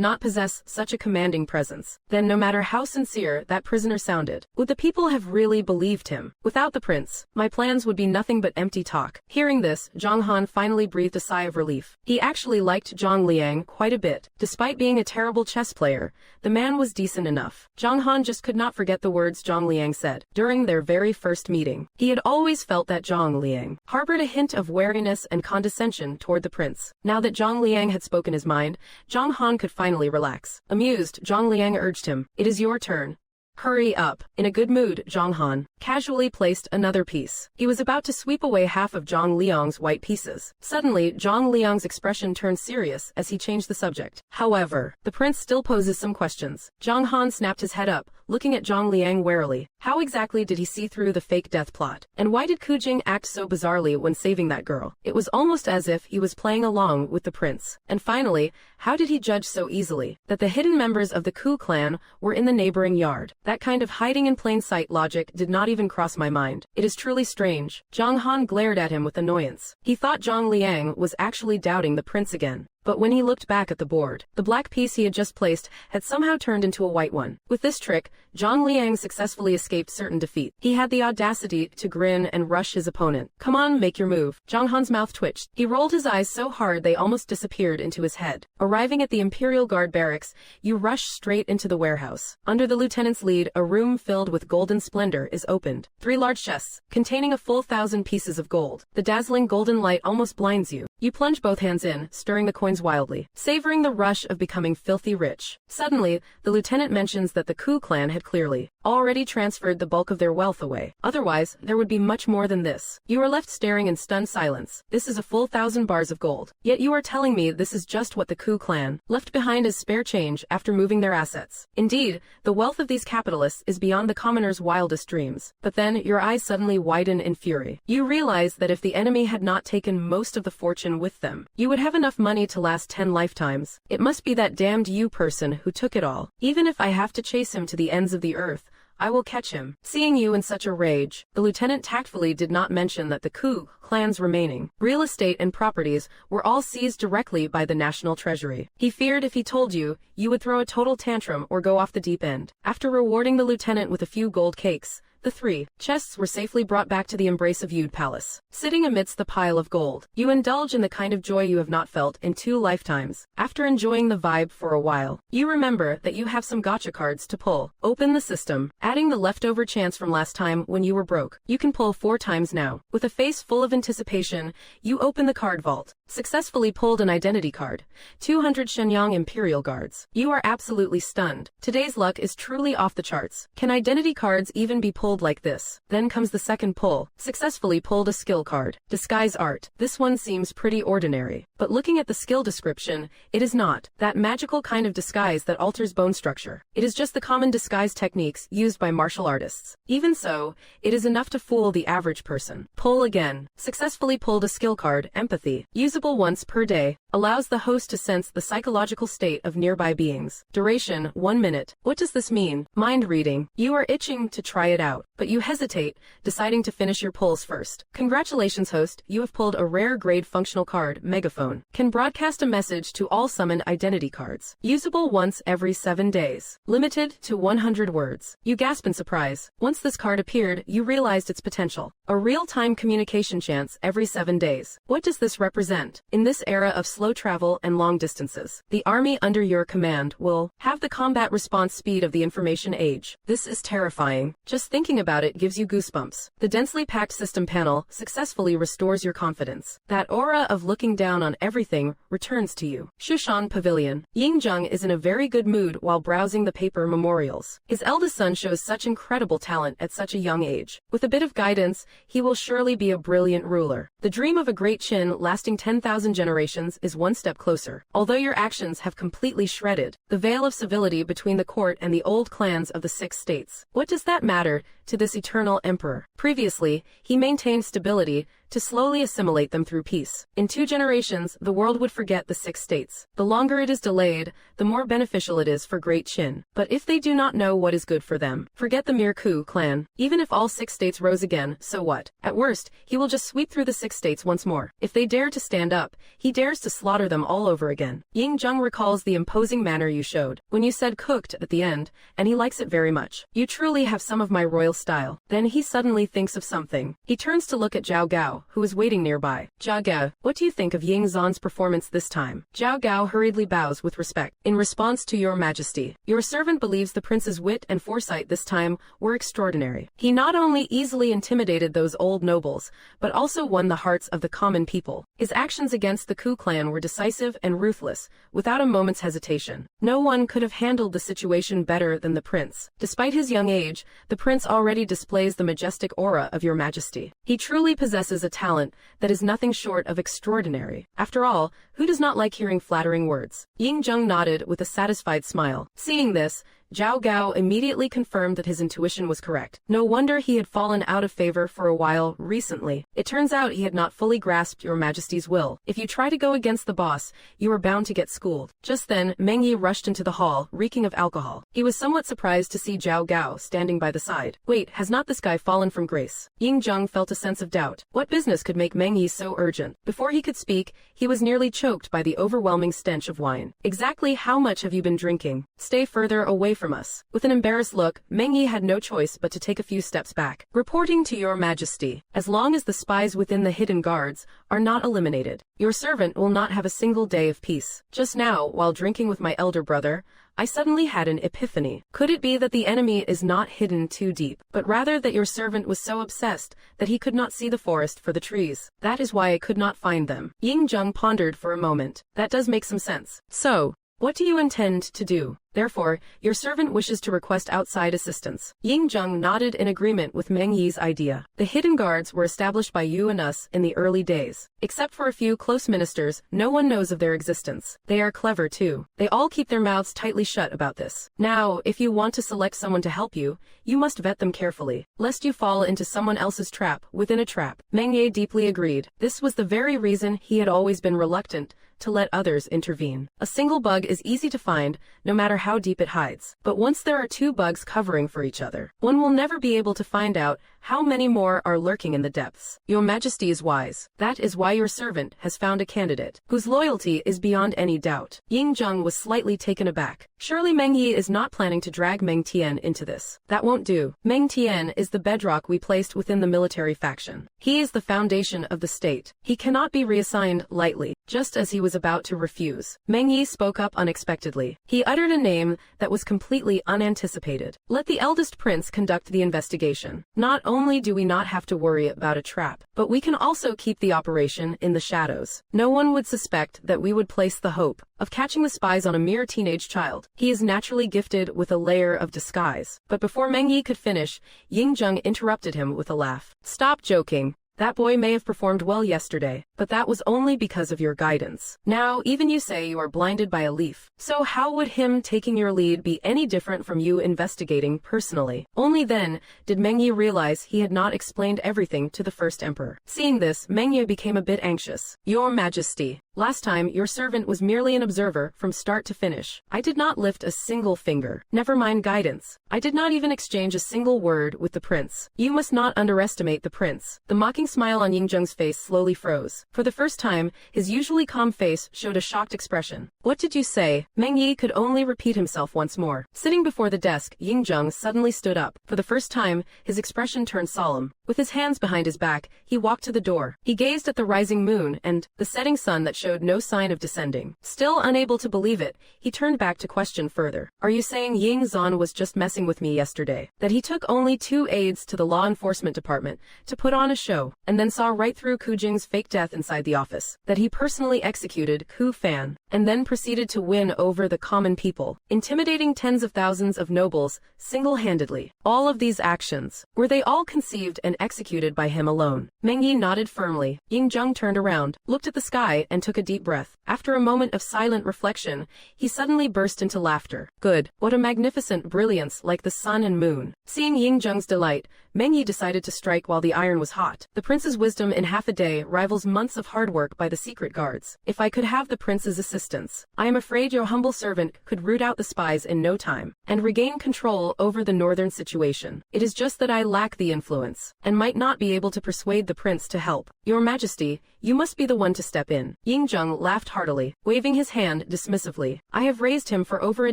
not possess such a commanding presence, then no matter how sincere that prisoner sounded, would the people have really believed him? Without the prince, my plans would be nothing but empty talk. Hearing this, Zhang Han finally breathed a sigh of relief. He actually liked Zhang Liang quite a bit. Despite being a terrible chess player, the man was decent enough. Zhang Han just could not forget the words Zhang Liang said during their very first meeting. He had always felt that Zhang Liang harbored a hint of wariness and condescension toward the prince. Now that Zhang Liang had spoken his mind, Zhang Han could finally relax. Amused, Zhang Liang urged him, "It is your turn. Hurry up." In a good mood, Zhang Han casually placed another piece. He was about to sweep away half of Zhang Liang's white pieces. Suddenly, Zhang Liang's expression turned serious as he changed the subject. However, the prince still poses some questions. Zhang Han snapped his head up, looking at Zhang Liang warily. How exactly did he see through the fake death plot? And why did Ku Jing act so bizarrely when saving that girl? It was almost as if he was playing along with the prince. And finally, how did he judge so easily that the hidden members of the Ku clan were in the neighboring yard? That kind of hiding in plain sight logic did not even cross my mind. It is truly strange. Zhang Han glared at him with annoyance. He thought Zhang Liang was actually doubting the prince again. But when he looked back at the board, the black piece he had just placed had somehow turned into a white one. With this trick, Zhang Liang successfully escaped certain defeat. He had the audacity to grin and rush his opponent. Come on, make your move. Zhang Han's mouth twitched. He rolled his eyes so hard they almost disappeared into his head. Arriving at the Imperial Guard barracks, you rush straight into the warehouse. Under the lieutenant's lead, a room filled with golden splendor is opened. 3 large chests, containing a full 1,000 pieces of gold. The dazzling golden light almost blinds you. You plunge both hands in, stirring the coins wildly, savoring the rush of becoming filthy rich. Suddenly, the lieutenant mentions that the Ku clan had clearly already transferred the bulk of their wealth away. Otherwise, there would be much more than this. You are left staring in stunned silence. This is a full 1,000 bars of gold. Yet you are telling me this is just what the Ku clan left behind as spare change after moving their assets. Indeed, the wealth of these capitalists is beyond the commoner's wildest dreams. But then, your eyes suddenly widen in fury. You realize that if the enemy had not taken most of the fortune with them, you would have enough money to last 10 lifetimes. It must be that damned you person who took it all. Even if I have to chase him to the ends of the earth, I will catch him. Seeing you in such a rage, the lieutenant tactfully did not mention that the Ku clan's remaining real estate and properties were all seized directly by the national treasury. He feared if he told you, you would throw a total tantrum or go off the deep end. After rewarding the lieutenant with a few gold cakes, the 3 chests were safely brought back to the embrace of Yude Palace. Sitting amidst the pile of gold, you indulge in the kind of joy you have not felt in 2 lifetimes. After enjoying the vibe for a while, you remember that you have some gacha cards to pull. Open the system, adding the leftover chance from last time when you were broke. You can pull 4 times now. With a face full of anticipation, you open the card vault. Successfully pulled an identity card. 200 Shenyang Imperial Guards. You are absolutely stunned. Today's luck is truly off the charts. Can identity cards even be pulled like this? Then comes the second pull. Successfully pulled a skill card. Disguise art. This one seems pretty ordinary. But looking at the skill description, it is not that magical kind of disguise that alters bone structure. It is just the common disguise techniques used by martial artists. Even so, it is enough to fool the average person. Pull again. Successfully pulled a skill card. Empathy. Usable once per day. Allows the host to sense the psychological state of nearby beings. Duration, 1 minute. What does this mean? Mind reading. You are itching to try it out, but you hesitate, deciding to finish your pulls first. Congratulations, host. You have pulled a rare grade functional card, Megaphone. Can broadcast a message to all summoned identity cards. Usable once every 7 days. Limited to 100 words. You gasp in surprise. Once this card appeared, you realized its potential. A real-time communication chance every 7 days. What does this represent? In this era of slow travel and long distances, the army under your command will have the combat response speed of the information age. This is terrifying. Just thinking about it gives you goosebumps. The densely packed system panel successfully restores your confidence. That aura of looking down on everything returns to you. Shushan Pavilion. Yingzheng is in a very good mood while browsing the paper memorials. His eldest son shows such incredible talent at such a young age. With a bit of guidance, he will surely be a brilliant ruler. The dream of a great Qin lasting 10,000 generations is one step closer. Although your actions have completely shredded the veil of civility between the court and the old clans of the 6 states, what does that matter to this eternal emperor? Previously, he maintained stability to slowly assimilate them through peace. In 2 generations, the world would forget the 6 states. The longer it is delayed, the more beneficial it is for Great Qin. But if they do not know what is good for them, forget the mere Ku clan. Even if all 6 states rose again, so what? At worst, he will just sweep through the 6 states once more. If they dare to stand up, he dares to slaughter them all over again. Ying Zheng recalls the imposing manner you showed when you said cooked at the end, and he likes it very much. You truly have some of my royal style. Then he suddenly thinks of something. He turns to look at Zhao Gao, who is waiting nearby. Zhao Gao, what do you think of Ying Zan's performance this time? Zhao Gao hurriedly bows with respect. In response to your majesty, your servant believes the prince's wit and foresight this time were extraordinary. He not only easily intimidated those old nobles, but also won the hearts of the common people. His actions against the Ku clan were decisive and ruthless, without a moment's hesitation. No one could have handled the situation better than the prince. Despite his young age, the prince already already displays the majestic aura of your majesty. He truly possesses a talent that is nothing short of extraordinary. After all, who does not like hearing flattering words? Ying Zheng nodded with a satisfied smile. Seeing this, Zhao Gao immediately confirmed that his intuition was correct. No wonder he had fallen out of favor for a while recently. It turns out he had not fully grasped your majesty's will. If you try to go against the boss, you are bound to get schooled. Just then, Meng Yi rushed into the hall, reeking of alcohol. He was somewhat surprised to see Zhao Gao standing by the side. Wait, has not this guy fallen from grace? Ying Zheng felt a sense of doubt. What business could make Meng Yi so urgent? Before he could speak, he was nearly choked by the overwhelming stench of wine. Exactly how much have you been drinking? Stay further away from us. With an embarrassed look, Meng Yi had no choice but to take a few steps back. Reporting to your majesty, as long as the spies within the hidden guards are not eliminated, your servant will not have a single day of peace. Just now, while drinking with my elder brother, I suddenly had an epiphany. Could it be that the enemy is not hidden too deep, but rather that your servant was so obsessed that he could not see the forest for the trees? That is why I could not find them. Ying Zheng pondered for a moment. That does make some sense. So, what do you intend to do? Therefore, your servant wishes to request outside assistance. Ying Zheng nodded in agreement with Meng Yi's idea. The hidden guards were established by you and us in the early days. Except for a few close ministers, no one knows of their existence. They are clever too. They all keep their mouths tightly shut about this. Now, if you want to select someone to help you, you must vet them carefully, lest you fall into someone else's trap within a trap. Meng Yi deeply agreed. This was the very reason he had always been reluctant to let others intervene. A single bug is easy to find, no matter how deep it hides. But once there are two bugs covering for each other, one will never be able to find out how many more are lurking in the depths. Your Majesty is wise. That is why your servant has found a candidate whose loyalty is beyond any doubt. Ying Zheng was slightly taken aback. Surely Meng Yi is not planning to drag Meng Tian into this. That won't do. Meng Tian is the bedrock we placed within the military faction. He is the foundation of the state. He cannot be reassigned lightly. Just as he was about to refuse, Meng Yi spoke up unexpectedly. He uttered a name that was completely unanticipated. Let the eldest prince conduct the investigation. Not only do we not have to worry about a trap, but we can also keep the operation in the shadows. No one would suspect that we would place the hope of catching the spies on a mere teenage child. He is naturally gifted with a layer of disguise. But before Meng Yi could finish, Ying Zheng interrupted him with a laugh. Stop joking. That boy may have performed well yesterday, but that was only because of your guidance. Now, even you say you are blinded by a leaf. So how would him taking your lead be any different from you investigating personally? Only then did Meng Yi realize he had not explained everything to the first emperor. Seeing this, Meng Yi became a bit anxious. Your Majesty, last time your servant was merely an observer from start to finish. I did not lift a single finger. Never mind guidance. I did not even exchange a single word with the prince. You must not underestimate the prince. The mocking smile on Ying Zheng's face slowly froze. For the first time, his usually calm face showed a shocked expression. What did you say? Meng Yi could only repeat himself once more. Sitting before the desk, Ying Zheng suddenly stood up. For the first time, his expression turned solemn. With his hands behind his back, he walked to the door. He gazed at the rising moon and the setting sun that showed no sign of descending. Still unable to believe it, he turned back to question further. Are you saying Ying Zhan was just messing with me yesterday? That he took only 2 aides to the law enforcement department to put on a show, and then saw right through Ku Jing's fake death inside the office? That he personally executed Ku Fan, and then proceeded to win over the common people, intimidating tens of thousands of nobles single-handedly? All of these actions, were they all conceived and executed by him alone? Meng Yi nodded firmly. Ying Zheng turned around, looked at the sky, and took a deep breath. After a moment of silent reflection, he suddenly burst into laughter. Good. What a magnificent brilliance like the sun and moon. Seeing Ying Zheng's delight, Meng Yi decided to strike while the iron was hot. The prince's wisdom in half a day rivals months of hard work by the secret guards. If I could have the prince's assistance, I am afraid your humble servant could root out the spies in no time, and regain control over the northern situation. It is just that I lack the influence, and might not be able to persuade the prince to help. Your Majesty, you must be the one to step in. Ying Zheng laughed heartily, waving his hand dismissively. I have raised him for over a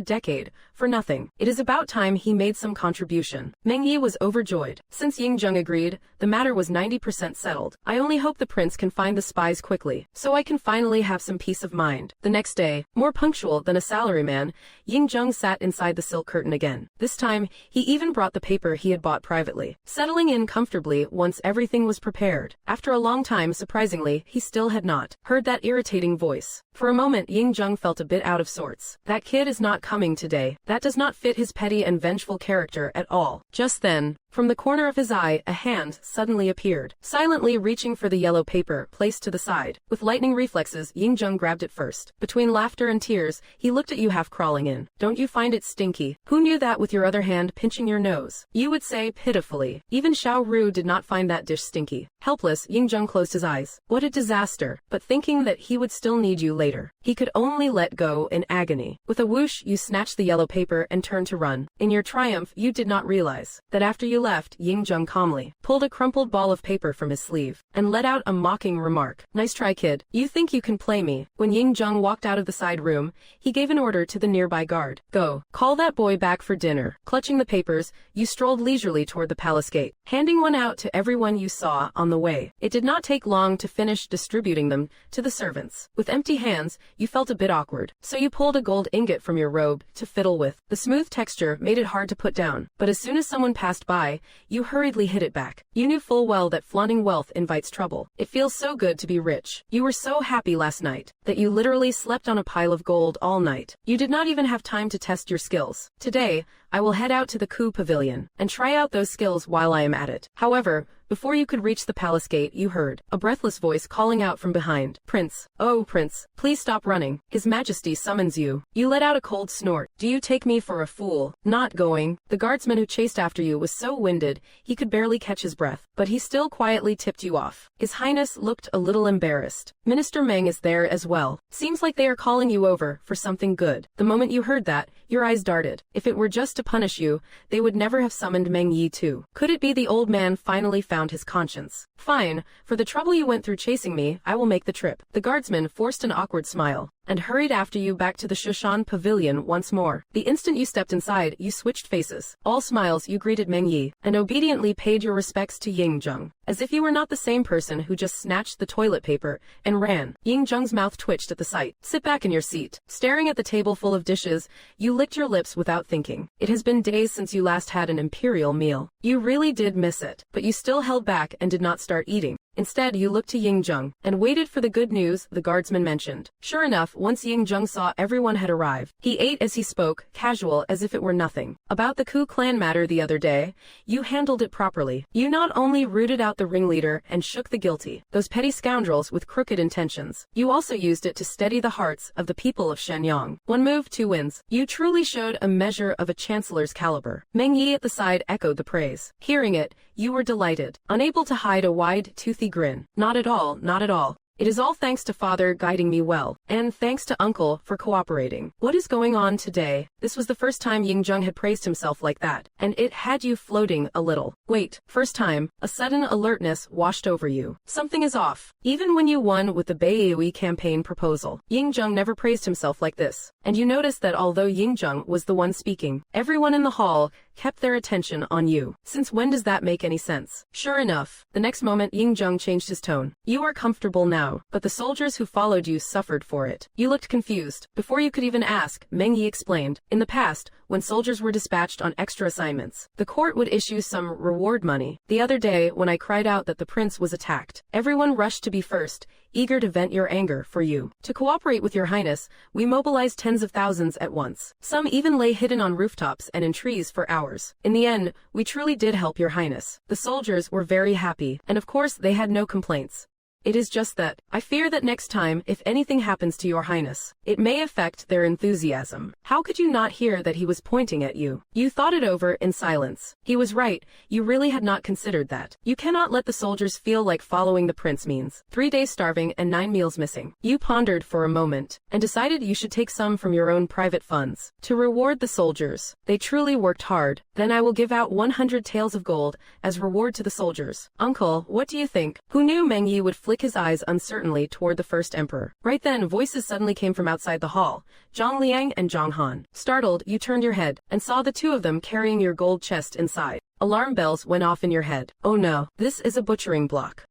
decade, for nothing. It is about time he made some contribution. Meng Yi was overjoyed. Since Ying Zheng agreed, the matter was 90% settled. I only hope the prince can find the spies quickly, so I can finally have some peace of mind. The next day, more punctual than a salaryman, Ying Zheng sat inside the silk curtain again. This time, he even brought the paper he had bought privately, settling in comfortably once everything was prepared. After a long time, surprisingly, he still had not heard that irritating voice. For a moment, Ying Zheng felt a bit out of sorts. That kid is not coming today. That does not fit his petty and vengeful character at all. Just then, From the corner of his eye, a hand suddenly appeared, silently reaching for the yellow paper placed to the side. With lightning reflexes, Ying-jung grabbed it first. Between laughter and tears, he looked at you half crawling in. Don't you find it stinky? Who knew that with your other hand pinching your nose? You would say pitifully. Even Xiao Ru did not find that dish stinky. Helpless, Ying-jung closed his eyes. What a disaster. But thinking that he would still need you later, he could only let go in agony. With a whoosh, you snatched the yellow paper and turned to run. In your triumph, you did not realize that after you left, Ying-jung calmly pulled a crumpled ball of paper from his sleeve and let out a mocking remark. Nice try, kid. You think you can play me? When Ying-jung walked out of the side room, he gave an order to the nearby guard. Go. Call that boy back for dinner. Clutching the papers, you strolled leisurely toward the palace gate, handing one out to everyone you saw on the way. It did not take long to finish distributing them to the servants. With empty hands, you felt a bit awkward, so you pulled a gold ingot from your robe to fiddle with. The smooth texture made it hard to put down, but as soon as someone passed by, you hurriedly hid it back. You knew full well that flaunting wealth invites trouble. It feels so good to be rich. You were so happy last night that you literally slept on a pile of gold all night. You did not even have time to test your skills. Today, I will head out to the Ku Pavilion and try out those skills while I am at it. However, before you could reach the palace gate, you heard a breathless voice calling out from behind. Prince, oh Prince, please stop running. His Majesty summons you. You let out a cold snort. Do you take me for a fool? Not going. The guardsman who chased after you was so winded, he could barely catch his breath, but he still quietly tipped you off. His Highness looked a little embarrassed. Minister Meng is there as well. Seems like they are calling you over for something good. The moment you heard that, your eyes darted. If it were just to punish you, they would never have summoned Meng Yi too. Could it be the old man finally found his conscience? Fine, for the trouble you went through chasing me, I will make the trip. The guardsman forced an awkward smile and hurried after you back to the Shushan Pavilion once more. The instant you stepped inside, you switched faces. All smiles, you greeted Meng Yi and obediently paid your respects to Ying-jung, as if you were not the same person who just snatched the toilet paper and ran. Ying-jung's mouth twitched at the sight. Sit back in your seat. Staring at the table full of dishes, you licked your lips without thinking. It has been days since you last had an imperial meal. You really did miss it, but you still held back and did not start eating. Instead, you looked to Ying-jung and waited for the good news the guardsman mentioned. Sure enough, once Ying-jung saw everyone had arrived, he ate as he spoke, casual as if it were nothing. About the Ku clan matter the other day, you handled it properly. You not only rooted out the ringleader and shook the guilty, those petty scoundrels with crooked intentions, you also used it to steady the hearts of the people of Shenyang. One move, 2 wins. You truly showed a measure of a chancellor's caliber. Meng Yi at the side echoed the praise. Hearing it, you were delighted, unable to hide a wide, toothy grin. Not at all, not at all. It is all thanks to Father guiding me well, and thanks to Uncle for cooperating. What is going on today? This was the first time Ying-jung had praised himself like that, and it had you floating a little. Wait, first time, a sudden alertness washed over you. Something is off. Even when you won with the Baiyue campaign proposal, Ying-jung never praised himself like this. And you noticed that although Ying-jung was the one speaking, everyone in the hall kept their attention on you. Since when does that make any sense? Sure enough, the next moment Ying-jung changed his tone. You are comfortable now, but the soldiers who followed you suffered for it. You looked confused. Before you could even ask, Meng Yi explained. In the past, when soldiers were dispatched on extra assignments, the court would issue some reward money. The other day, when I cried out that the prince was attacked, everyone rushed to be first, eager to vent your anger for you. To cooperate with your highness, we mobilized tens of thousands at once. Some even lay hidden on rooftops and in trees for hours. In the end, we truly did help your highness. The soldiers were very happy, and of course they had no complaints. It is just that, I fear that next time, if anything happens to your highness, it may affect their enthusiasm. How could you not hear that he was pointing at you? You thought it over in silence. He was right, you really had not considered that. You cannot let the soldiers feel like following the prince means 3 days starving and 9 meals missing. You pondered for a moment, and decided you should take some from your own private funds to reward the soldiers. They truly worked hard. Then I will give out 100 taels of gold as reward to the soldiers. Uncle, what do you think? Who knew Meng Yi would flick his eyes uncertainly toward the first emperor? Right then, voices suddenly came from outside the hall. Zhang Liang and Zhang Han. Startled, you turned your head and saw the two of them carrying your gold chest inside. Alarm bells went off in your head. Oh no, this is a butchering block.